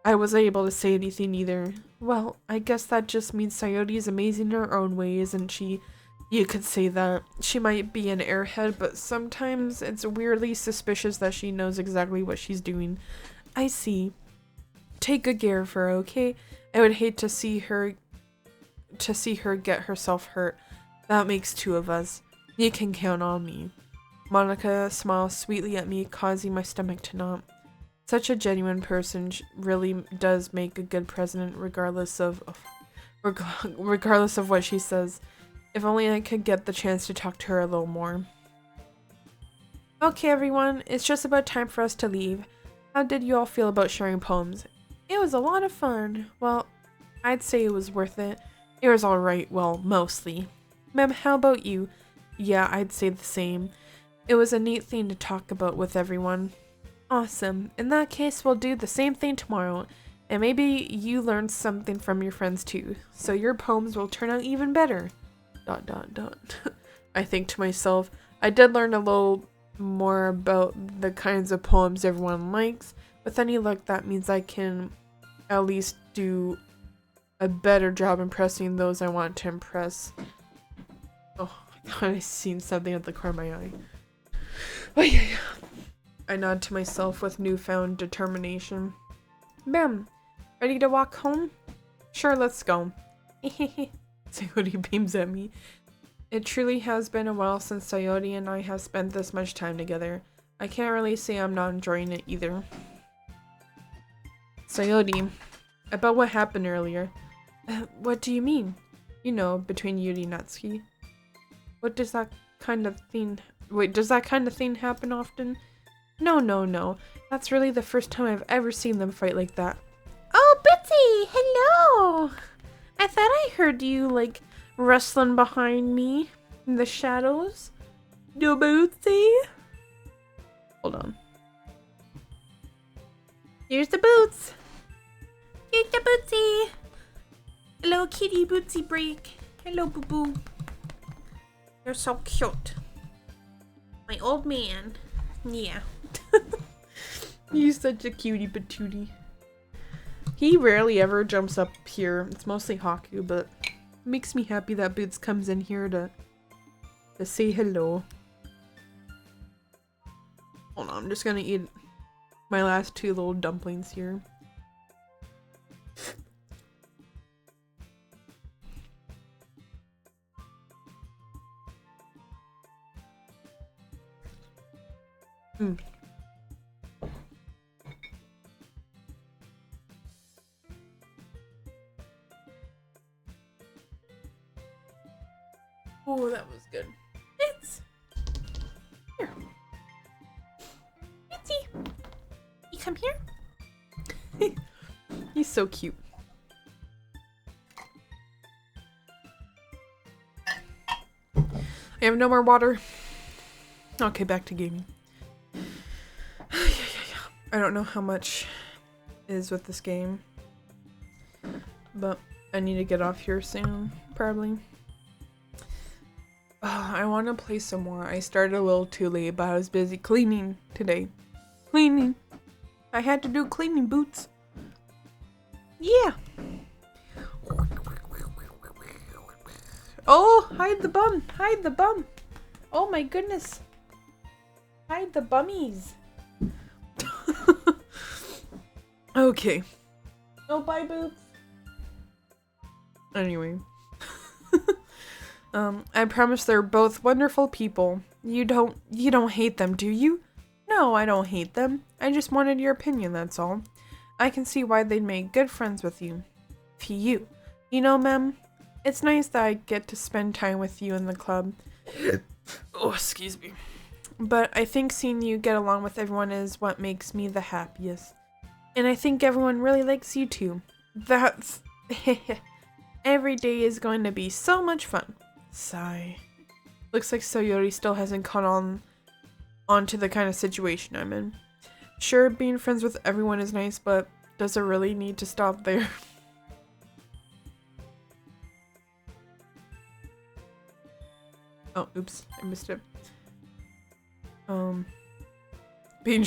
I wasn't able to say anything either. Well, I guess that just means Sayori is amazing in her own way, isn't she? You could say that. She might be an airhead, but sometimes it's weirdly suspicious that she knows exactly what she's doing. I see. Take good care of her, okay? I would hate to see her get herself hurt. That makes two of us. You can count on me. Monica smiles sweetly at me, causing my stomach to knot. Such a genuine person really does make a good president, regardless of what she says. If only I could get the chance to talk to her a little more. Okay everyone, it's just about time for us to leave. How did you all feel about sharing poems? It was a lot of fun. Well, I'd say it was worth it. It was alright, well, mostly. Mem, how about you? Yeah, I'd say the same. It was a neat thing to talk about with everyone. Awesome. In that case, we'll do the same thing tomorrow. And maybe you learned something from your friends too, so your poems will turn out even better. ... I think to myself, I did learn a little more about the kinds of poems everyone likes. With any luck, that means I can at least do a better job impressing those I want to impress. Oh my god, I seen something at the corner of my eye. Oh yeah. I nod to myself with newfound determination. Bam! Ready to walk home? Sure, let's go. Sayori beams at me. It truly has been a while since Sayori and I have spent this much time together. I can't really say I'm not enjoying it either. Sayori, about what happened earlier. What do you mean? You know, between Yuri and Natsuki. What does that kind of thing... Wait, does that kind of thing happen often? No. That's really the first time I've ever seen them fight like that. Oh, Bitsy! Hello! I thought I heard you, like, rustling behind me in the shadows. No, Bootsy? Hold on. Here's the boots! Here's the Bootsy! Hello, kitty Bootsy break. Hello, boo-boo. You're so cute. My old man. Yeah. He's such a cutie patootie. He rarely ever jumps up here. It's mostly Haku, but it makes me happy that Boots comes in here to say hello. Hold on, I'm just gonna eat my last 2 little dumplings here. Oh, that was good. It's here. Bitsy, you come here. He's so cute. I have no more water. Okay, back to gaming. I don't know how much is with this game, but I need to get off here soon, probably. I want to play some more. I started a little too late, but I was busy cleaning today. Cleaning. I had to do cleaning, Boots. Yeah. Oh, hide the bum. Hide the bum. Oh my goodness. Hide the bummies. Okay. Oh, bye, Boots. Anyway. I promise they're both wonderful people. You don't hate them, do you? No, I don't hate them. I just wanted your opinion, that's all. I can see why they'd make good friends with you. You know, Mem, it's nice that I get to spend time with you in the club. Oh, excuse me. But I think seeing you get along with everyone is what makes me the happiest. And I think everyone really likes you too. That's... Every day is going to be so much fun. Sigh. Looks like Sayori still hasn't caught on to the kind of situation I'm in. Sure, being friends with everyone is nice, but does it really need to stop there? Oh, oops, I missed it. Being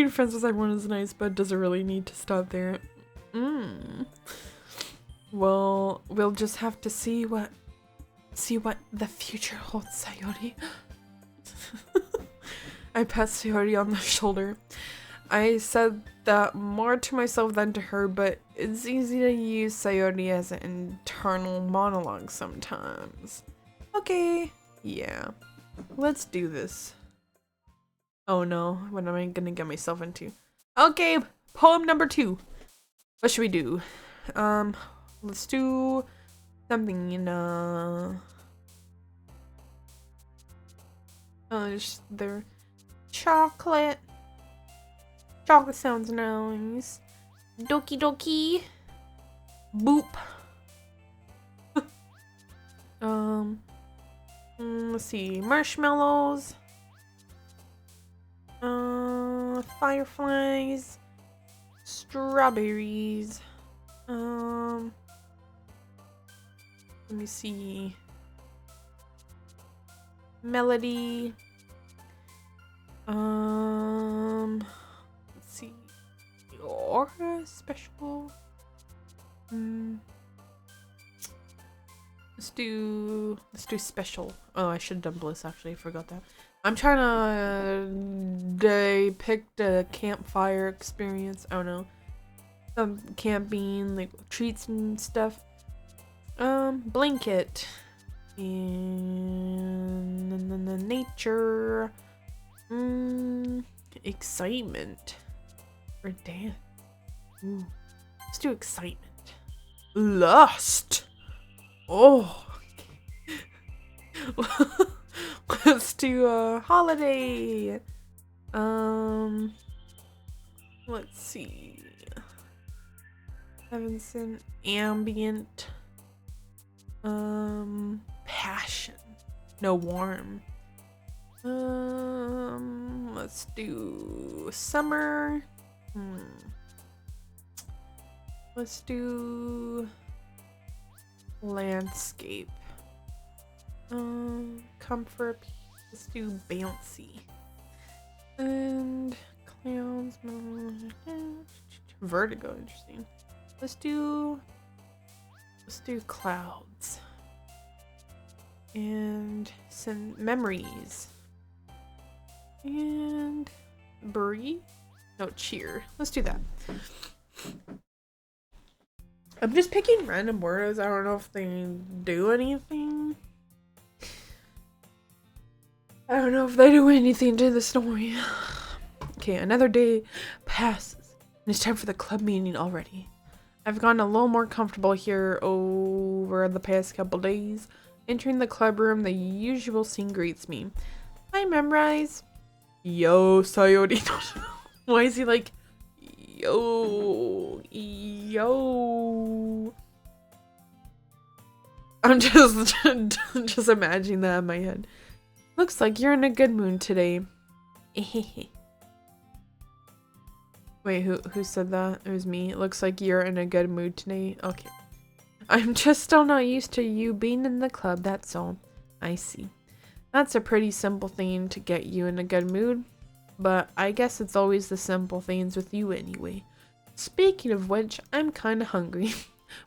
friends with everyone is nice, but does it really need to stop there? Well, we'll just have to see what the future holds, Sayori. I pat Sayori on the shoulder. I said that more to myself than to her, but it's easy to use Sayori as an internal monologue sometimes. Okay, yeah. Let's do this. Oh no, what am I gonna get myself into? Okay, poem number 2. What should we do? Let's do something in just there. Chocolate. Chocolate sounds nice. Doki-Doki. Boop. Let's see. Marshmallows. Fireflies. Strawberries. Let me see. Melody. Let's see. Aura special. Let's do special. Oh, I should have done bliss actually. I forgot that. I'm trying to depict a campfire experience. I don't know. camping, like treats and stuff. Blanket. And the nature. Excitement. Or dance. Ooh. Let's do excitement. Lust. Oh. Let's do a holiday. Let's see. Evanson, ambient. Passion. No, warm. Let's do summer. Let's do landscape. Comfort. Let's do bouncy. And clouds. Vertigo. Interesting. Let's do clouds. And some memories. And breathe. No, cheer. Let's do that. I'm just picking random words. I don't know if they do anything. I don't know if they do anything to the story. Okay, another day passes, and it's time for the club meeting already. I've gotten a little more comfortable here over the past couple days. Entering the club room, the usual scene greets me. I memorize. Yo, Sayori. Why is he like, yo? I'm just imagining that in my head. Looks like you're in a good mood today. Wait, who said that? It was me. It looks like you're in a good mood today. Okay. I'm just still not used to you being in the club, that's all. I see. That's a pretty simple thing to get you in a good mood. But I guess it's always the simple things with you anyway. Speaking of which, I'm kinda hungry.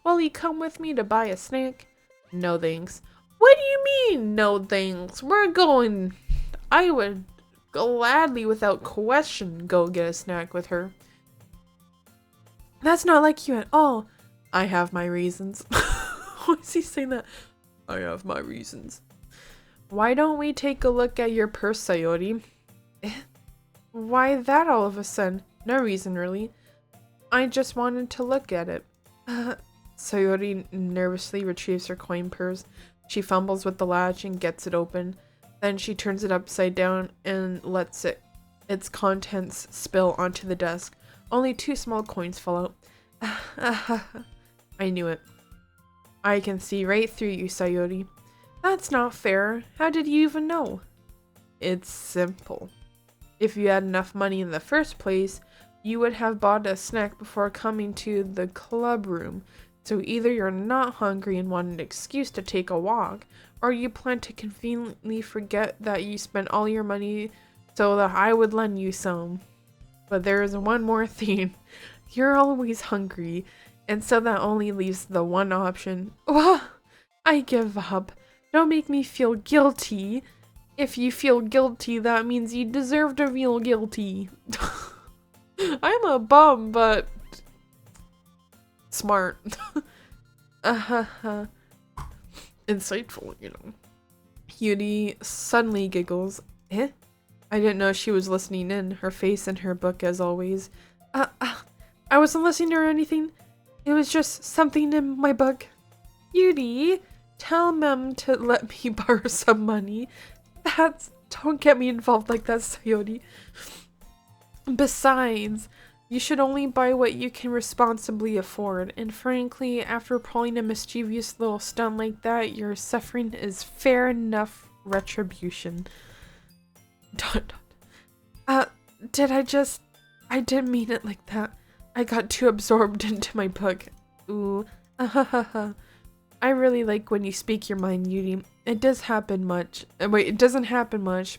Will you come with me to buy a snack? No thanks. What do you mean, no thanks? We're going. I would gladly, without question, go get a snack with her. That's not like you at all. I have my reasons. Why is he saying that? I have my reasons. Why don't we take a look at your purse, Sayori? Why that all of a sudden? No reason, really. I just wanted to look at it. Sayori nervously retrieves her coin purse. She fumbles with the latch and gets it open. Then she turns it upside down and lets its contents spill onto the desk. Only 2 small coins fall out. I knew it. I can see right through you, Sayori. That's not fair. How did you even know? It's simple. If you had enough money in the first place, you would have bought a snack before coming to the club room. So either you're not hungry and want an excuse to take a walk, or you plan to conveniently forget that you spent all your money so that I would lend you some. But there is one more thing. You're always hungry, and so that only leaves the one option. I give up. Don't make me feel guilty. If you feel guilty, that means you deserve to feel guilty. I'm a bum, but smart. Insightful, you know. Yuri suddenly giggles. I didn't know she was listening in, her face in her book as always. I wasn't listening or anything. It was just something in my book. Yuri, tell Mem to let me borrow some money. Don't get me involved like that, Sayori. Besides, you should only buy what you can responsibly afford, and frankly, after pulling a mischievous little stunt like that, your suffering is fair enough retribution. ... I didn't mean it like that. I got too absorbed into my book. Ooh. I really like when you speak your mind, Yuri. It doesn't happen much,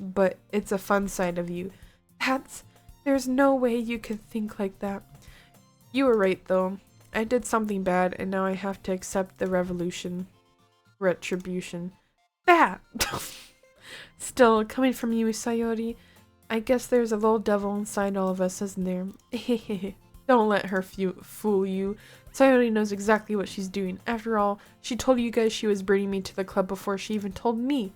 but it's a fun side of you. There's no way you could think like that. You were right, though. I did something bad, and now I have to accept the retribution. That! Still, coming from you, Sayori, I guess there's a little devil inside all of us, isn't there? Don't let her fool you. Sayori knows exactly what she's doing. After all, she told you guys she was bringing me to the club before she even told me.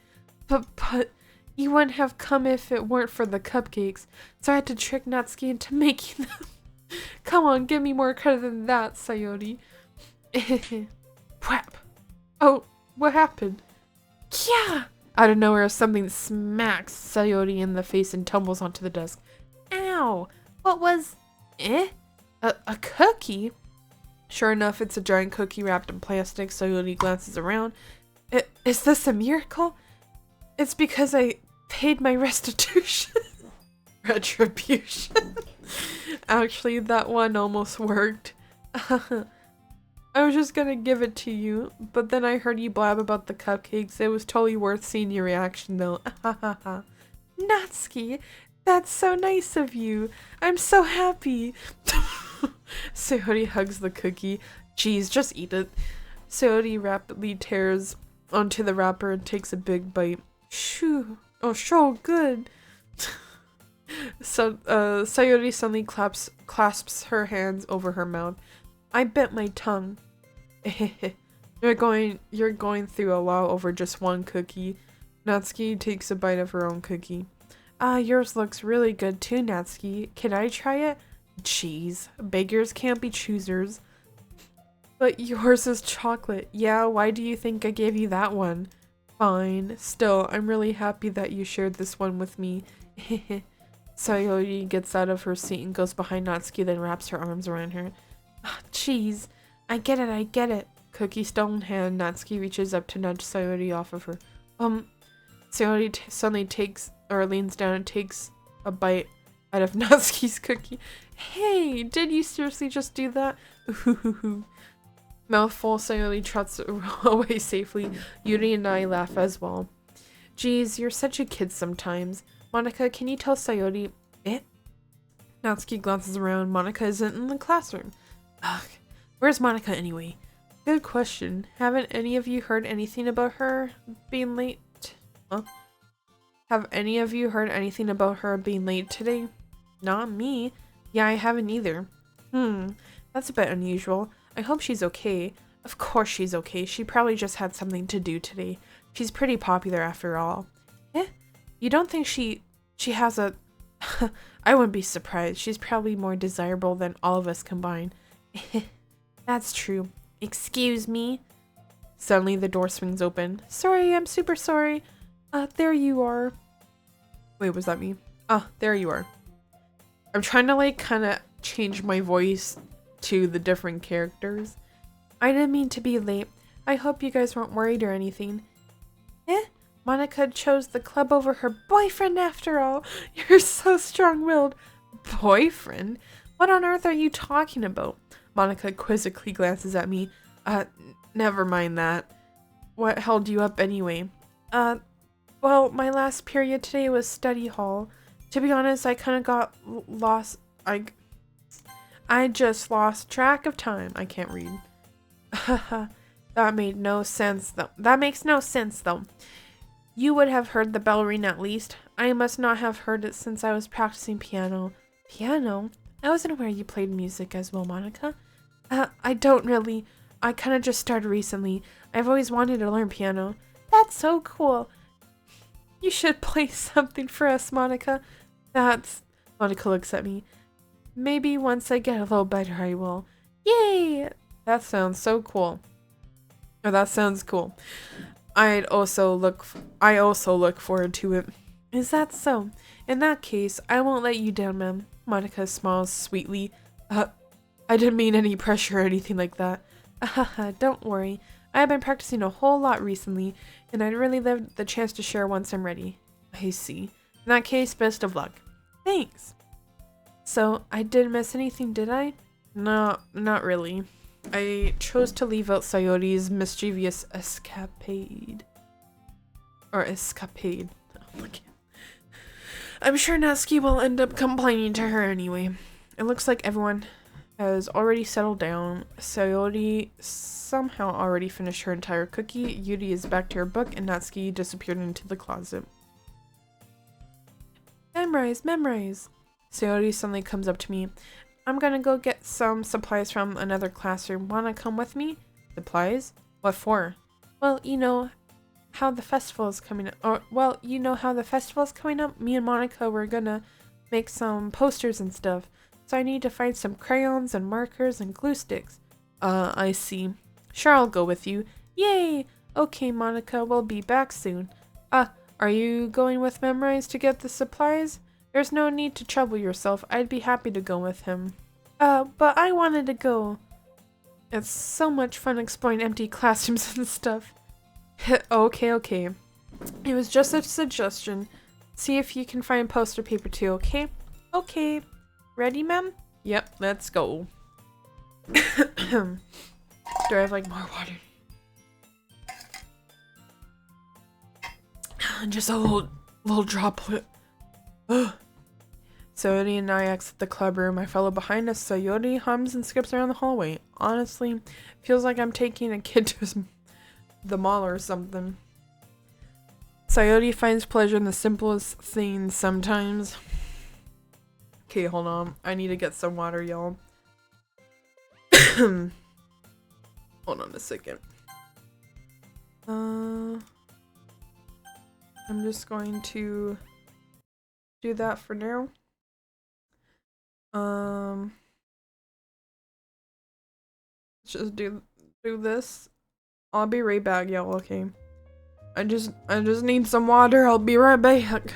But you wouldn't have come if it weren't for the cupcakes, so I had to trick Natsuki into making them. Come on, give me more credit than that, Sayori. Whap. Oh, what happened? Yeah! Out of nowhere, something smacks Sayori in the face and tumbles onto the desk. Ow! What was... A cookie? Sure enough, it's a giant cookie wrapped in plastic. Sayori glances around. Is this a miracle? It's because I paid my restitution. Retribution. Actually, that one almost worked. I was just gonna give it to you, but then I heard you blab about the cupcakes. It was totally worth seeing your reaction though. Natsuki, that's so nice of you. I'm so happy. Sayori hugs the cookie. Geez, just eat it. Sayori rapidly tears onto the wrapper and takes a big bite. Shoo. Oh, so good. So, Sayori suddenly clasps her hands over her mouth. I bit my tongue. You're going through a lot over just one cookie. Natsuki takes a bite of her own cookie. Yours looks really good too, Natsuki. Can I try it? Jeez, beggars can't be choosers. But yours is chocolate. Yeah, why do you think I gave you that one? Fine. Still, I'm really happy that you shared this one with me. Sayori gets out of her seat and goes behind Natsuki, then wraps her arms around her. Jeez. I get it. Cookie still in hand, Natsuki reaches up to nudge Sayori off of her. Sayori suddenly leans down and takes a bite out of Natsuki's cookie. Hey, did you seriously just do that? Mouthful, Sayori trots away safely. Yuri and I laugh as well. Geez, you're such a kid sometimes. Monica, can you tell Sayori it? Natsuki glances around. Monica isn't in the classroom. Ugh, where's Monica anyway? Good question. Haven't any of you heard anything about her being late? Huh? Have any of you heard anything about her being late today? Not me. Yeah, I haven't either. That's a bit unusual. I hope she's okay. Of course she's okay. She probably just had something to do today. She's pretty popular after all. You don't think she has a... I wouldn't be surprised. She's probably more desirable than all of us combined. That's true. Excuse me. Suddenly the door swings open. Sorry, I'm super sorry. There you are. Wait, was that me? There you are. I'm trying to like kind of change my voice to the different characters. I didn't mean to be late. I hope you guys weren't worried or anything. Monica chose the club over her boyfriend after all. You're so strong-willed. Boyfriend? What on earth are you talking about? Monica quizzically glances at me. Never mind that. What held you up anyway? Well, my last period today was study hall. To be honest, I kind of got lost. I just lost track of time. I can't read. That made no sense though. That makes no sense though. You would have heard the bell ring at least. I must not have heard it since I was practicing piano. Piano? I wasn't aware you played music as well, Monica. I don't really. I kind of just started recently. I've always wanted to learn piano. That's so cool. You should play something for us, Monica. Monica looks at me. Maybe once I get a little better, I will. Yay! That sounds so cool. Oh, that sounds cool. I also look forward to it. Is that so? In that case, I won't let you down, ma'am. Monica smiles sweetly. I didn't mean any pressure or anything like that. Don't worry. I've been practicing a whole lot recently, and I'd really love the chance to share once I'm ready. I see. In that case, best of luck. Thanks. So, I didn't miss anything, did I? No, not really. I chose to leave out Sayori's mischievous escapade. Or escapade. Oh my god. I'm sure Natsuki will end up complaining to her anyway. It looks like everyone has already settled down. Sayori somehow already finished her entire cookie. Yuri is back to her book, and Natsuki disappeared into the closet. Memorize. Sayori suddenly comes up to me. I'm gonna go get some supplies from another classroom. Wanna come with me? Supplies? What for? Well, you know how the festival is coming up. Me and Monica were gonna make some posters and stuff. So I need to find some crayons and markers and glue sticks. I see. Sure, I'll go with you. Yay! Okay, Monica, we'll be back soon. Are you going with Memrise to get the supplies? There's no need to trouble yourself. I'd be happy to go with him. But I wanted to go. It's so much fun exploring empty classrooms and stuff. Okay. It was just a suggestion. See if you can find poster paper too, okay? Okay. Ready, ma'am? Yep, let's go. Do I have like more water? Just a little droplet. Sayori and I exit the club room. I follow behind us. Sayori hums and skips around the hallway. Honestly, feels like I'm taking a kid to the mall or something. Sayori finds pleasure in the simplest things sometimes. Okay, hold on. I need to get some water, y'all. Hold on a second. I'm just going to do that for now. Let's just do this. I'll be right back, y'all, okay? I just need some water. I'll be right back.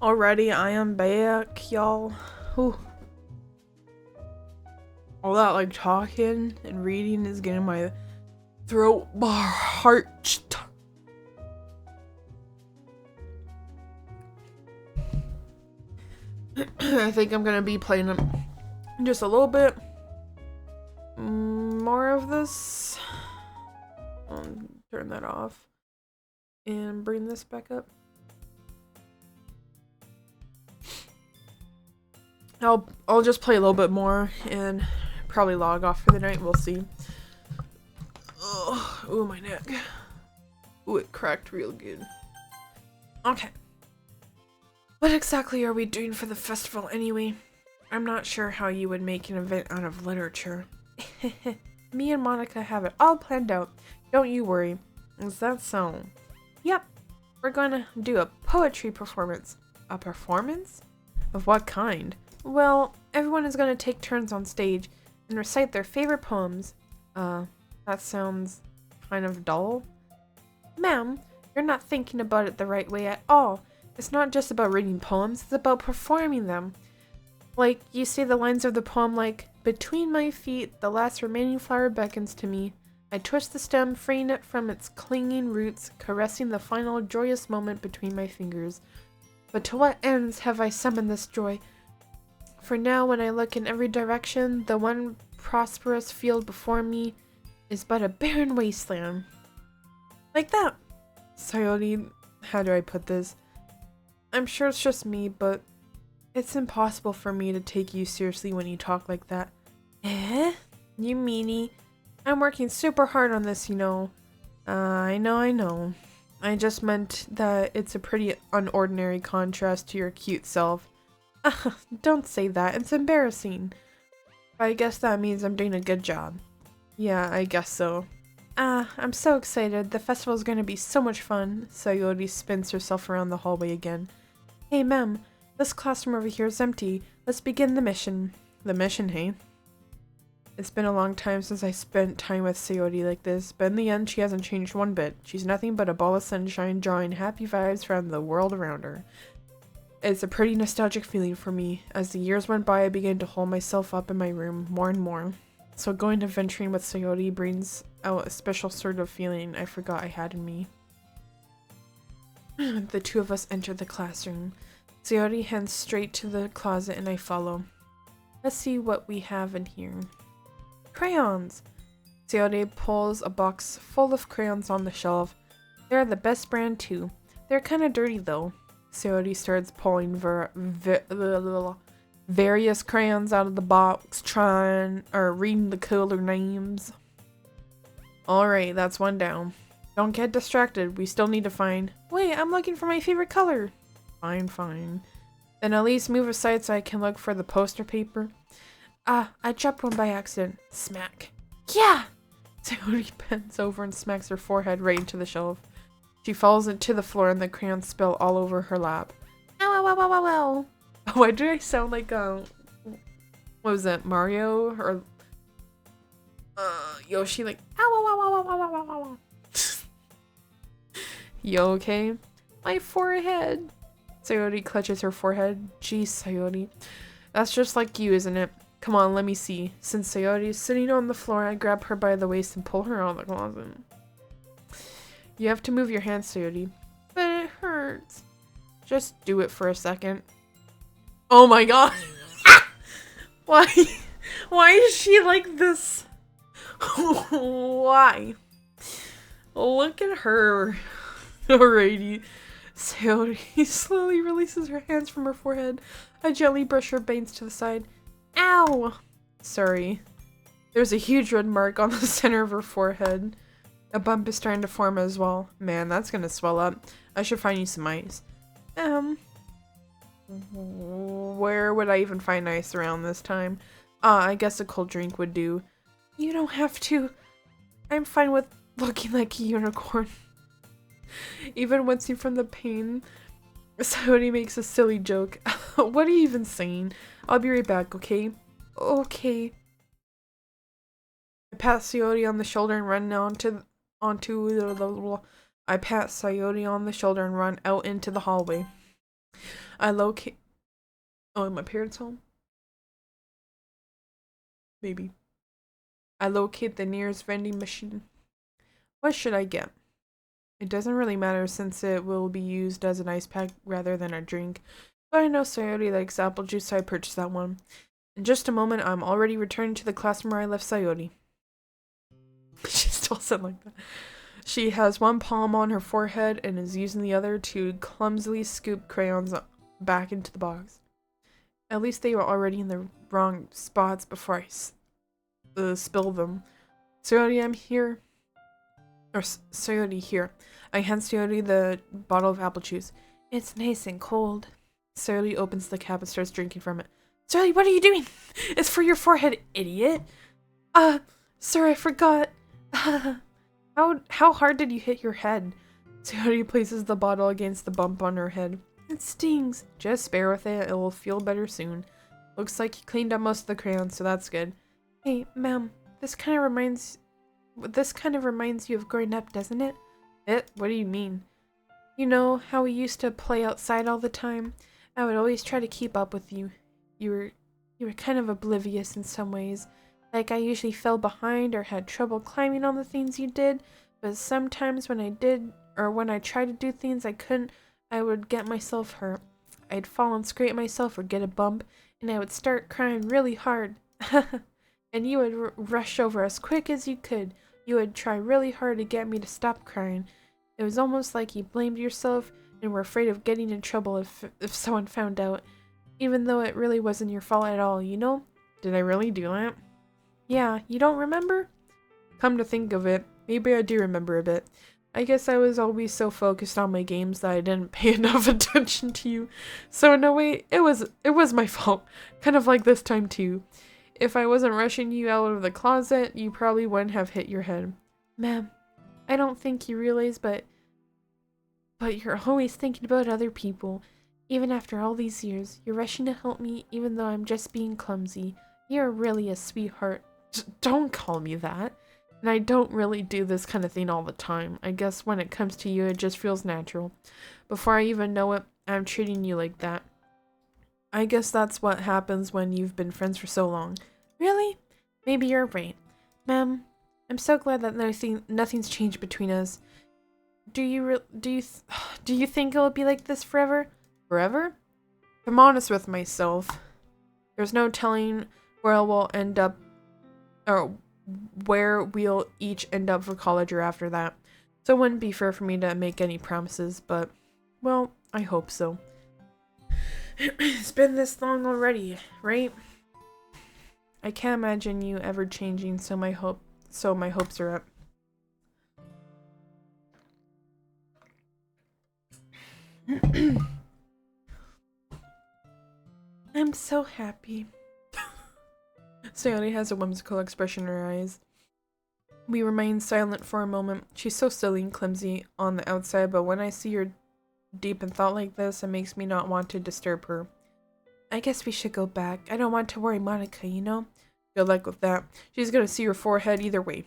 Already, I am back, y'all. Whew. All that like talking and reading is getting my throat parched. I think I'm gonna be playing just a little bit more of this. I'll turn that off and bring this back up. I'll just play a little bit more and probably log off for the night. We'll see. Ooh, my neck. Ooh, it cracked real good. Okay. What exactly are we doing for the festival anyway? I'm not sure how you would make an event out of literature. Me and Monica have it all planned out. Don't you worry. Is that so? Yep. We're gonna do a poetry performance. A performance? Of what kind? Well, everyone is gonna take turns on stage and recite their favorite poems. That sounds kind of dull. Ma'am, you're not thinking about it the right way at all. It's not just about reading poems, it's about performing them. Like, you say the lines of the poem like, "Between my feet, the last remaining flower beckons to me. I twist the stem, freeing it from its clinging roots, caressing the final joyous moment between my fingers. But to what ends have I summoned this joy? For now, when I look in every direction, the one prosperous field before me is but a barren wasteland." Like that. Sayori, how do I put this? I'm sure it's just me, but it's impossible for me to take you seriously when you talk like that. Eh? You meanie. I'm working super hard on this, you know. I know. I just meant that it's a pretty unordinary contrast to your cute self. Don't say that, it's embarrassing. I guess that means I'm doing a good job. Yeah, I guess so. I'm so excited. The festival's gonna be so much fun. Sayori spins herself around the hallway again. Hey, Mem, this classroom over here is empty. Let's begin the mission. The mission, hey? It's been a long time since I spent time with Sayori like this, but in the end, she hasn't changed one bit. She's nothing but a ball of sunshine, drawing happy vibes from the world around her. It's a pretty nostalgic feeling for me. As the years went by, I began to hole myself up in my room more and more. So going to venturing with Sayori brings out a special sort of feeling I forgot I had in me. The two of us enter the classroom. Sayori heads straight to the closet and I follow. Let's see what we have in here. Crayons! Sayori pulls a box full of crayons on the shelf. They're the best brand too. They're kinda dirty though. Sayori starts pulling various crayons out of the box, reading the color names. Alright, that's one down. Don't get distracted, we still need to find— Wait, I'm looking for my favorite color! Fine. Then at least move aside so I can look for the poster paper. I dropped one by accident. Smack. Yeah! Sayori bends over and smacks her forehead right into the shelf. She falls into the floor and the crayons spill all over her lap. Ow. Why do I sound like, what was that, Mario? Or, Yoshi, like, ow. You okay? My forehead. Sayori clutches her forehead. Geez, Sayori. That's just like you, isn't it? Come on, let me see. Since Sayori is sitting on the floor, I grab her by the waist and pull her out of the closet. You have to move your hands, Sayori. But it hurts. Just do it for a second. Oh my god. Why is she like this? Why? Look at her. Alrighty. Sayori slowly releases her hands from her forehead. I gently brush her bangs to the side. Ow! Sorry. There's a huge red mark on the center of her forehead. A bump is starting to form as well. Man, that's gonna swell up. I should find you some ice. Where would I even find ice around this time? I guess a cold drink would do. You don't have to. I'm fine with looking like a unicorn. Even wincing from the pain, Sayori makes a silly joke. What are you even saying? I'll be right back, okay? Okay. I pat Sayori on the shoulder and run I pat Sayori on the shoulder and run out into the hallway. I locate. Oh, in my parents' home? Maybe. I locate the nearest vending machine. What should I get? It doesn't really matter since it will be used as an ice pack rather than a drink. But I know Sayori likes apple juice, so I purchased that one. In just a moment, I'm already returning to the classroom where I left Sayori. She still said like that. She has one palm on her forehead and is using the other to clumsily scoop crayons back into the box. At least they were already in the wrong spots before I spill them. Sayori, I'm here. Or Sayori, here. I hand Sayori the bottle of apple juice. It's nice and cold. Sayori opens the cap and starts drinking from it. Sayori, what are you doing? It's for your forehead, idiot. Sir, I forgot. How hard did you hit your head? Sayori places the bottle against the bump on her head. It stings. Just bear with it. It will feel better soon. Looks like you cleaned up most of the crayons, so that's good. Hey, ma'am, this kind of reminds you of growing up, doesn't it? What do you mean? You know how we used to play outside all the time? I would always try to keep up with you. You were kind of oblivious in some ways. Like I usually fell behind or had trouble climbing on the things you did, but sometimes when I tried to do things I couldn't, I would get myself hurt. I'd fall and scrape myself or get a bump, and I would start crying really hard. And you would rush over as quick as you could. You would try really hard to get me to stop crying. It was almost like you blamed yourself and were afraid of getting in trouble if someone found out, even though it really wasn't your fault at all, you know? Did I really do that? Yeah, you don't remember? Come to think of it, maybe I do remember a bit. I guess I was always so focused on my games that I didn't pay enough attention to you. So in a way, it was my fault. Kind of like this time too. If I wasn't rushing you out of the closet, you probably wouldn't have hit your head. Ma'am, I don't think you realize, but you're always thinking about other people. Even after all these years, you're rushing to help me even though I'm just being clumsy. You're really a sweetheart. Don't call me that. And I don't really do this kind of thing all the time. I guess when it comes to you, it just feels natural. Before I even know it, I'm treating you like that. I guess that's what happens when you've been friends for so long. Really? Maybe you're right. Ma'am, I'm so glad that nothing's changed between us. Do you think it'll be like this forever? Forever? I'm honest with myself. There's no telling where we'll end up, or where we'll each end up for college or after that. So it wouldn't be fair for me to make any promises, but, well, I hope so. It's been this long already, right? I can't imagine you ever changing, so my hopes are up. I'm so happy. Sayori has a whimsical expression in her eyes. We remain silent for a moment. She's so silly and clumsy on the outside, but when I see her deep in thought like this, it makes me not want to disturb her. I guess we should go back. I don't want to worry Monica, you know? Good luck with that. She's gonna see your forehead either way.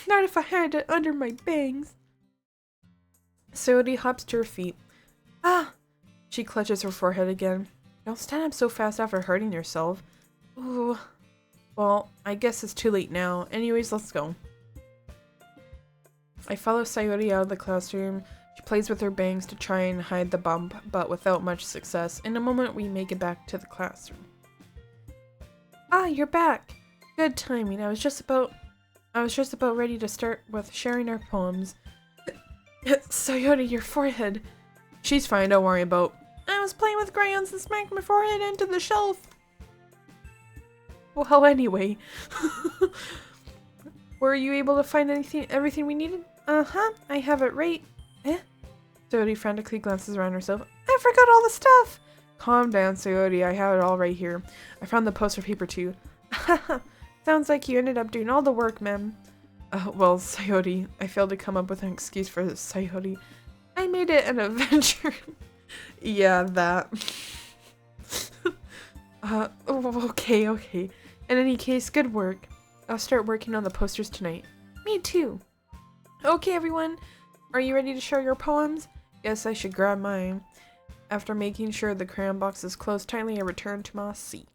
Not if I had it under my bangs. Sayori hops to her feet. Ah! She clutches her forehead again. Don't stand up so fast after hurting yourself. Ooh. Well, I guess it's too late now. Anyways, let's go. I follow Sayori out of the classroom. She plays with her bangs to try and hide the bump, but without much success. In a moment, we make it back to the classroom. Ah, you're back! Good timing. I was just about ready to start with sharing our poems. Sayori, your forehead. She's fine, don't worry about. I was playing with crayons and smacked my forehead into the shelf. Well, anyway. Were you able to find everything we needed? Uh-huh, I have it right. Sayori frantically glances around herself. I forgot all the stuff! Calm down, Sayori, I have it all right here. I found the poster paper too. Sounds like you ended up doing all the work, ma'am. Well, Sayori, I failed to come up with an excuse for this, Sayori. I made it an adventure. Yeah, that. Okay. In any case, good work. I'll start working on the posters tonight. Me too. Okay, everyone. Are you ready to share your poems? Guess I should grab mine. After making sure the crayon box is closed tightly, I return to my seat.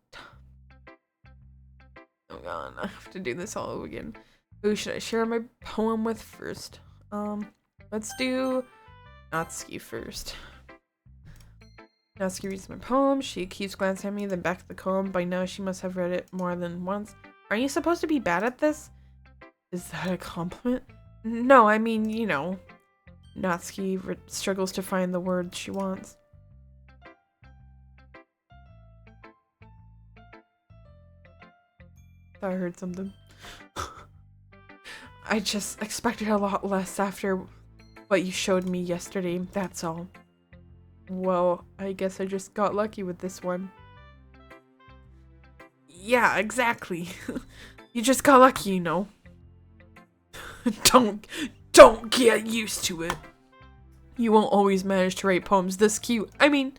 Oh god, I have to do this all over again. Who should I share my poem with first? Let's do Natsuki first. Natsuki reads my poem. She keeps glancing at me, then back at the poem. By now, she must have read it more than once. Aren't you supposed to be bad at this? Is that a compliment? No, I mean, you know. Natsuki struggles to find the words she wants. Thought I heard something. I just expected a lot less after what you showed me yesterday, that's all. Well, I guess I just got lucky with this one. Yeah, exactly. You just got lucky, you know. Don't get used to it. You won't always manage to write poems this cute. I mean,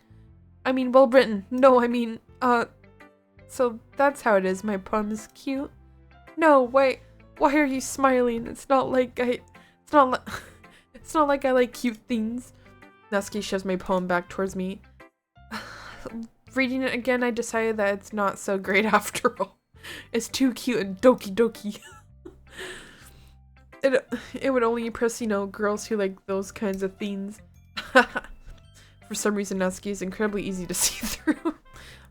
well written. No, so that's how it is. My poem is cute. No, wait. Why are you smiling? It's not like I like cute things. Natsuki shoves my poem back towards me. Reading it again, I decided that it's not so great after all. It's too cute and Doki-Doki. It would only impress, you know, girls who like those kinds of things. For some reason, Natsuki is incredibly easy to see through.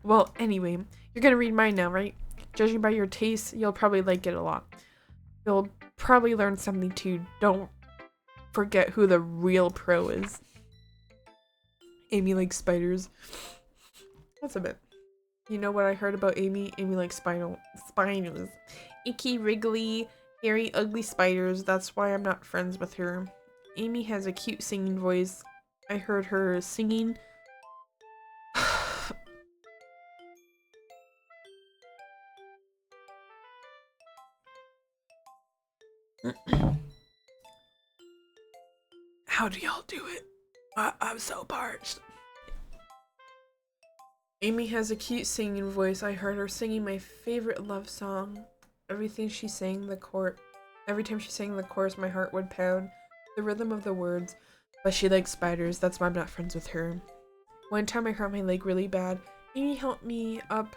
Well, anyway, you're gonna read mine now, right? Judging by your taste, you'll probably like it a lot. You'll probably learn something too. Don't forget who the real pro is. Amy likes spiders. That's a bit. You know what I heard about Amy? Amy likes spiders. Icky, wriggly, hairy, ugly spiders. That's why I'm not friends with her. Amy has a cute singing voice. I heard her singing. How do y'all do it? I'm so parched. Amy has a cute singing voice. I heard her singing my favorite love song. Every time she sang the chorus, my heart would pound. The rhythm of the words. But she likes spiders. That's why I'm not friends with her. One time I hurt my leg really bad. Amy helped me up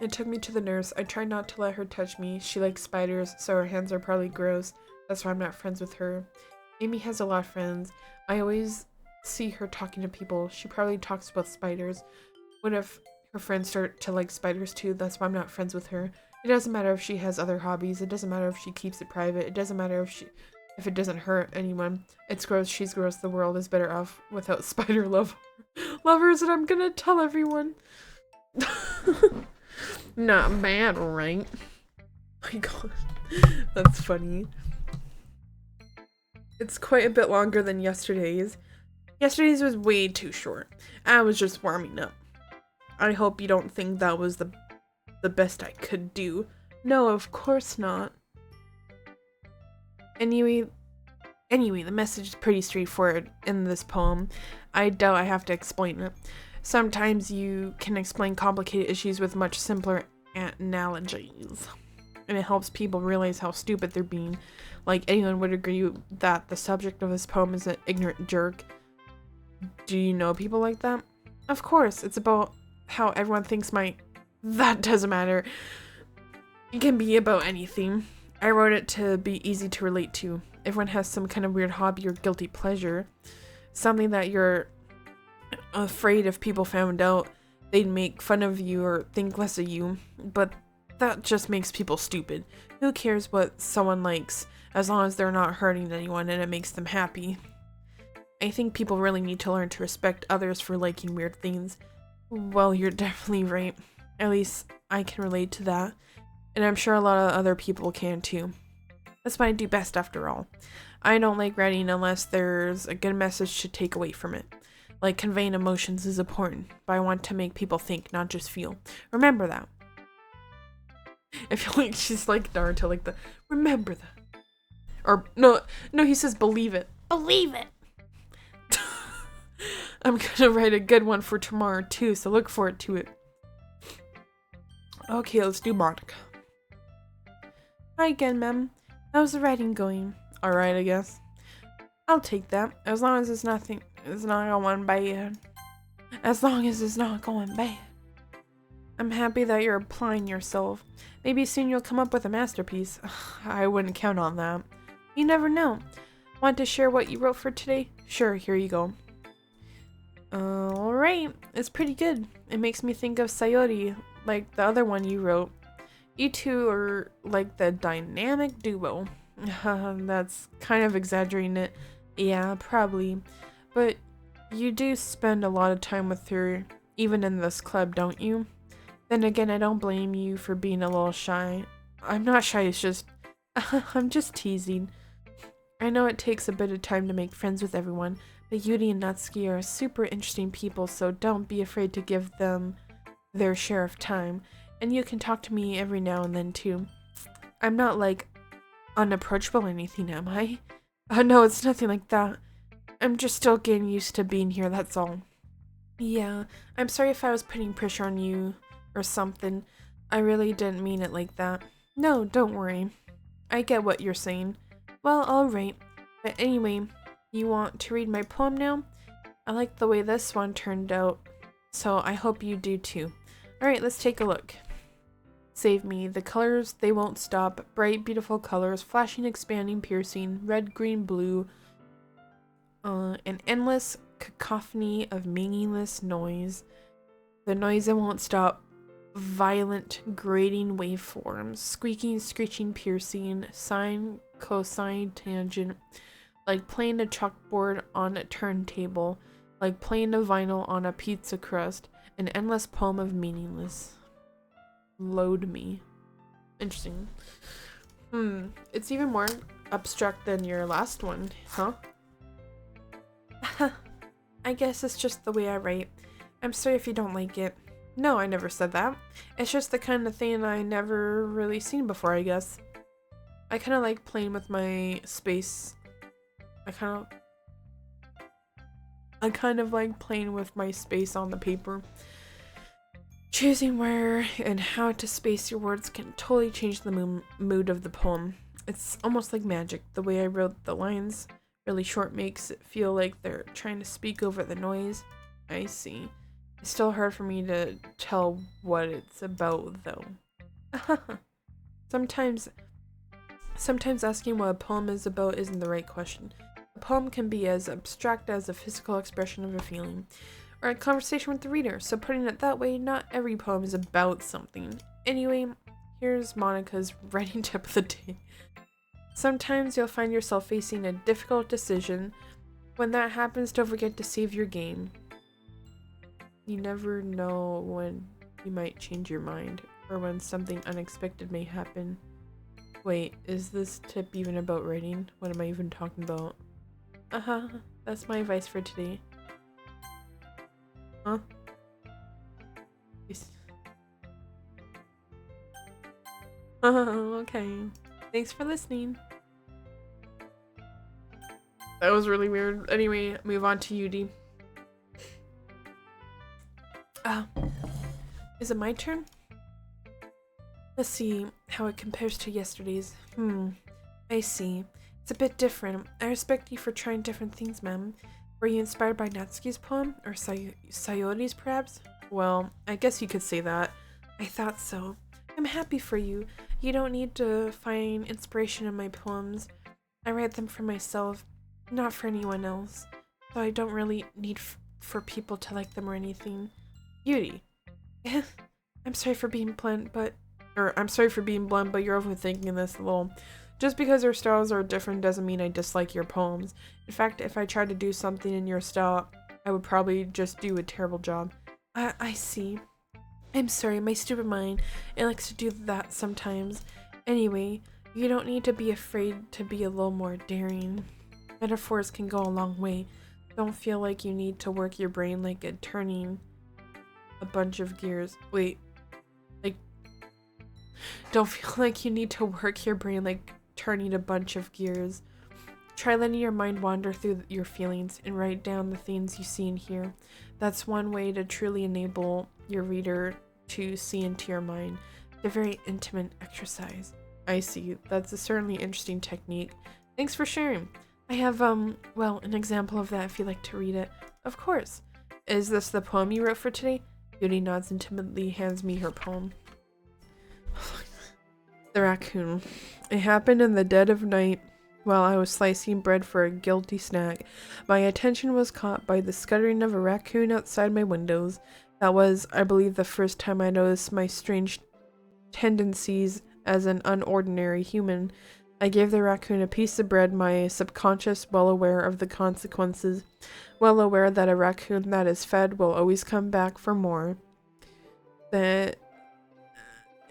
and took me to the nurse. I tried not to let her touch me. She likes spiders, so her hands are probably gross. That's why I'm not friends with her. Amy has a lot of friends. I always see her talking to people. She probably talks about spiders. What if her friends start to like spiders too? That's why I'm not friends with her. It doesn't matter if she has other hobbies. It doesn't matter if she keeps it private. It doesn't matter if it doesn't hurt anyone. It's gross. She's gross. The world is better off without spider lovers, and I'm gonna tell everyone. Not bad, right? My god. That's funny. It's quite a bit longer than yesterday's. Yesterday's was way too short. I was just warming up. I hope you don't think that was the best I could do. No, of course not. Anyway, the message is pretty straightforward in this poem. I doubt I have to explain it. Sometimes you can explain complicated issues with much simpler analogies. And it helps people realize how stupid they're being. Like, anyone would agree that the subject of this poem is an ignorant jerk. Do you know people like that? Of course, it's about how everyone thinks that doesn't matter. It can be about anything. I wrote it to be easy to relate to. Everyone has some kind of weird hobby or guilty pleasure. Something that you're afraid if people found out, they'd make fun of you or think less of you. But that just makes people stupid. Who cares what someone likes, as long as they're not hurting anyone and it makes them happy? I think people really need to learn to respect others for liking weird things. Well, you're definitely right. At least I can relate to that. And I'm sure a lot of other people can too. That's what I do best after all. I don't like writing unless there's a good message to take away from it. Like, conveying emotions is important, but I want to make people think, not just feel. Remember that. I feel like she's like Naruto, like remember that. Or, no, he says believe it. Believe it! I'm gonna write a good one for tomorrow too, so look forward to it. Okay, let's do Monica. Hi again, ma'am. How's the writing going? Alright, I guess. I'll take that, as long as it's not a one by as long as it's not going bad. I'm happy that you're applying yourself. Maybe soon you'll come up with a masterpiece. I wouldn't count on that. You never know. Want to share what you wrote for today? Sure, here you go. Alright, it's pretty good. It makes me think of Sayori, like the other one you wrote. You two are like the dynamic duo. That's kind of exaggerating it. Yeah, probably. But you do spend a lot of time with her, even in this club, don't you? Then again, I don't blame you for being a little shy. I'm not shy, it's just... I'm just teasing. I know it takes a bit of time to make friends with everyone, but Yuri and Natsuki are super interesting people, so don't be afraid to give them their share of time. And you can talk to me every now and then, too. I'm not, like, unapproachable or anything, am I? No, it's nothing like that. I'm just still getting used to being here, that's all. Yeah, I'm sorry if I was putting pressure on you or something. I really didn't mean it like that. No, don't worry. I get what you're saying. Well, alright. But anyway, you want to read my poem now? I like the way this one turned out, so I hope you do too. Alright, let's take a look. Save me. The colors, they won't stop. Bright, beautiful colors, flashing, expanding, piercing, red, green, blue. An endless cacophony of meaningless noise. The noise that won't stop. Violent, grating waveforms. Squeaking, screeching, piercing. Sine, cosine, tangent. Like playing a chalkboard on a turntable. Like playing a vinyl on a pizza crust. An endless poem of meaningless. Load me. Interesting. It's even more abstract than your last one, huh? I guess it's just the way I write. I'm sorry if you don't like it. No, I never said that. It's just the kind of thing I never really seen before, I guess. I kind of like playing with my space. I kind of like playing with my space on the paper. Choosing where and how to space your words can totally change the mood of the poem. It's almost like magic. The way I wrote the lines really short makes it feel like they're trying to speak over the noise. I see. It's still hard for me to tell what it's about, though. Sometimes asking what a poem is about isn't the right question. A poem can be as abstract as a physical expression of a feeling, or a conversation with the reader, so putting it that way, not every poem is about something. Anyway, here's Monica's writing tip of the day. Sometimes you'll find yourself facing a difficult decision. When that happens, don't forget to save your game. You never know when you might change your mind, or when something unexpected may happen. Wait, is this tip even about writing? What am I even talking about? That's my advice for today. Huh? Okay. Thanks for listening. That was really weird. Anyway, move on to Yudi. Is it my turn? Let's see how it compares to yesterday's. I see. It's a bit different. I respect you for trying different things, ma'am. Were you inspired by Natsuki's poem? Or Sayori's, perhaps? Well, I guess you could say that. I thought so. I'm happy for you. You don't need to find inspiration in my poems. I write them for myself, not for anyone else. So I don't really need for people to like them or anything. Yuri. I'm sorry for being blunt, but you're overthinking this a little. Just because our styles are different doesn't mean I dislike your poems. In fact, if I tried to do something in your style, I would probably just do a terrible job. I see. I'm sorry, my stupid mind. It likes to do that sometimes. Anyway, you don't need to be afraid to be a little more daring. Metaphors can go a long way. Don't feel like you need to work your brain like turning a bunch of gears. Don't feel like you need to work your brain like turning a bunch of gears. Try letting your mind wander through your feelings and write down the things you see and hear. That's one way to truly enable your reader to see into your mind. It's a very intimate exercise. I see. That's a certainly interesting technique. Thanks for sharing. I have, an example of that if you'd like to read it. Of course. is this the poem you wrote for today? Beauty nods and timidly hands me her poem. The raccoon. It happened in the dead of night while I was slicing bread for a guilty snack. My attention was caught by the scuttering of a raccoon outside my windows. That was, I believe, the first time I noticed my strange tendencies as an unordinary human. I gave the raccoon a piece of bread, my subconscious well aware of the consequences, well aware that a raccoon that is fed will always come back for more. The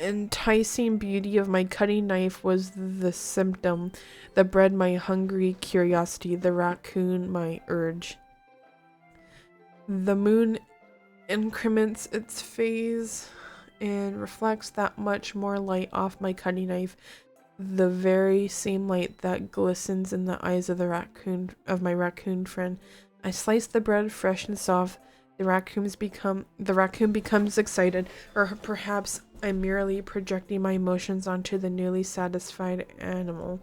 enticing beauty of my cutting knife was the symptom, the bread my hungry curiosity, the raccoon my urge. The moon increments its phase and reflects that much more light off my cutting knife, the very same light that glistens in the eyes of my raccoon friend. I slice the bread fresh and soft. The raccoon becomes excited, or perhaps I'm merely projecting my emotions onto the newly satisfied animal.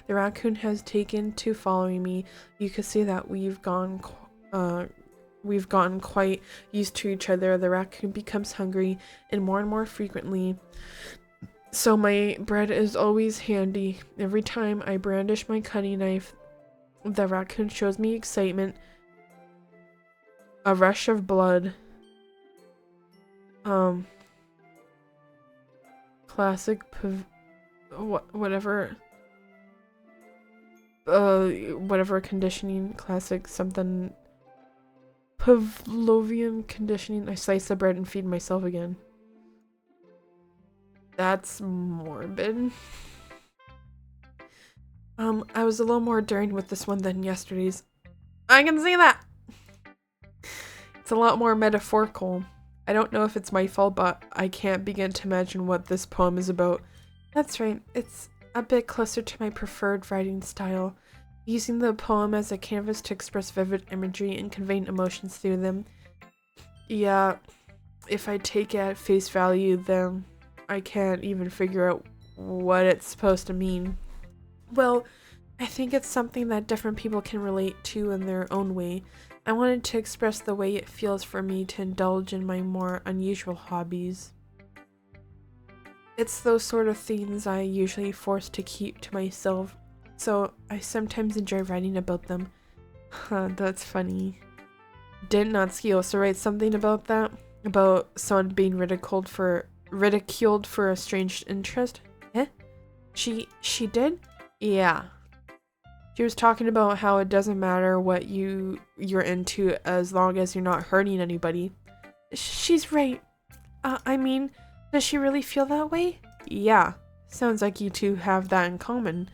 The raccoon has taken to following me. You can see that we've gotten quite used to each other. The raccoon becomes hungry and more frequently. So my bread is always handy. Every time I brandish my cutting knife, the raccoon shows me excitement, a rush of blood. Classic whatever conditioning, classic something Pavlovian conditioning. I slice the bread and feed myself again. That's morbid. I was a little more daring with this one than yesterday's. I can see that! It's a lot more metaphorical. I don't know if it's my fault, but I can't begin to imagine what this poem is about. That's right, it's a bit closer to my preferred writing style, using the poem as a canvas to express vivid imagery and conveying emotions through them. Yeah, if I take it at face value, then I can't even figure out what it's supposed to mean. Well, I think it's something that different people can relate to in their own way. I wanted to express the way it feels for me to indulge in my more unusual hobbies. It's those sort of things I usually force to keep to myself, so I sometimes enjoy writing about them. That's funny. Did Natsuki also write something about that? About someone being ridiculed for a strange interest? Eh? She did? Yeah. She was talking about how it doesn't matter what you're into as long as you're not hurting anybody. She's right. I mean, does she really feel that way? Yeah. Sounds like you two have that in common.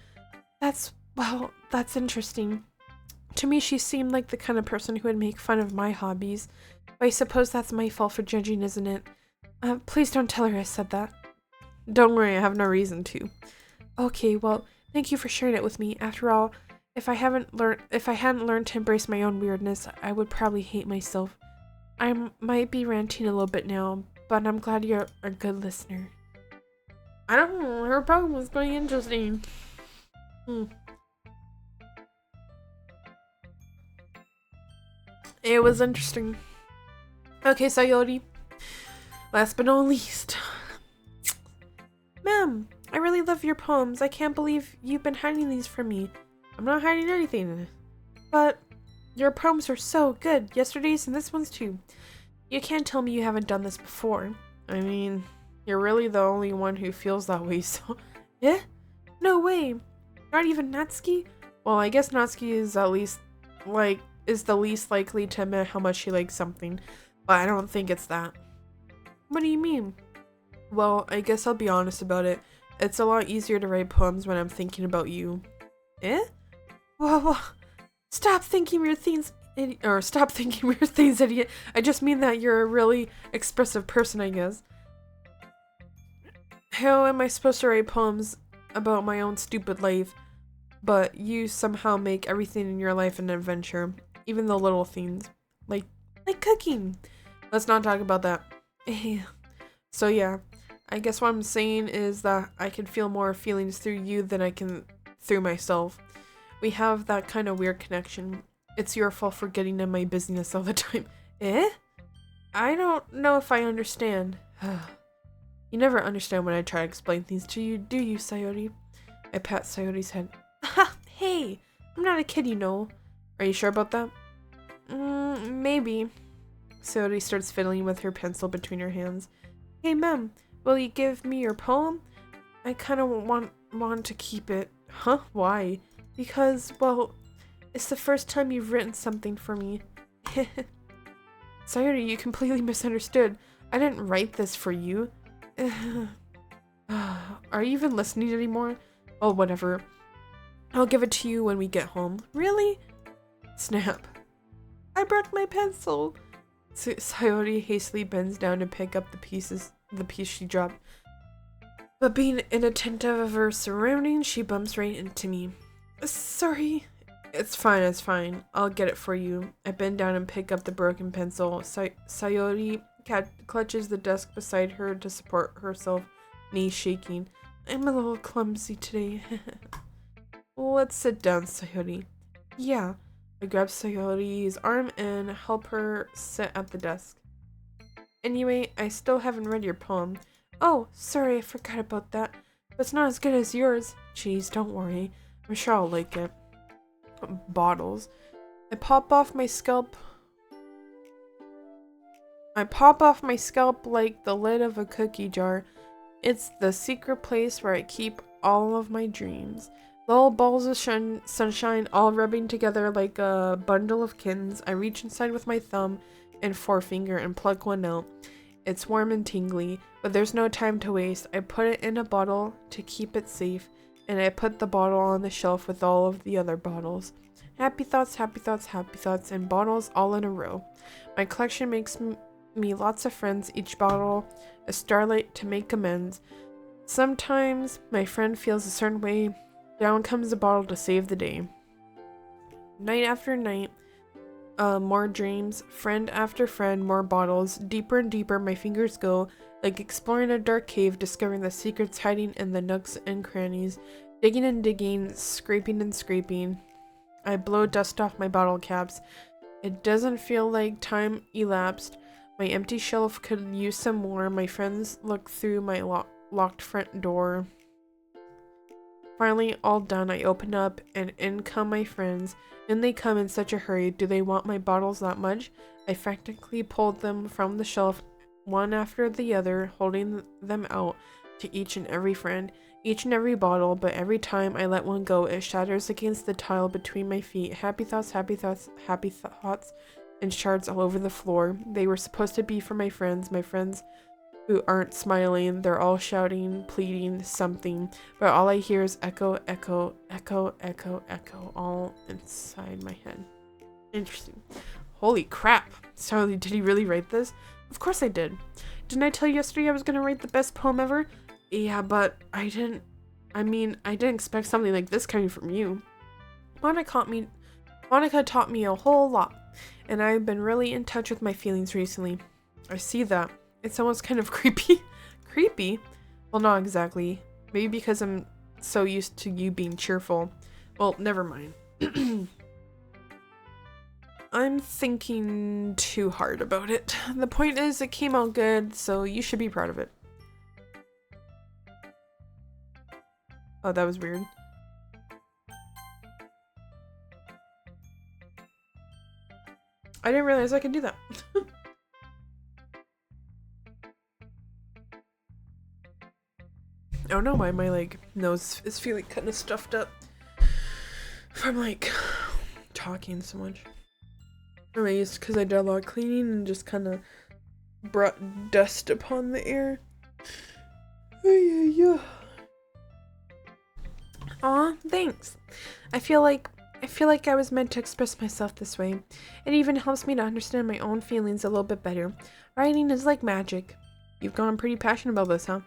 That's interesting. To me, she seemed like the kind of person who would make fun of my hobbies. But I suppose that's my fault for judging, isn't it? Please don't tell her I said that. Don't worry, I have no reason to. Okay, well, thank you for sharing it with me. After all, if I hadn't learned to embrace my own weirdness, I would probably hate myself. I might be ranting a little bit now, but I'm glad you're a good listener. I don't know, her poem was quite interesting. It was interesting. Okay, Sayori. Last but not least. Ma'am, I really love your poems. I can't believe you've been hiding these from me. I'm not hiding anything. But your poems are so good. Yesterday's and this one's too. You can't tell me you haven't done this before. I mean, you're really the only one who feels that way, so... Eh? No way. Not even Natsuki? Well, I guess Natsuki is the least likely to admit how much she likes something. But I don't think it's that. What do you mean? Well, I guess I'll be honest about it. It's a lot easier to write poems when I'm thinking about you. Eh? Well, stop thinking weird things, idiot. I just mean that you're a really expressive person, I guess. How am I supposed to write poems about my own stupid life, but you somehow make everything in your life an adventure, even the little things, like cooking. Let's not talk about that. So yeah, I guess what I'm saying is that I can feel more feelings through you than I can through myself. We have that kind of weird connection. It's your fault for getting in my business all the time. Eh? I don't know if I understand. You never understand when I try to explain things to you, do you, Sayori? I pat Sayori's head. Ha! Hey! I'm not a kid, you know. Are you sure about that? Maybe. Sayori starts fiddling with her pencil between her hands. Hey, Mem, will you give me your poem? I kind of want to keep it. Huh? Why? Because, well, it's the first time you've written something for me. Sayori, you completely misunderstood. I didn't write this for you. Are you even listening anymore? Oh, whatever. I'll give it to you when we get home. Really? Snap. I broke my pencil. Sayori hastily bends down to pick up the piece she dropped. But being inattentive of her surroundings, she bumps right into me. Sorry. It's fine. I'll get it for you. I bend down and pick up the broken pencil. Sayori clutches the desk beside her to support herself, knees shaking. I'm a little clumsy today. Let's sit down, Sayori. Yeah. I grab Sayori's arm and help her sit at the desk. Anyway, I still haven't read your poem. Oh, sorry, I forgot about that. But it's not as good as yours. Jeez, don't worry. I'm sure I'll like it. Bottles. I pop off my scalp like the lid of a cookie jar. It's the secret place where I keep all of my dreams. Little balls of sunshine all rubbing together like a bundle of kittens. I reach inside with my thumb and forefinger and pluck one out. It's warm and tingly, but there's no time to waste. I put it in a bottle to keep it safe, and I put the bottle on the shelf with all of the other bottles. Happy thoughts, and bottles all in a row. My collection makes me lots of friends, each bottle a starlight to make amends. Sometimes my friend feels a certain way. Down comes the bottle to save the day. Night after night, more dreams, friend after friend, more bottles. Deeper and deeper my fingers go, like exploring a dark cave, discovering the secrets hiding in the nooks and crannies. Digging and digging, scraping and scraping. I blow dust off my bottle caps. It doesn't feel like time elapsed. My empty shelf could use some more. My friends look through my locked front door. Finally, all done, I open up, and in come my friends. In they come in such a hurry. Do they want my bottles that much? I frantically pulled them from the shelf, one after the other, holding them out to each and every friend, each and every bottle, but every time I let one go, it shatters against the tile between my feet. Happy thoughts, and shards all over the floor. They were supposed to be for my friends who aren't smiling. They're all shouting, pleading, something, but all I hear is echo, echo, echo, echo, echo, all inside my head. Interesting. Holy crap. So did he really write this? Of course I did. Didn't I tell you yesterday I was gonna write the best poem ever? Yeah, but I didn't expect something like this coming from you. Monica taught me a whole lot, and I've been really in touch with my feelings recently. I see that. It's almost kind of creepy. Creepy? Well, not exactly. Maybe because I'm so used to you being cheerful. Well, never mind. I'm thinking too hard about it. The point is, it came out good, so you should be proud of it. Oh, that was weird. I didn't realize I could do that. I don't know why my nose is feeling kind of stuffed up from talking so much. Or maybe it's because I did a lot of cleaning and just kind of brought dust upon the air. Aw, thanks. I feel like I was meant to express myself this way. It even helps me to understand my own feelings a little bit better. Writing is like magic. You've gone pretty passionate about this, huh?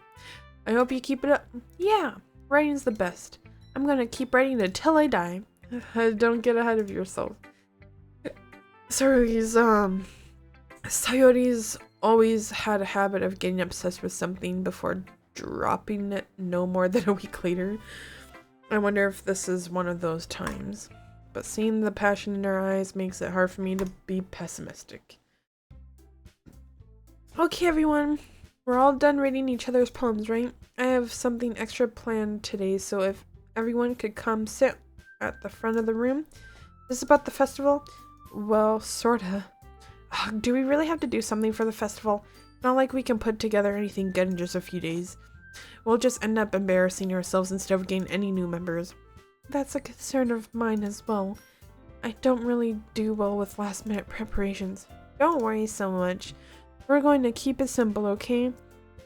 I hope you keep it up. Yeah, writing's the best. I'm gonna keep writing until I die. Don't get ahead of yourself. Sayori's always had a habit of getting obsessed with something before dropping it no more than a week later. I wonder if this is one of those times. But seeing the passion in her eyes makes it hard for me to be pessimistic. Okay, everyone. We're all done reading each other's poems, right? I have something extra planned today, so if everyone could come sit at the front of the room. This is about the festival? Well, sorta. Ugh, do we really have to do something for the festival? Not like we can put together anything good in just a few days. We'll just end up embarrassing ourselves instead of gaining any new members. That's a concern of mine as well. I don't really do well with last-minute preparations. Don't worry so much. We're going to keep it simple, okay?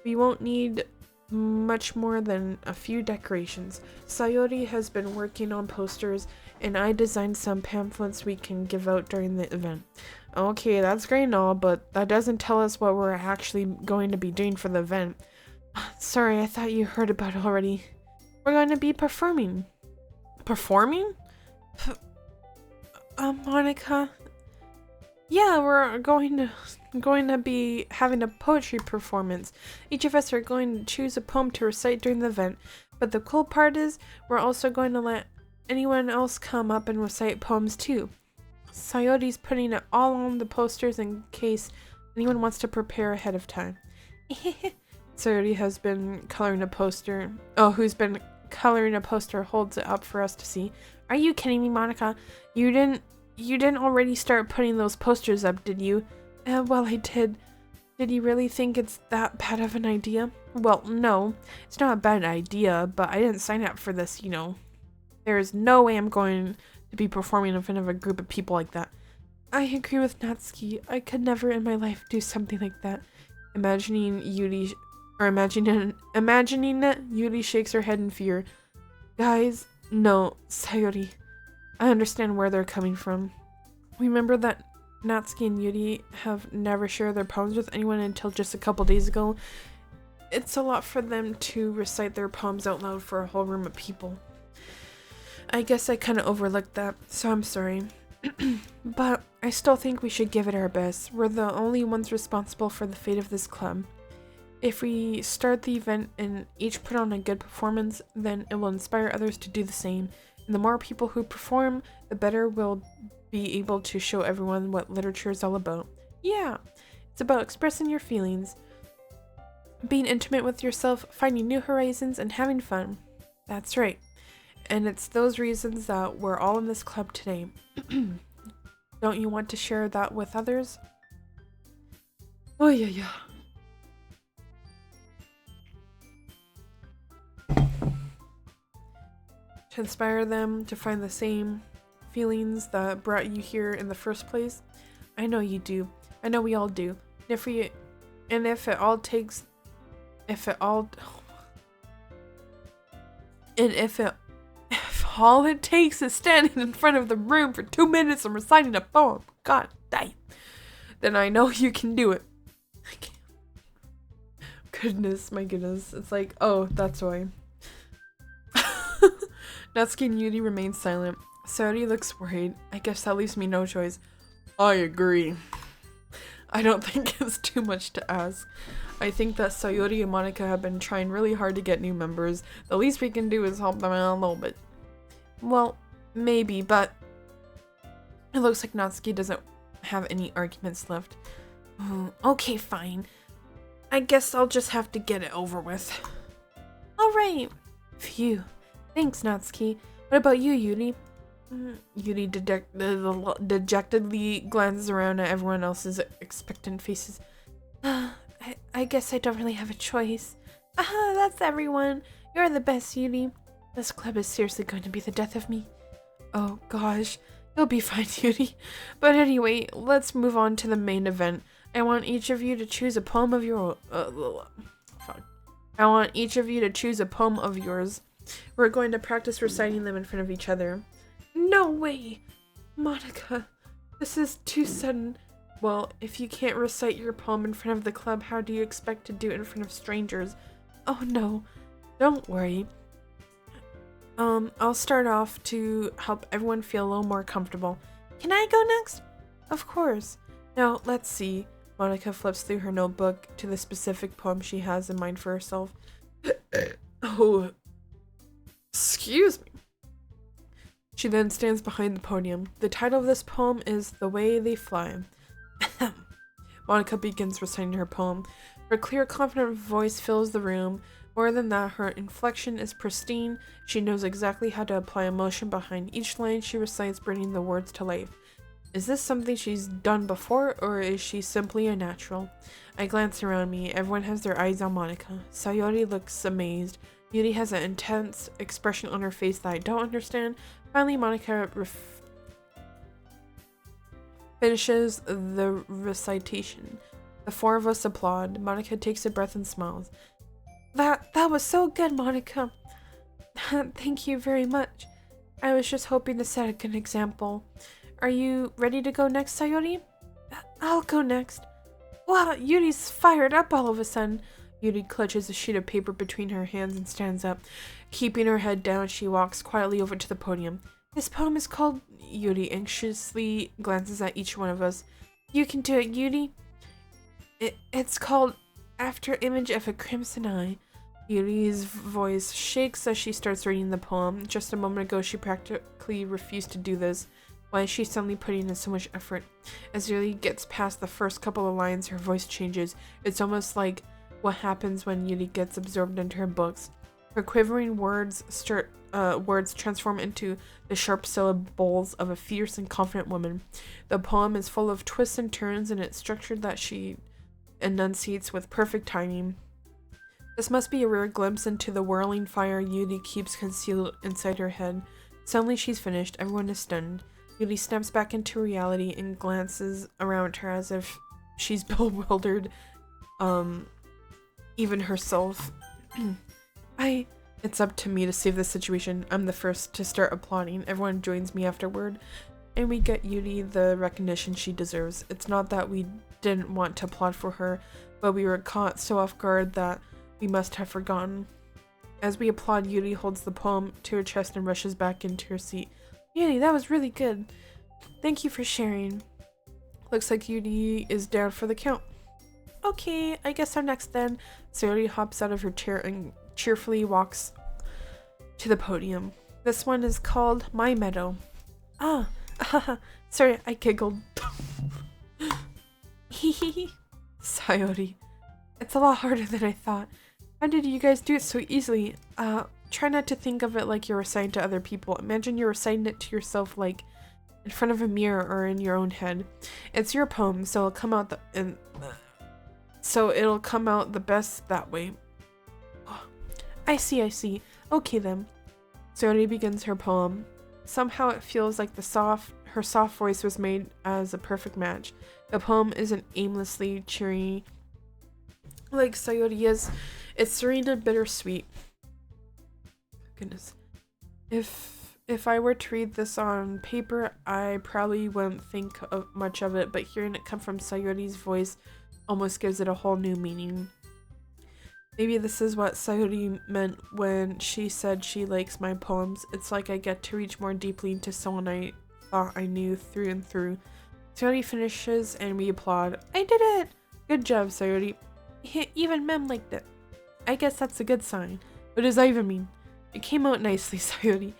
We won't need much more than a few decorations. Sayori has been working on posters, and I designed some pamphlets we can give out during the event. Okay, that's great and all, but that doesn't tell us what we're actually going to be doing for the event. Sorry, I thought you heard about it already. We're going to be performing. Performing? Monica? Yeah, we're going to be having a poetry performance. Each of us are going to choose a poem to recite during the event. But the cool part is, we're also going to let anyone else come up and recite poems too. Sayori's putting it all on the posters in case anyone wants to prepare ahead of time. Sayori has been coloring a poster. Oh, who's been coloring a poster holds it up for us to see. Are you kidding me, Monica? You didn't already start putting those posters up, did you? Well, I did. Did you really think it's that bad of an idea? Well, no. It's not a bad idea, but I didn't sign up for this, you know. There is no way I'm going to be performing in front of a group of people like that. I agree with Natsuki. I could never in my life do something like that. Imagining it, Yuri shakes her head in fear. Guys, no, Sayori. I understand where they're coming from. Remember that Natsuki and Yuri have never shared their poems with anyone until just a couple days ago? It's a lot for them to recite their poems out loud for a whole room of people. I guess I kind of overlooked that, so I'm sorry. But I still think we should give it our best. We're the only ones responsible for the fate of this club. If we start the event and each put on a good performance, then it will inspire others to do the same. And the more people who perform, the better we'll be able to show everyone what literature is all about. Yeah, it's about expressing your feelings, being intimate with yourself, finding new horizons, and having fun. That's right. And it's those reasons that we're all in this club today. Don't you want to share that with others? Oh, yeah. To inspire them to find the same feelings that brought you here in the first place? I know you do. I know we all do. If all it takes is standing in front of the room for 2 minutes and reciting a poem, god damn, then I know you can do it. Goodness, my goodness. It's like, oh, that's why. Natsuki and Yuri remain silent. Sayori looks worried. I guess that leaves me no choice. I agree. I don't think it's too much to ask. I think that Sayori and Monica have been trying really hard to get new members. The least we can do is help them out a little bit. Well, maybe, but it looks like Natsuki doesn't have any arguments left. Okay, fine. I guess I'll just have to get it over with. Alright. Phew. Thanks, Natsuki. What about you, Yuri? Yuri dejectedly glances around at everyone else's expectant faces. I guess I don't really have a choice. That's everyone. You're the best, Yuri. This club is seriously going to be the death of me. Oh gosh, you'll be fine, Yuri. But anyway, let's move on to the main event. I want each of you to choose a poem of your I want each of you to choose a poem of yours. We're going to practice reciting them in front of each other. No way! Monica, this is too sudden. Well, if you can't recite your poem in front of the club, how do you expect to do it in front of strangers? Oh no, don't worry. I'll start off to help everyone feel a little more comfortable. Can I go next? Of course. Now, let's see. Monica flips through her notebook to the specific poem she has in mind for herself. Oh, excuse me. She then stands behind the podium. The title of this poem is The Way They Fly. Monica begins reciting her poem. Her clear, confident voice fills the room. More than that, her inflection is pristine. She knows exactly how to apply emotion behind each line she recites, bringing the words to life. Is this something she's done before, or is she simply a natural? I glance around me. Everyone has their eyes on Monica. Sayori looks amazed. Yuri has an intense expression on her face that I don't understand. Finally, Monica finishes the recitation. The four of us applaud. Monica takes a breath and smiles. That was so good, Monica. Thank you very much. I was just hoping to set a good example. Are you ready to go next, Sayori? I'll go next. Wow, Yuri's fired up all of a sudden. Yuri clutches a sheet of paper between her hands and stands up. Keeping her head down, she walks quietly over to the podium. This poem is called... Yuri anxiously glances at each one of us. You can do it, Yuri. It's called After Image of a Crimson Eye. Yuri's voice shakes as she starts reading the poem. Just a moment ago, she practically refused to do this. Why is she suddenly putting in so much effort? As Yuri gets past the first couple of lines, her voice changes. It's almost like what happens when Yuri gets absorbed into her books. Her quivering words transform into the sharp syllables of a fierce and confident woman. The poem is full of twists and turns, and it's structured that she enunciates with perfect timing. This must be a rare glimpse into the whirling fire Yuri keeps concealed inside her head. Suddenly she's finished. Everyone is stunned. Yuri snaps back into reality and glances around her as if she's bewildered, even herself. It's up to me to save the situation. I'm the first to start applauding. Everyone joins me afterward, and we get Yuri the recognition she deserves. It's not that we didn't want to applaud for her, but we were caught so off guard that we must have forgotten. As we applaud, Yuri holds the poem to her chest and rushes back into her seat. Yuri, that was really good. Thank you for sharing. Looks like Yuri is down for the count. Okay, I guess I'm next then. Sayori hops out of her chair and cheerfully walks to the podium. This one is called My Meadow. Sorry, I giggled. Hehehe. Sayori. It's a lot harder than I thought. How did you guys do it so easily? Try not to think of it like you're reciting to other people. Imagine you're reciting it to yourself, like in front of a mirror or in your own head. It's your poem, so it'll come out the best that way. I see. Okay then. Sayori begins her poem. Somehow it feels like her soft voice was made as a perfect match. The poem isn't aimlessly cheery like Sayori is. It's serene and bittersweet. Goodness. If I were to read this on paper, I probably wouldn't think much of it, but hearing it come from Sayori's voice almost gives it a whole new meaning. Maybe this is what Sayori meant when she said she likes my poems. It's like I get to reach more deeply into someone I thought I knew through and through. Sayori finishes and we applaud. I did it! Good job, Sayori. Even Mem liked it. I guess that's a good sign. What does that even mean? It came out nicely, Sayori.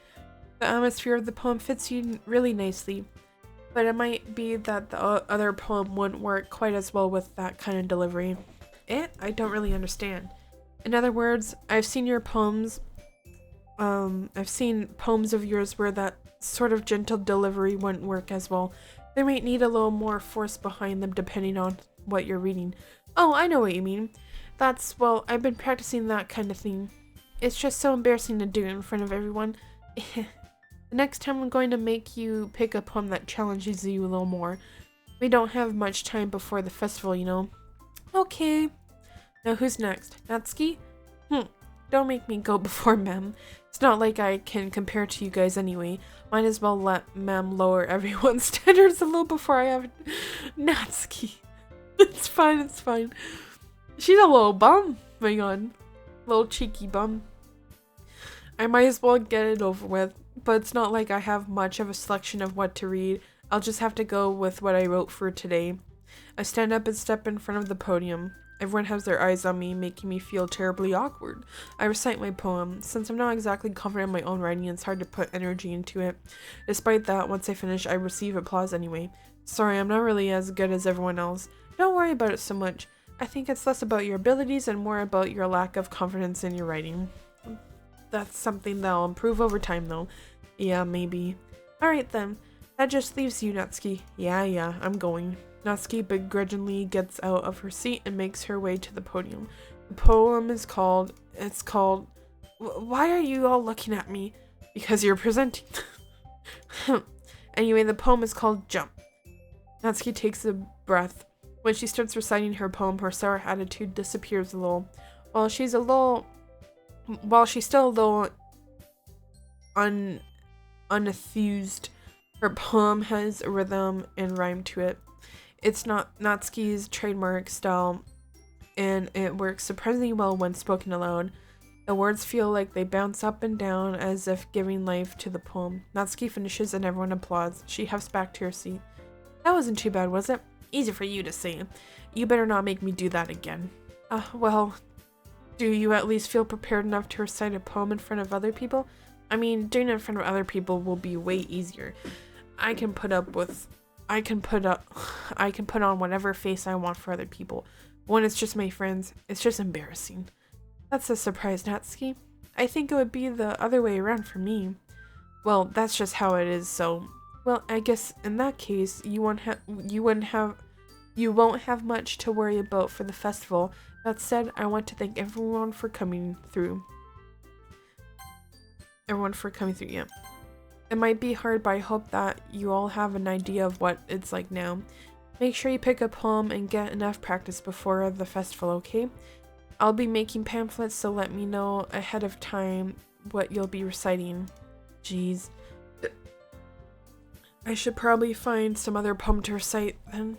The atmosphere of the poem fits you really nicely. But it might be that the other poem wouldn't work quite as well with that kind of delivery. I don't really understand. In other words, I've seen your poems. I've seen poems of yours where that sort of gentle delivery wouldn't work as well. They might need a little more force behind them depending on what you're reading. Oh, I know what you mean. I've been practicing that kind of thing. It's just so embarrassing to do in front of everyone. The next time I'm going to make you pick a poem that challenges you a little more. We don't have much time before the festival, you know. Okay. Now who's next? Natsuki? Don't make me go before Mem. It's not like I can compare to you guys anyway. Might as well let Mem lower everyone's standards a little before I have Natsuki. It's fine. She's a little bum. Hang on. Little cheeky bum. I might as well get it over with, but it's not like I have much of a selection of what to read. I'll just have to go with what I wrote for today. I stand up and step in front of the podium. Everyone has their eyes on me, making me feel terribly awkward. I recite my poem. Since I'm not exactly confident in my own writing, it's hard to put energy into it. Despite that, once I finish, I receive applause anyway. Sorry, I'm not really as good as everyone else. Don't worry about it so much. I think it's less about your abilities and more about your lack of confidence in your writing. That's something that'll improve over time though. Yeah, maybe. Alright then. That just leaves you, Natsuki. Yeah, I'm going. Natsuki begrudgingly gets out of her seat and makes her way to the podium. The poem is called... Why are you all looking at me? Because you're presenting. Anyway, the poem is called Jump. Natsuki takes a breath. When she starts reciting her poem, her sour attitude disappears a little. While she's still a little unenthused, her poem has a rhythm and rhyme to it. It's not Natsuki's trademark style, and it works surprisingly well when spoken aloud. The words feel like they bounce up and down as if giving life to the poem. Natsuki finishes and everyone applauds. She huffs back to her seat. That wasn't too bad, was it? Easy for you to say. You better not make me do that again. Well, do you at least feel prepared enough to recite a poem in front of other people? I mean, doing it in front of other people will be way easier. I can put on whatever face I want for other people. When it's just my friends, it's just embarrassing. That's a surprise, Natsuki. I think it would be the other way around for me. Well, that's just how it is, so... Well, I guess in that case, you won't have much to worry about for the festival. That said, I want to thank everyone for coming through. Yeah. It might be hard, but I hope that you all have an idea of what it's like now. Make sure you pick a poem and get enough practice before the festival, okay? I'll be making pamphlets, so let me know ahead of time what you'll be reciting. Jeez. I should probably find some other poem to recite then.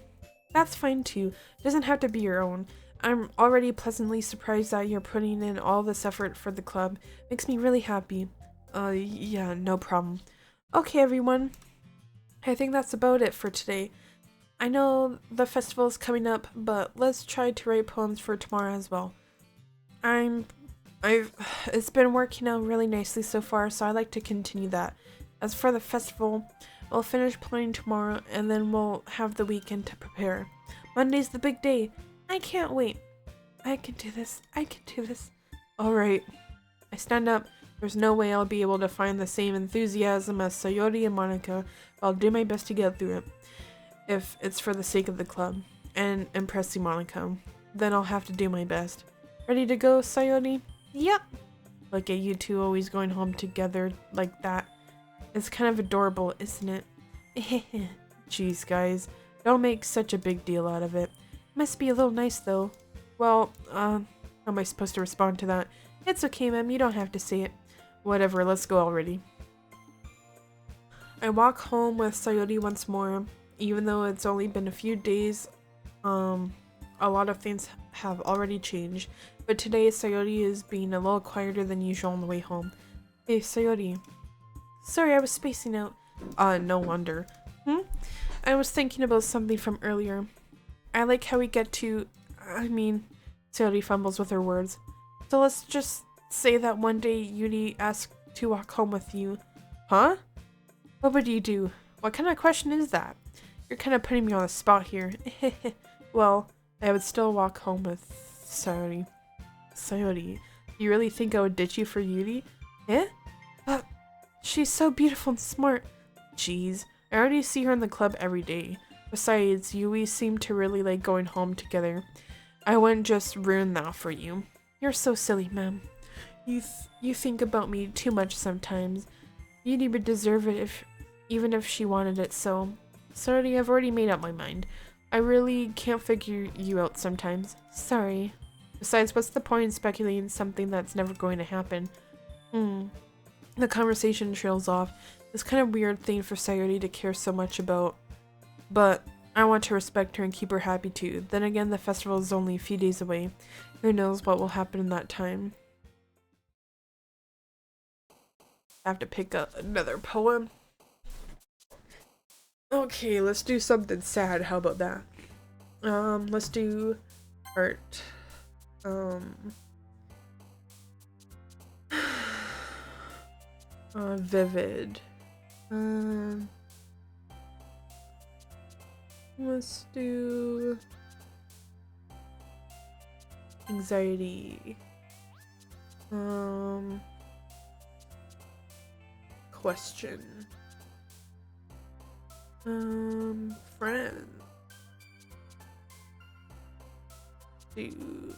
That's fine too. It doesn't have to be your own. I'm already pleasantly surprised that you're putting in all this effort for the club. Makes me really happy. Yeah, no problem. Okay, everyone. I think that's about it for today. I know the festival's coming up, but let's try to write poems for tomorrow as well. It's been working out really nicely so far, so I'd like to continue that. As for the festival, we'll finish planning tomorrow, and then we'll have the weekend to prepare. Monday's the big day. I can't wait. I can do this. Alright. I stand up. There's no way I'll be able to find the same enthusiasm as Sayori and Monica, but I'll do my best to get through it. If it's for the sake of the club, and impressing Monica, then I'll have to do my best. Ready to go, Sayori? Yep. Look at you two always going home together like that. It's kind of adorable, isn't it? Jeez, guys. Don't make such a big deal out of it. Must be a little nice, though. Well, how am I supposed to respond to that? It's okay, ma'am. You don't have to say it. Whatever, let's go already. I walk home with Sayori once more. Even though it's only been a few days, a lot of things have already changed. But today, Sayori is being a little quieter than usual on the way home. Hey, Sayori. Sorry, I was spacing out. No wonder. I was thinking about something from earlier. I like how we get to... Sayori fumbles with her words. So let's just say that one day Yuri asked to walk home with you. Huh? What would you do? What kind of question is that? You're kind of putting me on the spot here. Well, I would still walk home with Sayori. Sayori, you really think I would ditch you for Yuri? Eh? But she's so beautiful and smart. Jeez, I already see her in the club every day. Besides, Yui seem to really like going home together. I wouldn't just ruin that for you. You're so silly, ma'am. You think about me too much sometimes. Yuri would deserve it even if she wanted it so. Sorry, I've already made up my mind. I really can't figure you out sometimes. Sorry. Besides, what's the point in speculating something that's never going to happen? The conversation trails off. This kind of weird thing for Sayori to care so much about. But I want to respect her and keep her happy too. Then again, the festival is only a few days away. Who knows what will happen in that time. I have to pick up another poem. Okay, let's do something sad. How about that? Let's do art. Vivid. Let's do anxiety, question, friend, do,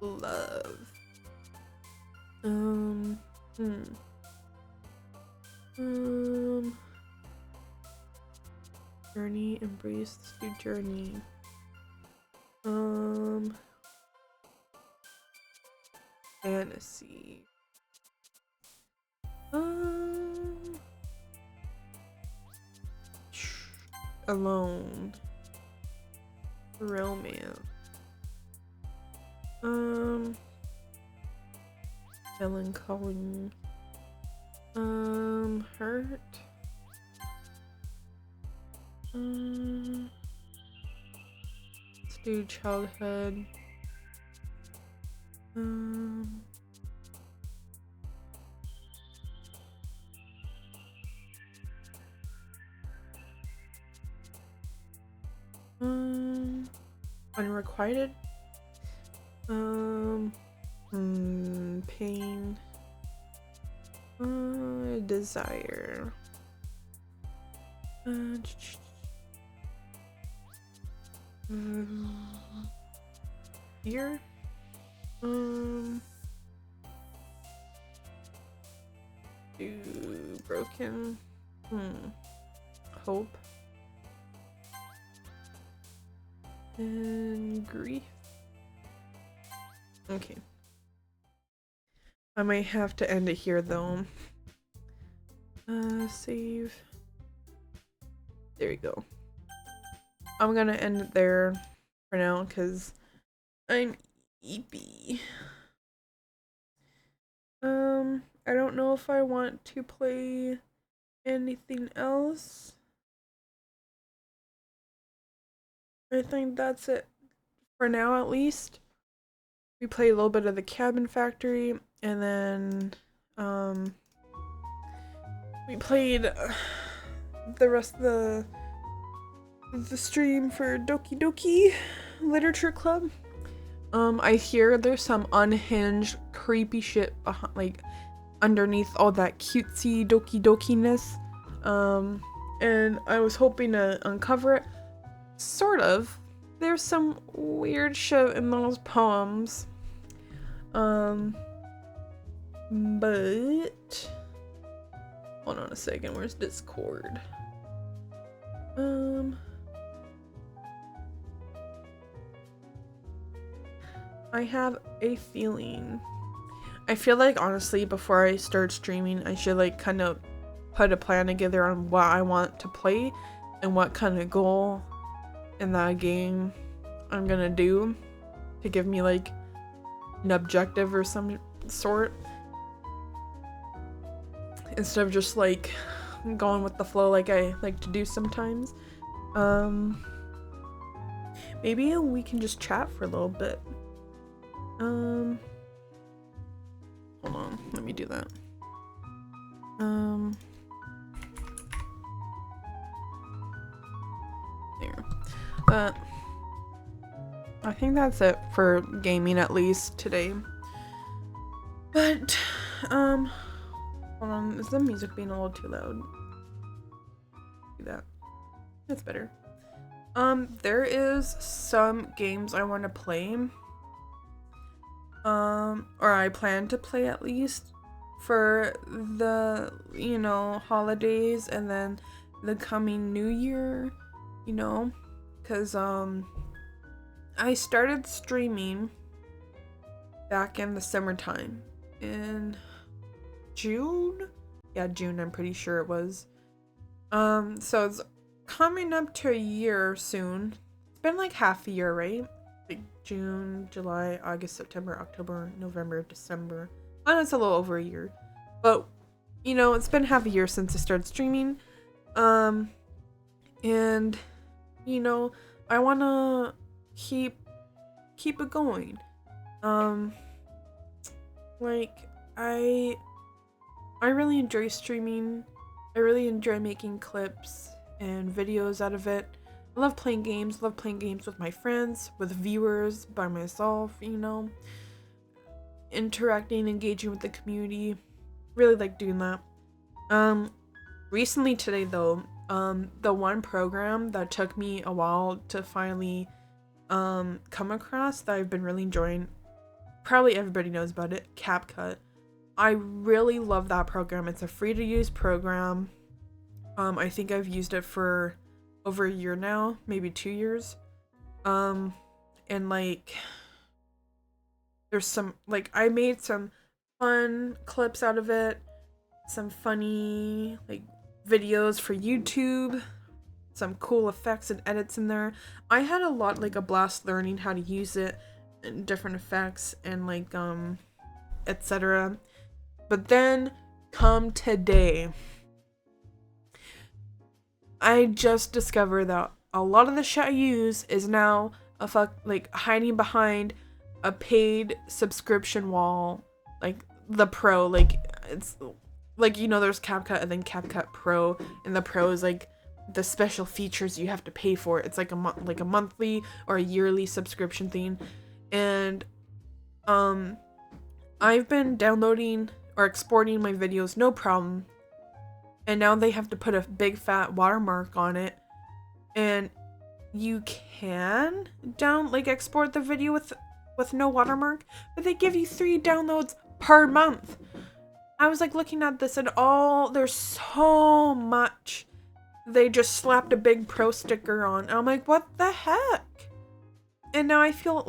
love, journey, embrace this new journey, fantasy, alone, romance, melancholy, hurt, let's do childhood, unrequited, pain, desire, fear, do broken, hope, and grief. Okay. I might have to end it here though. Save. There you go. I'm gonna end it there for now because I'm eepy. I don't know if I want to play anything else. I think that's it for now, at least. We played a little bit of the Cabin Factory, and then we played the rest of the stream for Doki-Doki Literature Club. I hear there's some unhinged, creepy shit behind, like, underneath all that cutesy Doki-Doki-ness. And I was hoping to uncover it. Sort of. There's some weird shit in those poems. But hold on a second, where's Discord? I have a feeling. I feel like honestly before I start streaming I should like kind of put a plan together on what I want to play and what kind of goal in that game I'm gonna do to give me like an objective or some sort instead of just like going with the flow like I like to do sometimes. Maybe we can just chat for a little bit. Hold on, let me do that. There. But I think that's it for gaming, at least today. But hold on, is the music being a little too loud? Do that. That's better. There is some games I want to play. Or I plan to play at least for the, you know, holidays and then the coming new year, you know, because I started streaming back in the summertime in June. Yeah, June, I'm pretty sure it was. So it's coming up to a year soon. It's been like half a year, right? Like June, July, August, September, October, November, December. I know it's a little over a year, but you know, it's been half a year since I started streaming. And you know, I want to keep it going. Like I really enjoy streaming. I really enjoy making clips and videos out of it. I love playing games. Love playing games with my friends, with viewers, by myself, you know. Interacting, engaging with the community. Really like doing that. Recently today though, the one program that took me a while to finally come across that I've been really enjoying, probably everybody knows about it, CapCut. I really love that program. It's a free to use program. I think I've used it for over a year now, maybe 2 years. And like there's some, like, I made some fun clips out of it, some funny like videos for YouTube, some cool effects and edits in there. I had a blast learning how to use it and different effects and like etc. But then come today, I just discovered that a lot of the shit I use is now hiding behind a paid subscription wall, like the Pro. Like, it's like, you know, there's CapCut and then CapCut Pro, and the Pro is like the special features you have to pay for. It's like a monthly or a yearly subscription thing. And I've been downloading or exporting my videos no problem, and now they have to put a big fat watermark on it, and you can export the video with no watermark, but they give you 3 downloads per month. I was like looking at this and there's so much. They just slapped a big Pro sticker on. I'm like, what the heck? And now I felt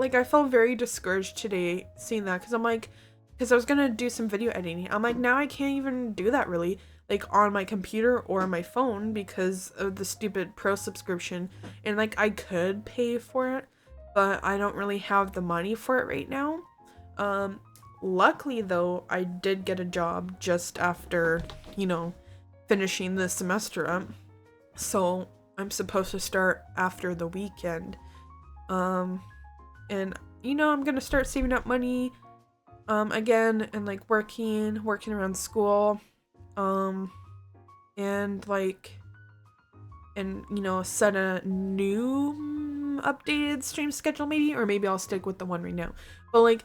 very discouraged today seeing that, because I was gonna do some video editing. I'm like, now I can't even do that really, like on my computer or my phone, because of the stupid Pro subscription. And like, I could pay for it, but I don't really have the money for it right now. Luckily though, I did get a job just after, you know, finishing the semester up. So I'm supposed to start after the weekend. And you know, I'm gonna start saving up money again, and like working around school, and you know, set a new updated stream schedule maybe, or maybe I'll stick with the one right now. But like,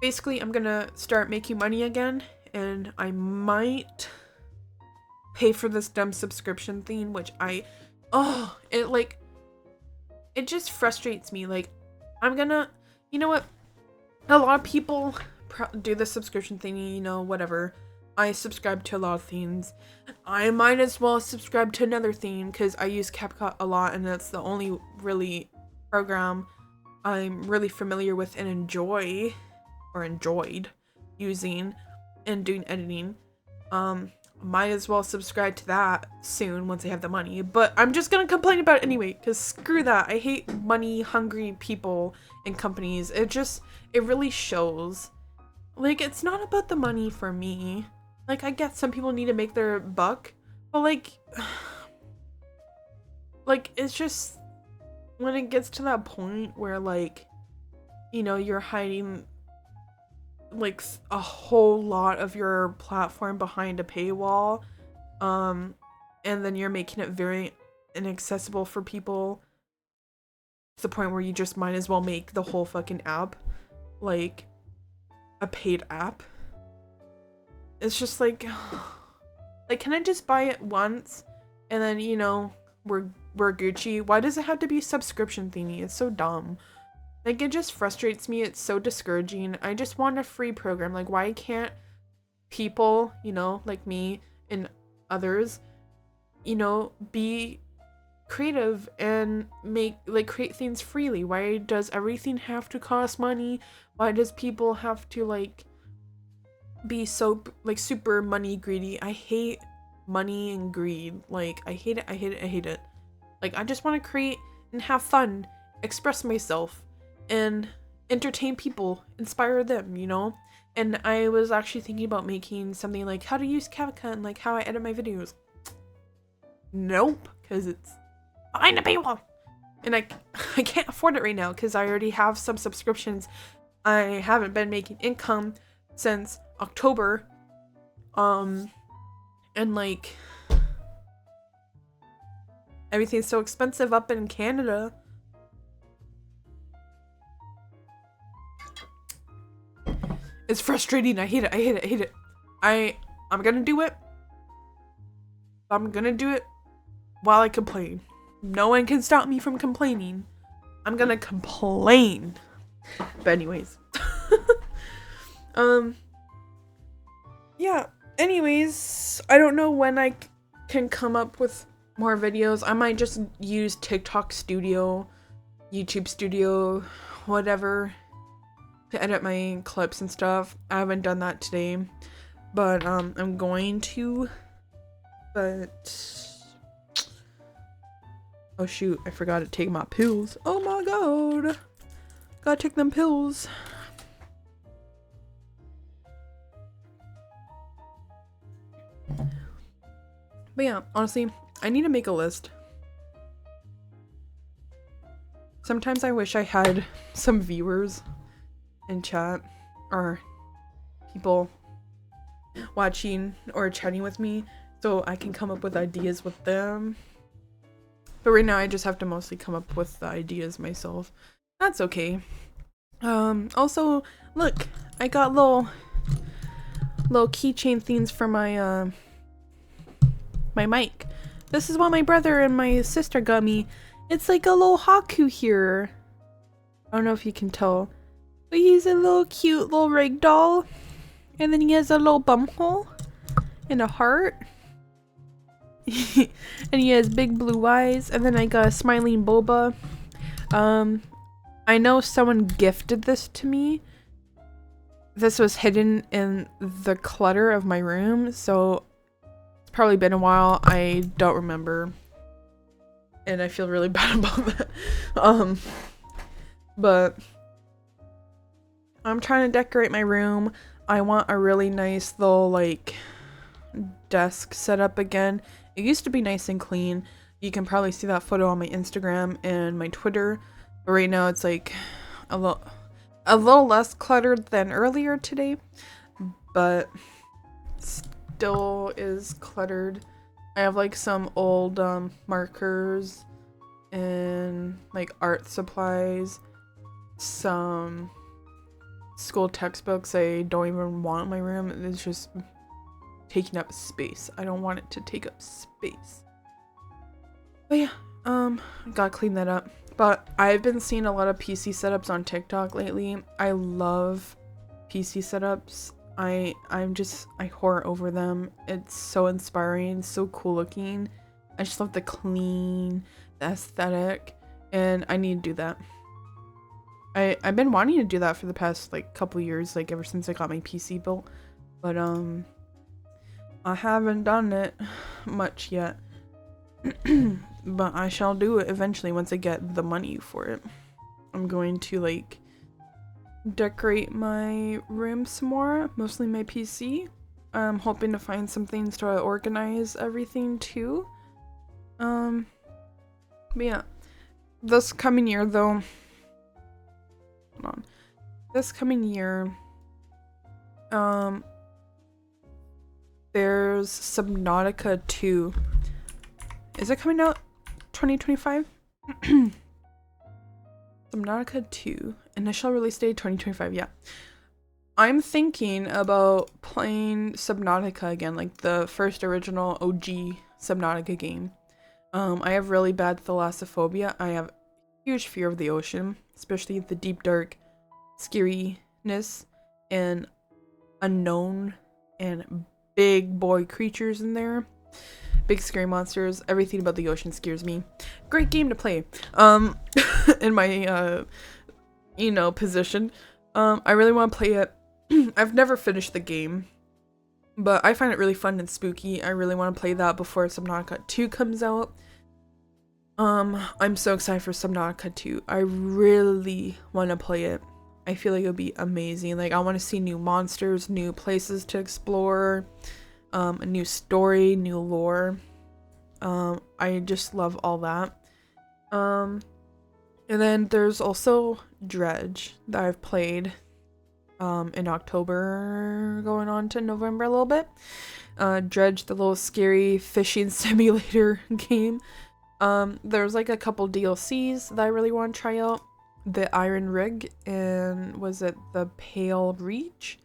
basically I'm gonna start making money again, and I might pay for this dumb subscription thing, which it just frustrates me. Like, you know what, a lot of people do the subscription thingy, you know, whatever. I subscribe to a lot of things. I might as well subscribe to another theme, because I use CapCut a lot, and that's the only really program I'm really familiar with and enjoyed using and doing editing. Might as well subscribe to that soon once I have the money. But I'm just gonna complain about it anyway, because screw that. I hate money hungry people and companies. It really shows. Like, it's not about the money for me. Like, I get some people need to make their buck, but like it's just when it gets to that point where, like, you know, you're hiding like a whole lot of your platform behind a paywall, and then you're making it very inaccessible for people to the point where you just might as well make the whole fucking app like a paid app. It's just like can I just buy it once and then, you know, we're Gucci? Why does it have to be a subscription thingy? It's so dumb. Like, it just frustrates me. It's so discouraging. I just want a free program. Like, why can't people, you know, like me and others, you know, be creative and create things freely? Why does everything have to cost money? Why does people have to like be so like super money greedy? I hate money and greed. Like, I hate it. Like, I just want to create and have fun, express myself, and entertain people, inspire them, you know? And I was actually thinking about making something like how to use CapCut and like how I edit my videos. Nope, because it's behind a paywall. And I can't afford it right now because I already have some subscriptions. I haven't been making income since October. And like, Everything's so expensive up in Canada. It's frustrating. I hate it. I hate it. I hate it. I'm gonna do it. I'm gonna do it while I complain. No one can stop me from complaining. I'm gonna complain. But anyways. Yeah. Anyways, I don't know when I can come up with more videos. I might just use TikTok Studio, YouTube Studio, whatever, to edit my clips and stuff. I haven't done that today, but I'm going to. But oh shoot, I forgot to take my pills. Oh my god, gotta take them pills. But yeah, honestly, I need to make a list. Sometimes I wish I had some viewers in chat or people watching or chatting with me so I can come up with ideas with them. But right now I just have to mostly come up with the ideas myself. That's okay. Also, look, I got little keychain things for my my mic. This is what my brother and my sister got me. It's like a little Haku here. I don't know if you can tell, but he's a little cute little rag doll, and then he has a little bum hole and a heart. And he has big blue eyes, and then I got a smiling boba. I know someone gifted this to me. This was hidden in the clutter of my room, so it's probably been a while. I don't remember, and I feel really bad about that. But I'm trying to decorate my room. I want a really nice little like desk set up again. It used to be nice and clean. You can probably see that photo on my Instagram and my Twitter. But right now it's like a little less cluttered than earlier today, but still is cluttered. I have like some old markers and like art supplies, some school textbooks I don't even want in my room. It's just taking up space. I don't want it to take up space. But yeah, gotta clean that up. But I've been seeing a lot of PC setups on TikTok lately. I love PC setups. I whore over them. It's so inspiring, so cool looking. I just love the clean, the aesthetic, and I need to do that. I've been wanting to do that for the past like couple years, like ever since I got my PC built. But I haven't done it much yet. But I shall do it eventually once I get the money for it. I'm going to like decorate my room some more, mostly my PC. I'm hoping to find some things to organize everything too. But yeah, this coming year though, hold on, this coming year, there's Subnautica 2. Is it coming out 2025? Subnautica 2. Initial release date 2025, yeah. I'm thinking about playing Subnautica again, like the first original OG Subnautica game. I have really bad thalassophobia. I have huge fear of the ocean, especially the deep, dark scariness and unknown and big boy creatures in there. Big scary monsters. Everything about the ocean scares me. Great game to play. In my position. I really want to play it. I've never finished the game, but I find it really fun and spooky. I really want to play that before Subnautica 2 comes out. I'm so excited for Subnautica 2. I really want to play it. I feel like it would be amazing. Like, I want to see new monsters, new places to explore, a new story, new lore. I just love all that. And then there's also Dredge that I've played in October, going on to November a little bit. Dredge, the little scary fishing simulator game. There's like a couple DLCs that I really want to try out. The Iron Rig and was it the Pale Reach?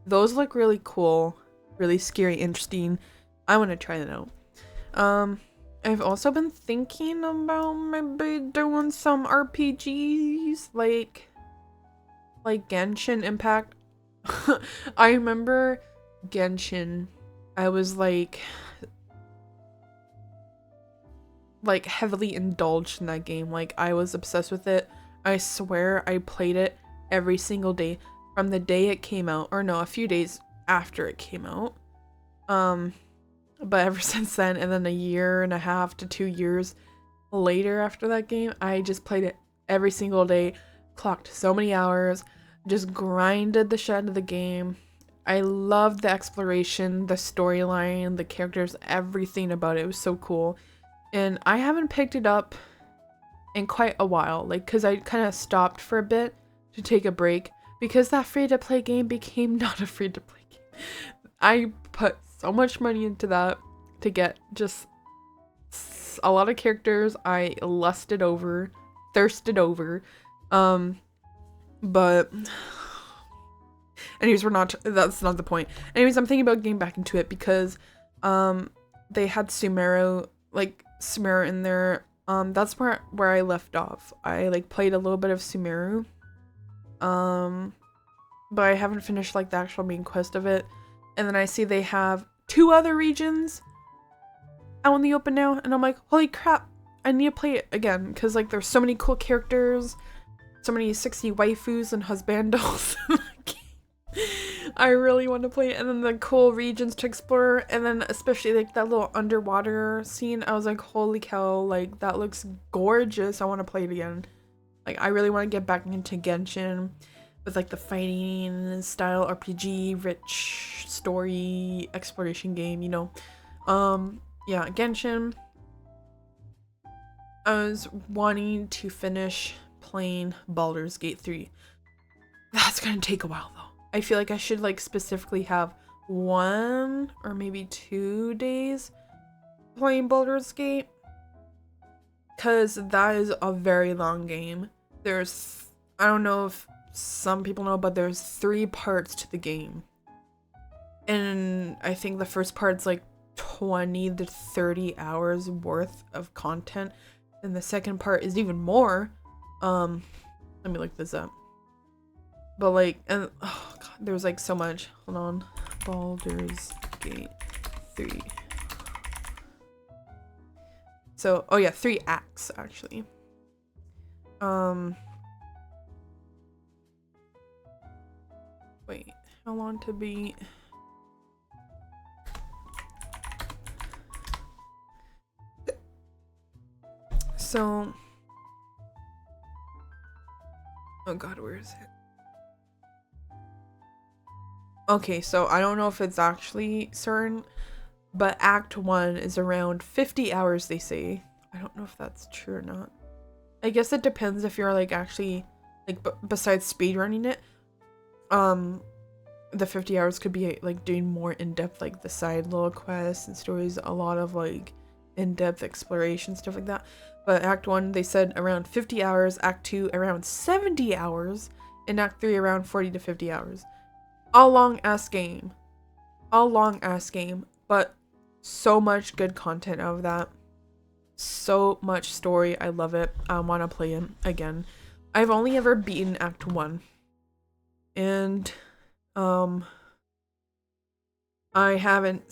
Those look really cool, really scary, interesting. I want to try that out. I've also been thinking about maybe doing some RPGs like Genshin Impact. I remember Genshin. I was like heavily indulged in that game. Like I was obsessed with it. I swear I played it every single day from the day it came out, or no, a few days after it came out. But ever since then, and then a year and a half to 2 years later after that game, I just played it every single day, clocked so many hours, just grinded the shit out of the game. I loved the exploration, the storyline, the characters, everything about it. It was so cool. And I haven't picked it up in quite a while, like, because I kind of stopped for a bit to take a break because that free-to-play game became not a free-to-play game. I put so much money into that to get just a lot of characters I lusted over, thirsted over, but anyways, that's not the point. Anyways, I'm thinking about getting back into it because they had Sumeru in there. That's where I left off. I like played a little bit of Sumeru, but I haven't finished like the actual main quest of it. And then I see they have 2 other regions out in the open now, and I'm like, holy crap, I need to play it again because like there's so many cool characters, so many sexy waifus and husbandos. I really want to play it, and then the cool regions to explore, and then especially like that little underwater scene. I was like, holy cow, like that looks gorgeous. I want to play it again. Like I really want to get back into Genshin with like the fighting style RPG, rich story exploration game, you know. Yeah, Genshin. I was wanting to finish playing Baldur's Gate 3. That's gonna take a while though. I feel like I should like specifically have 1 or maybe 2 days playing Baldur's Gate, because that is a very long game. I don't know if some people know, but there's 3 parts to the game, and I think the first part's like 20 to 30 hours worth of content, and the second part is even more. Let me look this up. But like, and oh god, there's like so much. Hold on. Baldur's Gate 3. So, oh yeah, 3 acts actually. Wait, how long to beat? So, oh god, where is it? Okay, so I don't know if it's actually certain, but Act 1 is around 50 hours, they say. I don't know if that's true or not. I guess it depends if you're like actually, like, besides speedrunning it, the 50 hours could be like doing more in-depth, like the side little quests and stories, a lot of like in-depth exploration, stuff like that. But Act 1, they said around 50 hours, Act 2 around 70 hours, and Act 3 around 40 to 50 hours. A long ass game, but so much good content out of that. So much story. I love it. I want to play it again. I've only ever beaten Act 1, and I haven't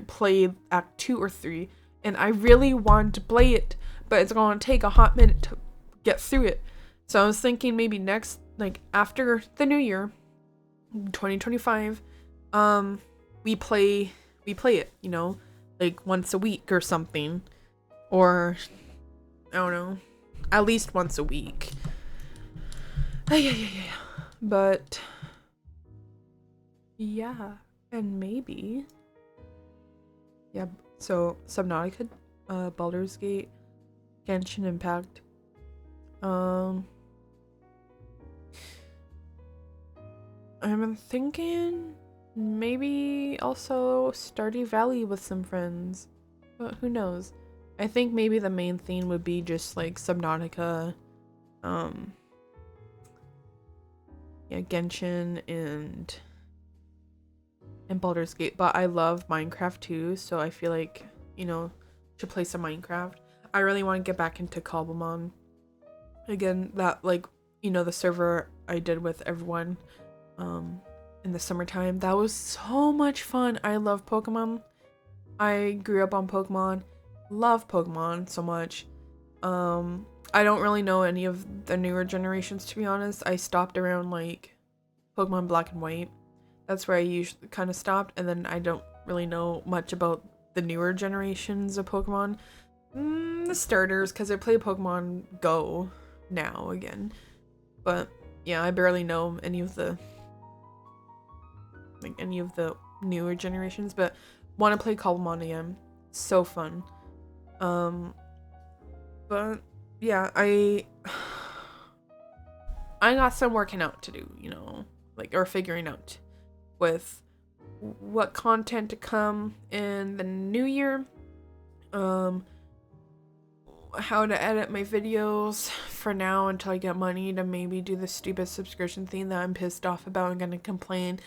played Act 2 or 3, and I really want to play it, but it's gonna take a hot minute to get through it. So I was thinking maybe next, like after the new year, 2025, we play it, you know, like once a week or something, or I don't know, at least once a week. Yeah. But yeah, and maybe, yeah. So Subnautica, Baldur's Gate, Genshin Impact, I'm thinking maybe also Stardew Valley with some friends, but who knows. I think maybe the main theme would be just like Subnautica, yeah, Genshin and Baldur's Gate. But I love Minecraft too, so I feel like, you know, should play some Minecraft. I really want to get back into Cobblemon again. That, like, you know, the server I did with everyone in the summertime, that was so much fun. I love Pokemon. I grew up on Pokemon, love Pokemon so much. I don't really know any of the newer generations, to be honest. I stopped around like Pokemon Black and White. That's where I usually kind of stopped, and then I don't really know much about the newer generations of Pokemon. The starters, because I play Pokemon Go now again. But yeah, I barely know any of the newer generations, but want to play Cobblemon again. So fun. But yeah, I got some working out to do, you know, like, or figuring out with what content to come in the new year, how to edit my videos for now until I get money to maybe do the stupid subscription thing that I'm pissed off about and gonna complain,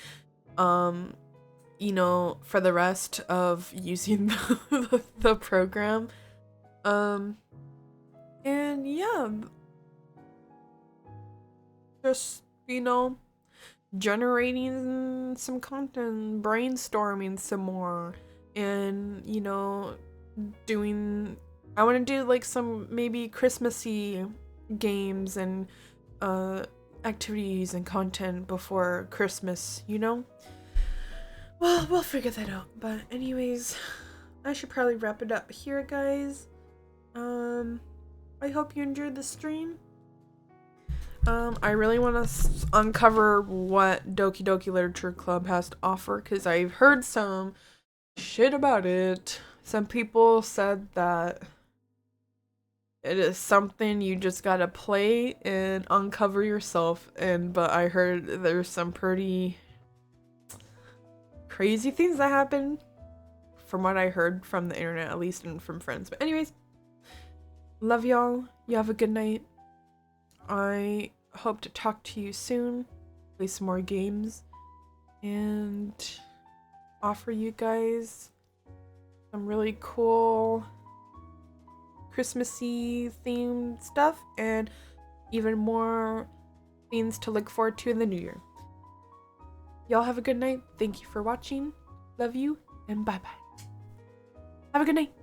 you know, for the rest of using the program. And yeah, just, you know, generating some content, brainstorming some more, and, you know, I want to do like some maybe Christmassy games and activities and content before Christmas, you know? Well, we'll figure that out. But anyways, I should probably wrap it up here, guys. I hope you enjoyed the stream. I really want to uncover what Doki-Doki Literature Club has to offer, because I've heard some shit about it. Some people said that it is something you just gotta play and uncover yourself, but I heard there's some pretty crazy things that happen, from what I heard from the internet, at least, and from friends. But anyways, love y'all. You have a good night. I hope to talk to you soon, play some more games, and offer you guys some really cool Christmassy themed stuff and even more things to look forward to in the new year. Y'all have a good night. Thank you for watching. Love you, and bye-bye. Have a good night.